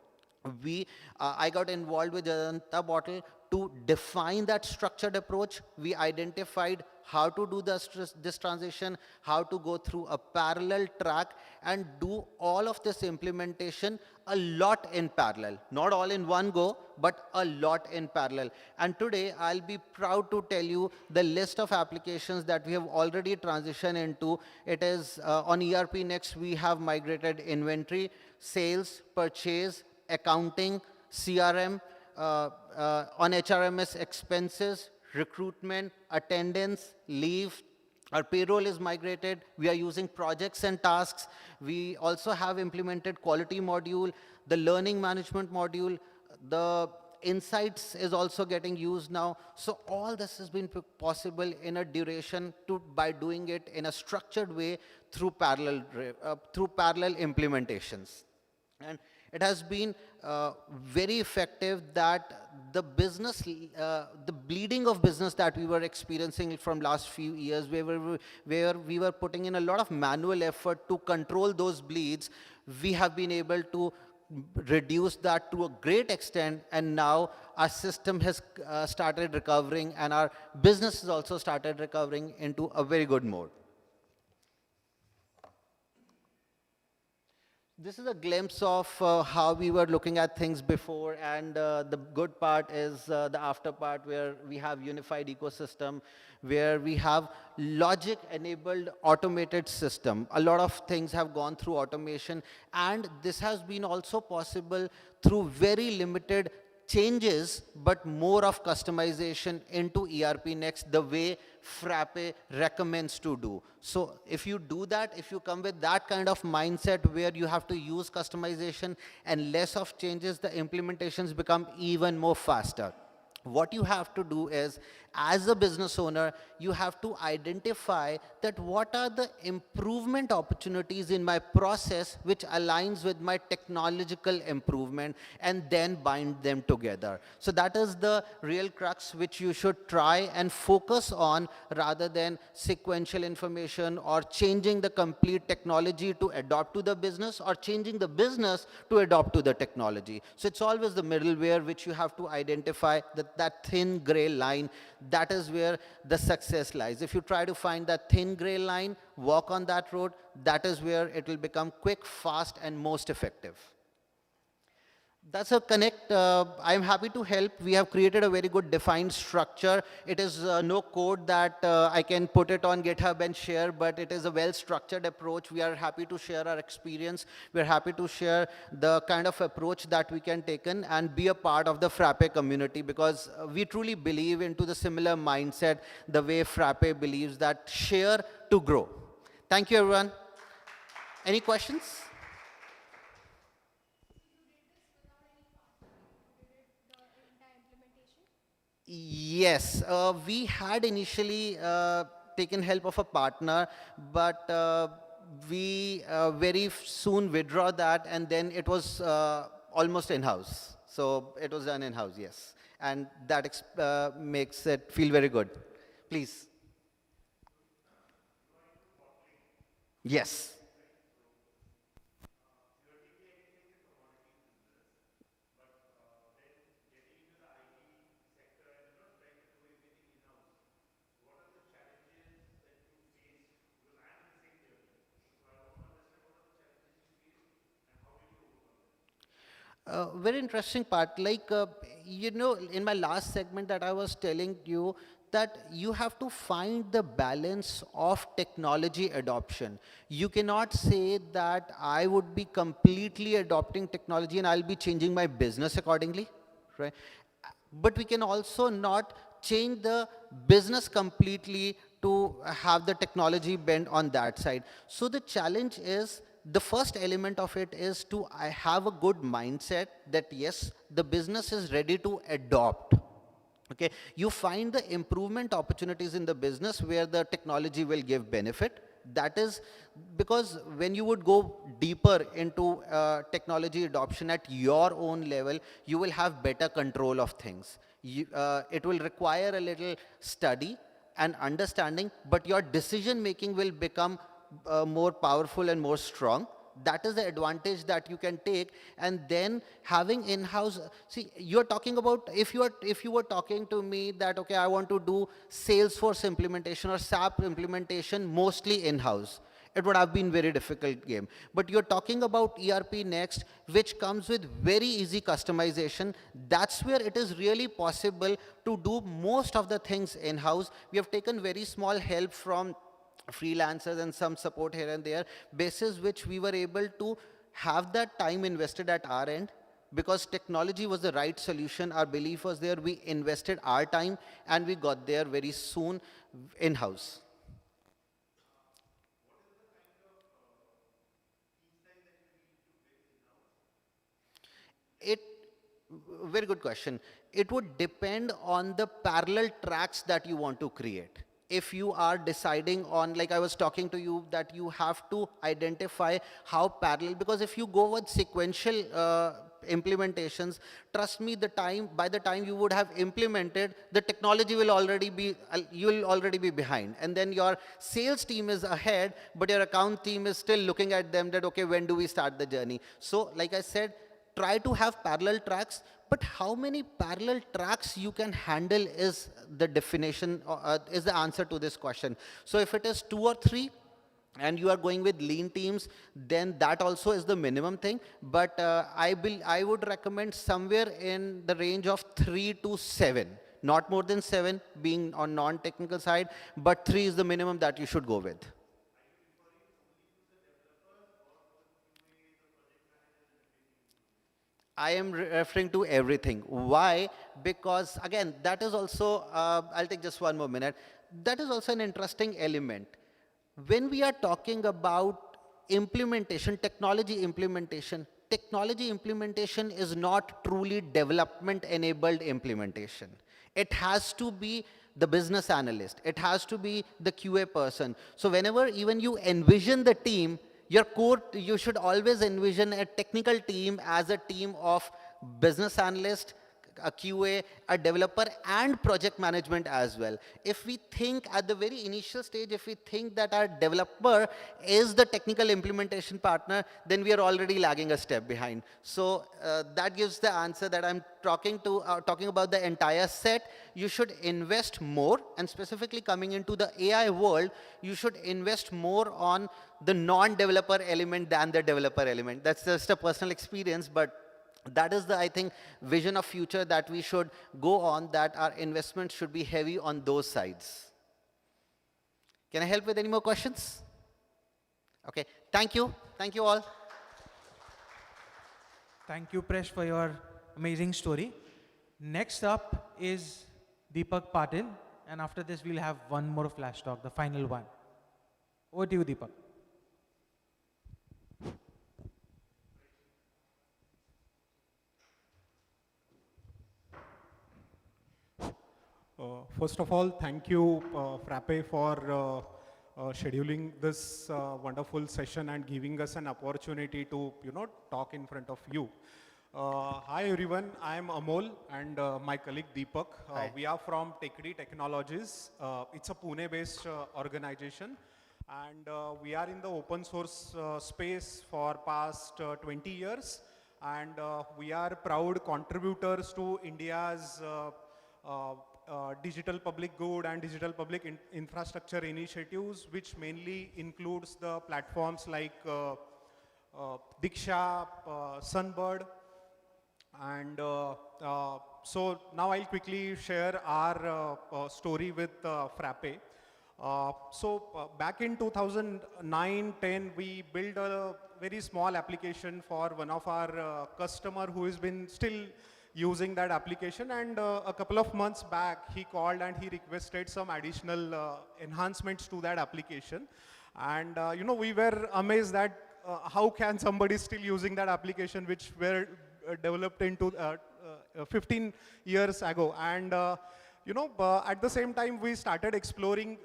I got involved with Jadanta Bottle to define that structured approach. We identified how to do this transition, how to go through a parallel track and do all of this implementation a lot in parallel. Not all in one go, but a lot in parallel. And today, I'll be proud to tell you the list of applications that we have already transitioned into. It is on ERPNext, we have migrated inventory, sales, purchase, accounting, CRM, on HRMS expenses, recruitment, attendance, leave. Our payroll is migrated. We are using projects and tasks. We also have implemented quality module, the learning management module, the insights is also getting used now. So all this has been possible in a duration by doing it in a structured way through parallel implementations. And it has been very effective that the business, the bleeding of business that we were experiencing from last few years, where we were putting in a lot of manual effort to control those bleeds, we have been able to reduce that to a great extent, and now our system has started recovering and our business has also started recovering into a very good mode. This is a glimpse of how we were looking at things before, and the good part is the after part, where we have unified ecosystem, where we have logic-enabled automated system. A lot of things have gone through automation, and this has been also possible through very limited changes, but more of customization into ERPNext, the way Frappe recommends to do. So if you do that, if you come with that kind of mindset where you have to use customization and less of changes, the implementations become even more faster. What you have to do is, as a business owner, you have to identify that what are the improvement opportunities in my process which aligns with my technological improvement, and then bind them together. So that is the real crux which you should try and focus on, rather than sequential information or changing the complete technology to adopt to the business, or changing the business to adopt to the technology. So it's always the middleware which you have to identify, that thin gray line. That is where the success lies. If you try to find that thin gray line, walk on that road, that is where it will become quick, fast, and most effective. That's a connect. I'm happy to help. We have created a very good defined structure. It is no code that I can put it on GitHub and share, but it is a well-structured approach. We are happy to share our experience. We're happy to share the kind of approach that we can take in and be a part of the Frappe community, because we truly believe into the similar mindset, the way Frappe believes, that share to grow. Thank you, everyone. Any questions? Yes, we had initially taken help of a partner, but we very soon withdraw that, and then it was almost in-house. So it was done in-house, yes. And that makes it feel very good. Please. Yes. Very interesting part, like, you know, in my last segment that I was telling you, that you have to find the balance of technology adoption. You cannot say that I would be completely adopting technology and I'll be changing my business accordingly, right? But we can also not change the business completely to have the technology bent on that side. So the challenge is, the first element of it is to have a good mindset that yes, the business is ready to adopt. Okay, you find the improvement opportunities in the business where the technology will give benefit. That is because when you would go deeper into technology adoption at your own level, you will have better control of things. It will require a little study and understanding, but your decision making will become more powerful and more strong. That is the advantage that you can take. And then having in-house, see, you're talking about, if you were talking to me that, okay, I want to do Salesforce implementation or SAP implementation mostly in-house, it would have been very difficult game. But you're talking about ERPNext, which comes with very easy customization. That's where it is really possible to do most of the things in-house. We have taken very small help from freelancers and some support here and there, basis which we were able to have that time invested at our end. Because technology was the right solution, our belief was there, we invested our time and we got there very soon in-house. Very good question. It would depend on the parallel tracks that you want to create. If you are deciding on, like I was talking to you, that you have to identify how parallel, because if you go with sequential implementations, trust me, by the time you would have implemented, the technology will already be, you will already be behind. And then your sales team is ahead, but your account team is still looking at them that, okay, when do we start the journey? So like I said, try to have parallel tracks, but how many parallel tracks you can handle is the definition, is the answer to this question. So if it is 2 or 3, and you are going with lean teams, then that also is the minimum thing. But I would recommend somewhere in the range of 3 to 7, not more than 7 being on non-technical side, but 3 is the minimum that you should go with. I am referring to everything. Why? Because again, that is also, I'll take just one more minute. That is also an interesting element. When we are talking about implementation, technology implementation is not truly development enabled implementation. It has to be the business analyst. It has to be the QA person. So whenever even you envision the team, your core, you should always envision a technical team as a team of business analyst, a QA, a developer, and project management as well. If we think at the very initial stage, if we think that our developer is the technical implementation partner, then we are already lagging a step behind. So that gives the answer that I'm talking about the entire set. You should invest more, and specifically coming into the AI world, you should invest more on the non-developer element than the developer element. That's just a personal experience, but that is the, I think, vision of future that we should go on, that our investment should be heavy on those sides. Can I help with any more questions? Okay, thank you. Thank you all. Thank you, Presh, for your amazing story. Next up is Deepak Patil, and after this we'll have one more flash talk, the final one. Over to you, Deepak. First of all, thank you, Frappe, for scheduling this wonderful session and giving us an opportunity to, talk in front of you. Hi everyone, I am Amol and my colleague Deepak. We are from Tekdi Technologies. It's a Pune-based organization, and we are in the open source space for past 20 years, and we are proud contributors to India's digital public good and digital public infrastructure initiatives, which mainly includes the platforms like Diksha, Sunbird, And so now I'll quickly share our story with Frappe. Back in 2009-10, we built a very small application for one of our customer who has been still using that application, and a couple of months back he called and he requested some additional enhancements to that application. And we were amazed that how can somebody still using that application which were developed into 15 years ago. And at the same time we started exploring,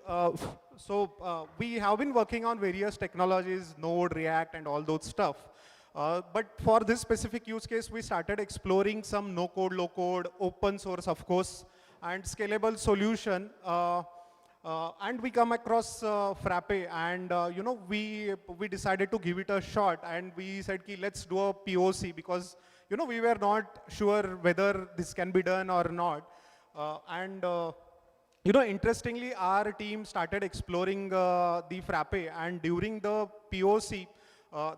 we have been working on various technologies, Node, React and all those stuff. But for this specific use case, we started exploring some no-code, low-code, open source, of course, and scalable solution. And we come across Frappe, and we decided to give it a shot, and we said, let's do a POC, because we were not sure whether this can be done or not. Interestingly, our team started exploring the Frappe, and during the POC,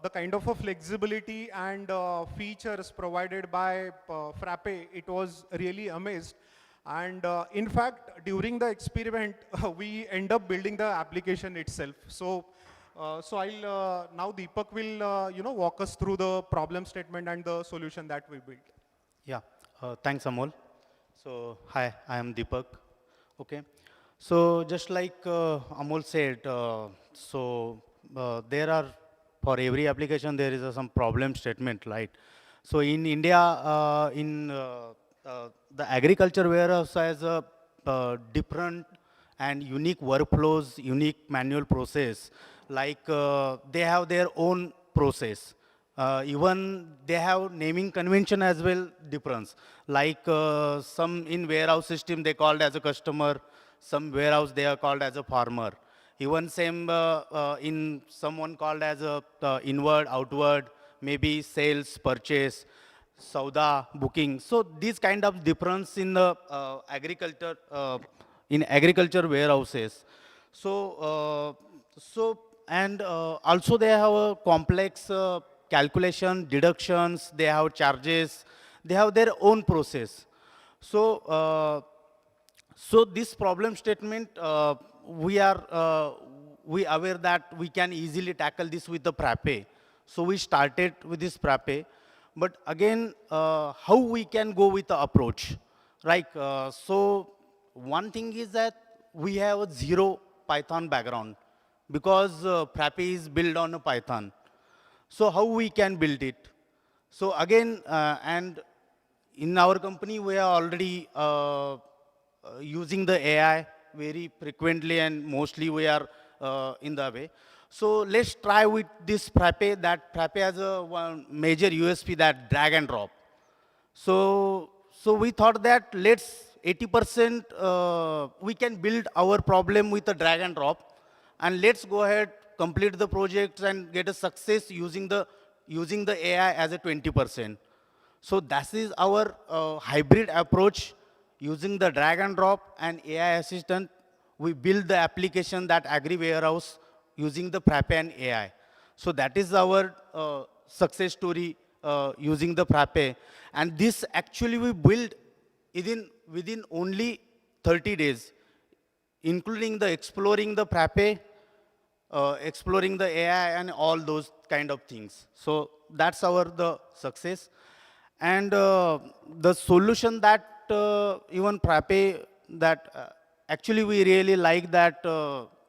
the kind of a flexibility and features provided by Frappe, it was really amazed. And in fact, during the experiment, we end up building the application itself. So I'll now Deepak will walk us through the problem statement and the solution that we built. Yeah, thanks Amol. So hi, I am Deepak. Okay, so just like Amol said, there are, for every application there is some problem statement, right? So in India, the agriculture warehouse has a different and unique workflows, unique manual process. Like they have their own process. Even they have naming convention as well difference. Like some in warehouse system they called as a customer, some warehouse they are called as a farmer. Even same in someone called as a inward, outward, maybe sales, purchase, sauda, booking. So these kind of difference in the agriculture warehouses. And also they have a complex calculation, deductions, they have charges, they have their own process. So this problem statement, we aware that we can easily tackle this with the Frappe. So we started with this Frappe. But again, how we can go with the approach, right? So one thing is that we have a zero Python background, because Frappe is built on a Python. So how we can build it? So again, and in our company, we are already using the AI very frequently, and mostly we are in the way. So let's try with this Frappe. That Frappe has a one major USP, that drag and drop. So we thought that let's 80% we can build our problem with a drag and drop, and let's go ahead, complete the project and get a success using the AI as a 20%. So that is our hybrid approach. Using the drag and drop and AI assistant, we build the application, that Agri-warehouse, using the Frappe and AI. So that is our success story using the Frappe. And this actually we built within only 30 days, including the exploring the Frappe, exploring the AI and all those kind of things. So that's the success. And the solution that even Frappe, that actually we really like that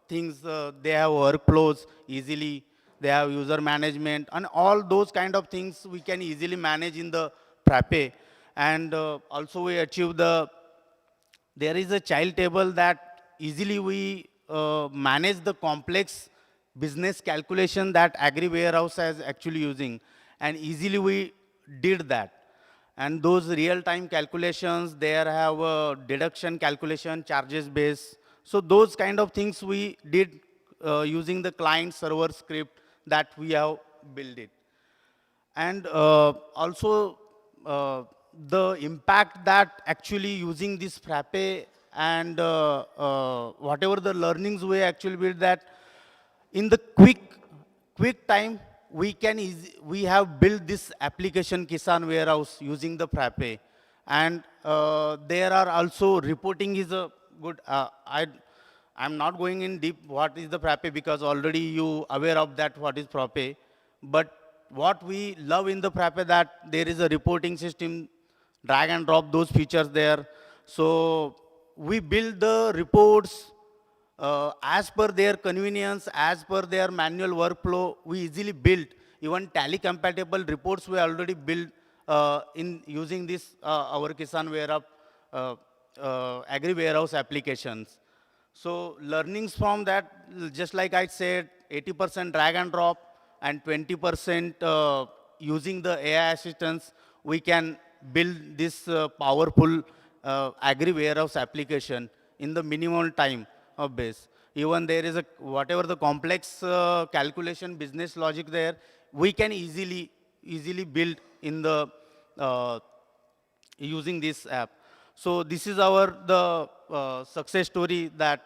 things, they have workflows easily, they have user management, and all those kind of things we can easily manage in the Frappe. And also we achieve there is a child table that easily we manage the complex business calculation that Agri-warehouse is actually using, and easily we did that. And those real-time calculations, there have a deduction calculation, charges base. So those kind of things we did using the client server script that we have built it. And also the impact that actually using this Frappe and whatever the learnings we actually build, that in the quick time, we have built this application Kisan warehouse using the Frappe. And there are also reporting is a good, I'm not going in deep what is the Frappe because already you aware of that what is Frappe. But what we love in the Frappe that there is a reporting system, drag and drop those features there. So we build the reports as per their convenience, as per their manual workflow, we easily build. Even tally compatible reports we already built in using this our Kisan warehouse, Agri-warehouse applications. So learnings from that, just like I said, 80% drag and drop and 20% using the AI assistance, we can build this powerful Agri-warehouse application in the minimal time of base. Even there is a, whatever the complex calculation business logic there, we can easily build in the using this app. So this is the success story that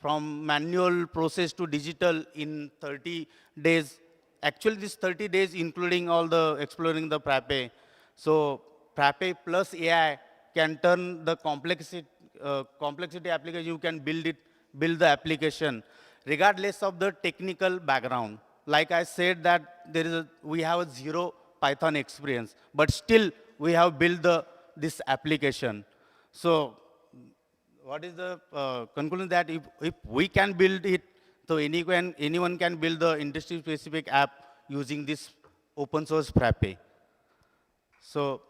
from manual process to digital in 30 days. Actually, this 30 days including all the exploring the Frappe. So Frappe plus AI can turn the complexity application. You can build the application regardless of the technical background. Like I said that we have a zero Python experience, but still we have built this application. So what is the conclusion that if we can build it, so anyone can build the industry specific app using this open source Frappe. So,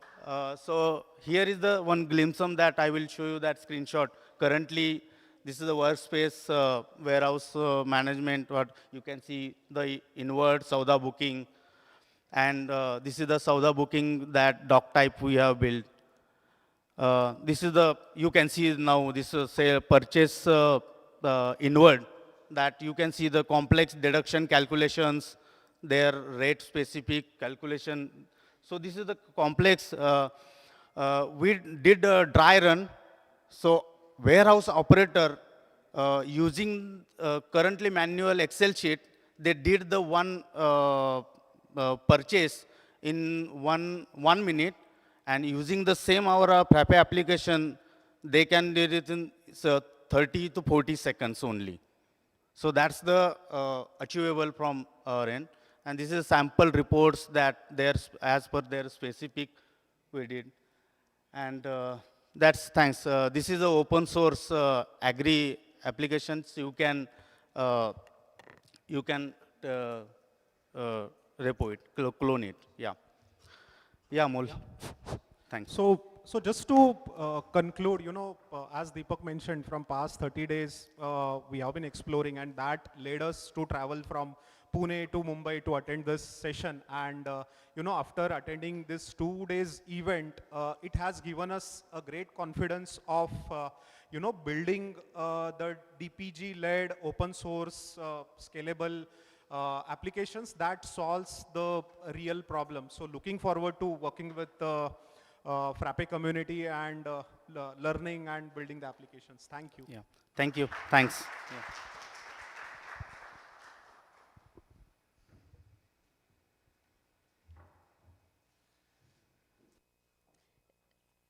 so here is the one glimpse of that. I will show you that screenshot. Currently, this is the workspace warehouse management. What you can see the inward Sauda booking, and this is the Sauda booking that doc type we have built. This is the, you can see now this is say purchase inward, that you can see the complex deduction calculations, their rate specific calculation. So this is the complex, we did a dry run. So warehouse operator using currently manual Excel sheet, they did the one purchase in one minute, and using the same our Frappe application, they can do it in 30 to 40 seconds only. So that's the achievable from our end. And this is sample reports that there's as per their specific we did. And that's thanks. This is the open source agri applications. You can repo it, clone it. Yeah. Yeah, Mol. Thanks. So just to conclude, as Deepak mentioned, from past 30 days, we have been exploring, and that led us to travel from Pune to Mumbai to attend this session. And, after attending this 2 days event, it has given us a great confidence of, building the DPG-led open source scalable applications that solves the real problem. So looking forward to working with the Frappe community and learning and building the applications. Thank you. Yeah. Thank you. Thanks. Yeah.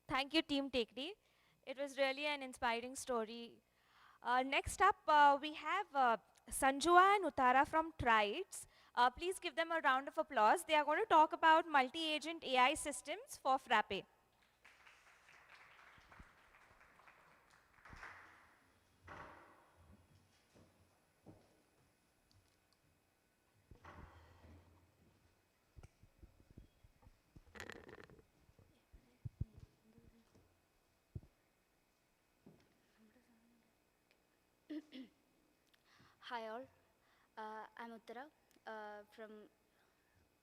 Thank you, Team TakeD. It was really an inspiring story. Next up, we have Sanjua and Uttara from Trides. Please give them a round of applause. They are going to talk about multi-agent AI systems for Frappe. Hi all, I'm Uttara from.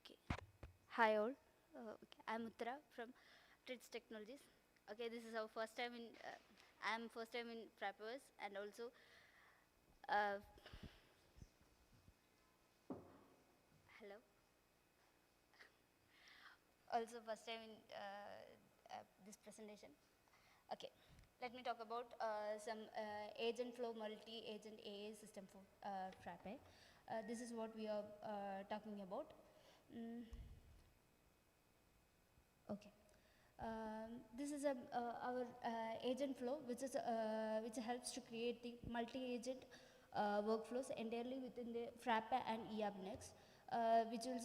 Okay. Hi all, okay. I'm Uttara from Trids Technologies. Okay, this is our first time in. I'm first time in Frappeverse, and also. Hello. Also first time in this presentation. Okay. Let me talk about some agent flow multi-agent AI system for Frappe. This is what we are talking about. Mm. Okay. This is our agent flow, which helps to create the multi-agent workflows entirely within the Frappe and ERPNext, which will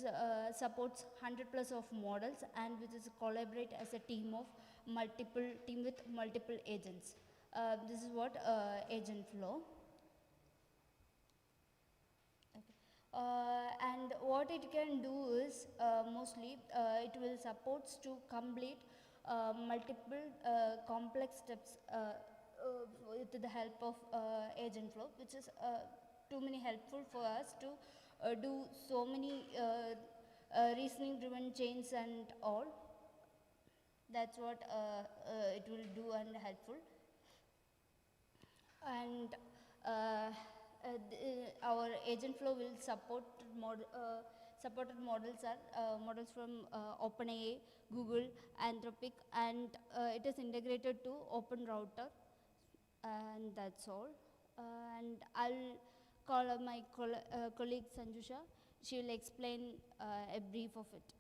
supports 100 plus of models and which is collaborate as a team with multiple agents. This is what agent flow. And what it can do is mostly it will supports to complete multiple complex steps with the help of agent flow, which is too many helpful for us to do so many reasoning driven chains and all. That's what it will do and helpful. And our agent flow will support supported models are models from OpenAI, Google, Anthropic, and it is integrated to Open Router, and that's all. And I'll call my colleague Sanjusha. She will explain a brief of it.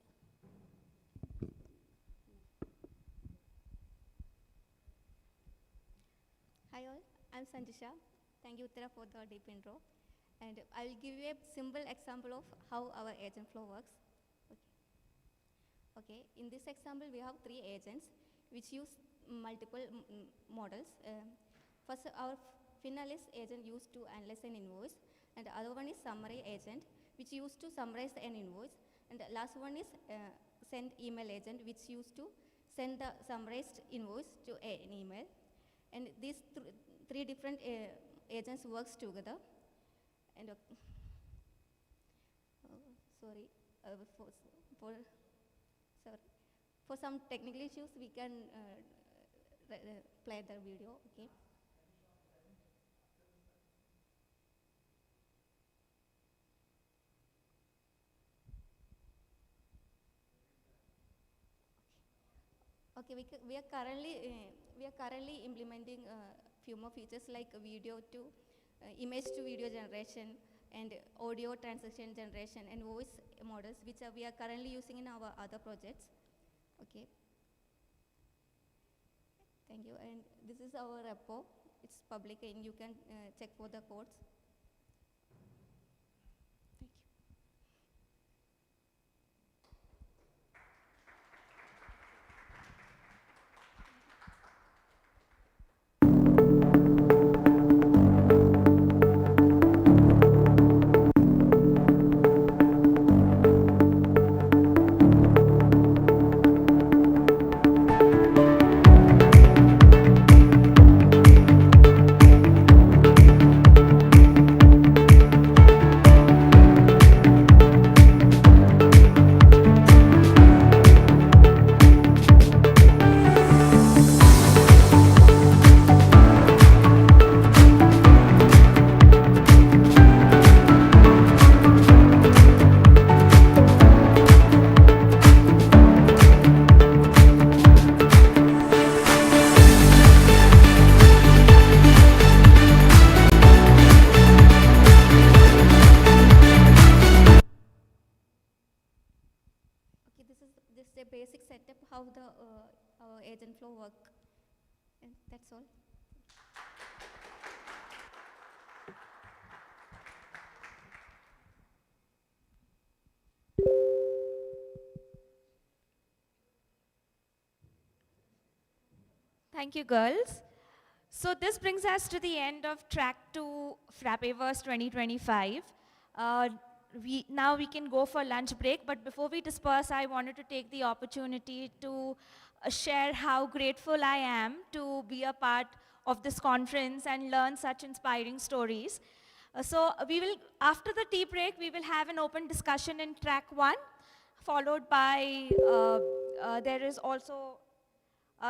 Hi all, I'm Sanjisha. Thank you Uttara for the deep intro. And I'll give you a simple example of how our agent flow works. Okay, in this example we have 3 agents which use multiple models. First, our finalist agent used to analyze an invoice, and the other one is summary agent which used to summarize an invoice, and the last one is send email agent which used to send the summarized invoice to an email. And these 3 different agents works together. And for some technical issues, we can play the video. Okay. Okay, we are currently implementing few more features like video to image to video generation and audio transaction generation and voice models, which we are currently using in our other projects. Okay. Thank you. And this is our repo. It's public and you can check for the codes. Thank you. This is a basic setup how the our agent flow work, and that's all. Thank you, girls. So this brings us to the end of track 2 Frappeverse 2025. Now we can go for lunch break, but before we disperse, I wanted to take the opportunity to share how grateful I am to be a part of this conference and learn such inspiring stories. So we will, after the tea break, we will have an open discussion in track 1, followed by, there is also,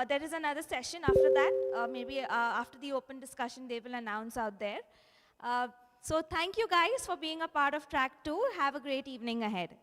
there is another session after that. Maybe after the open discussion, they will announce out there. So thank you guys for being a part of track 2. Have a great evening ahead.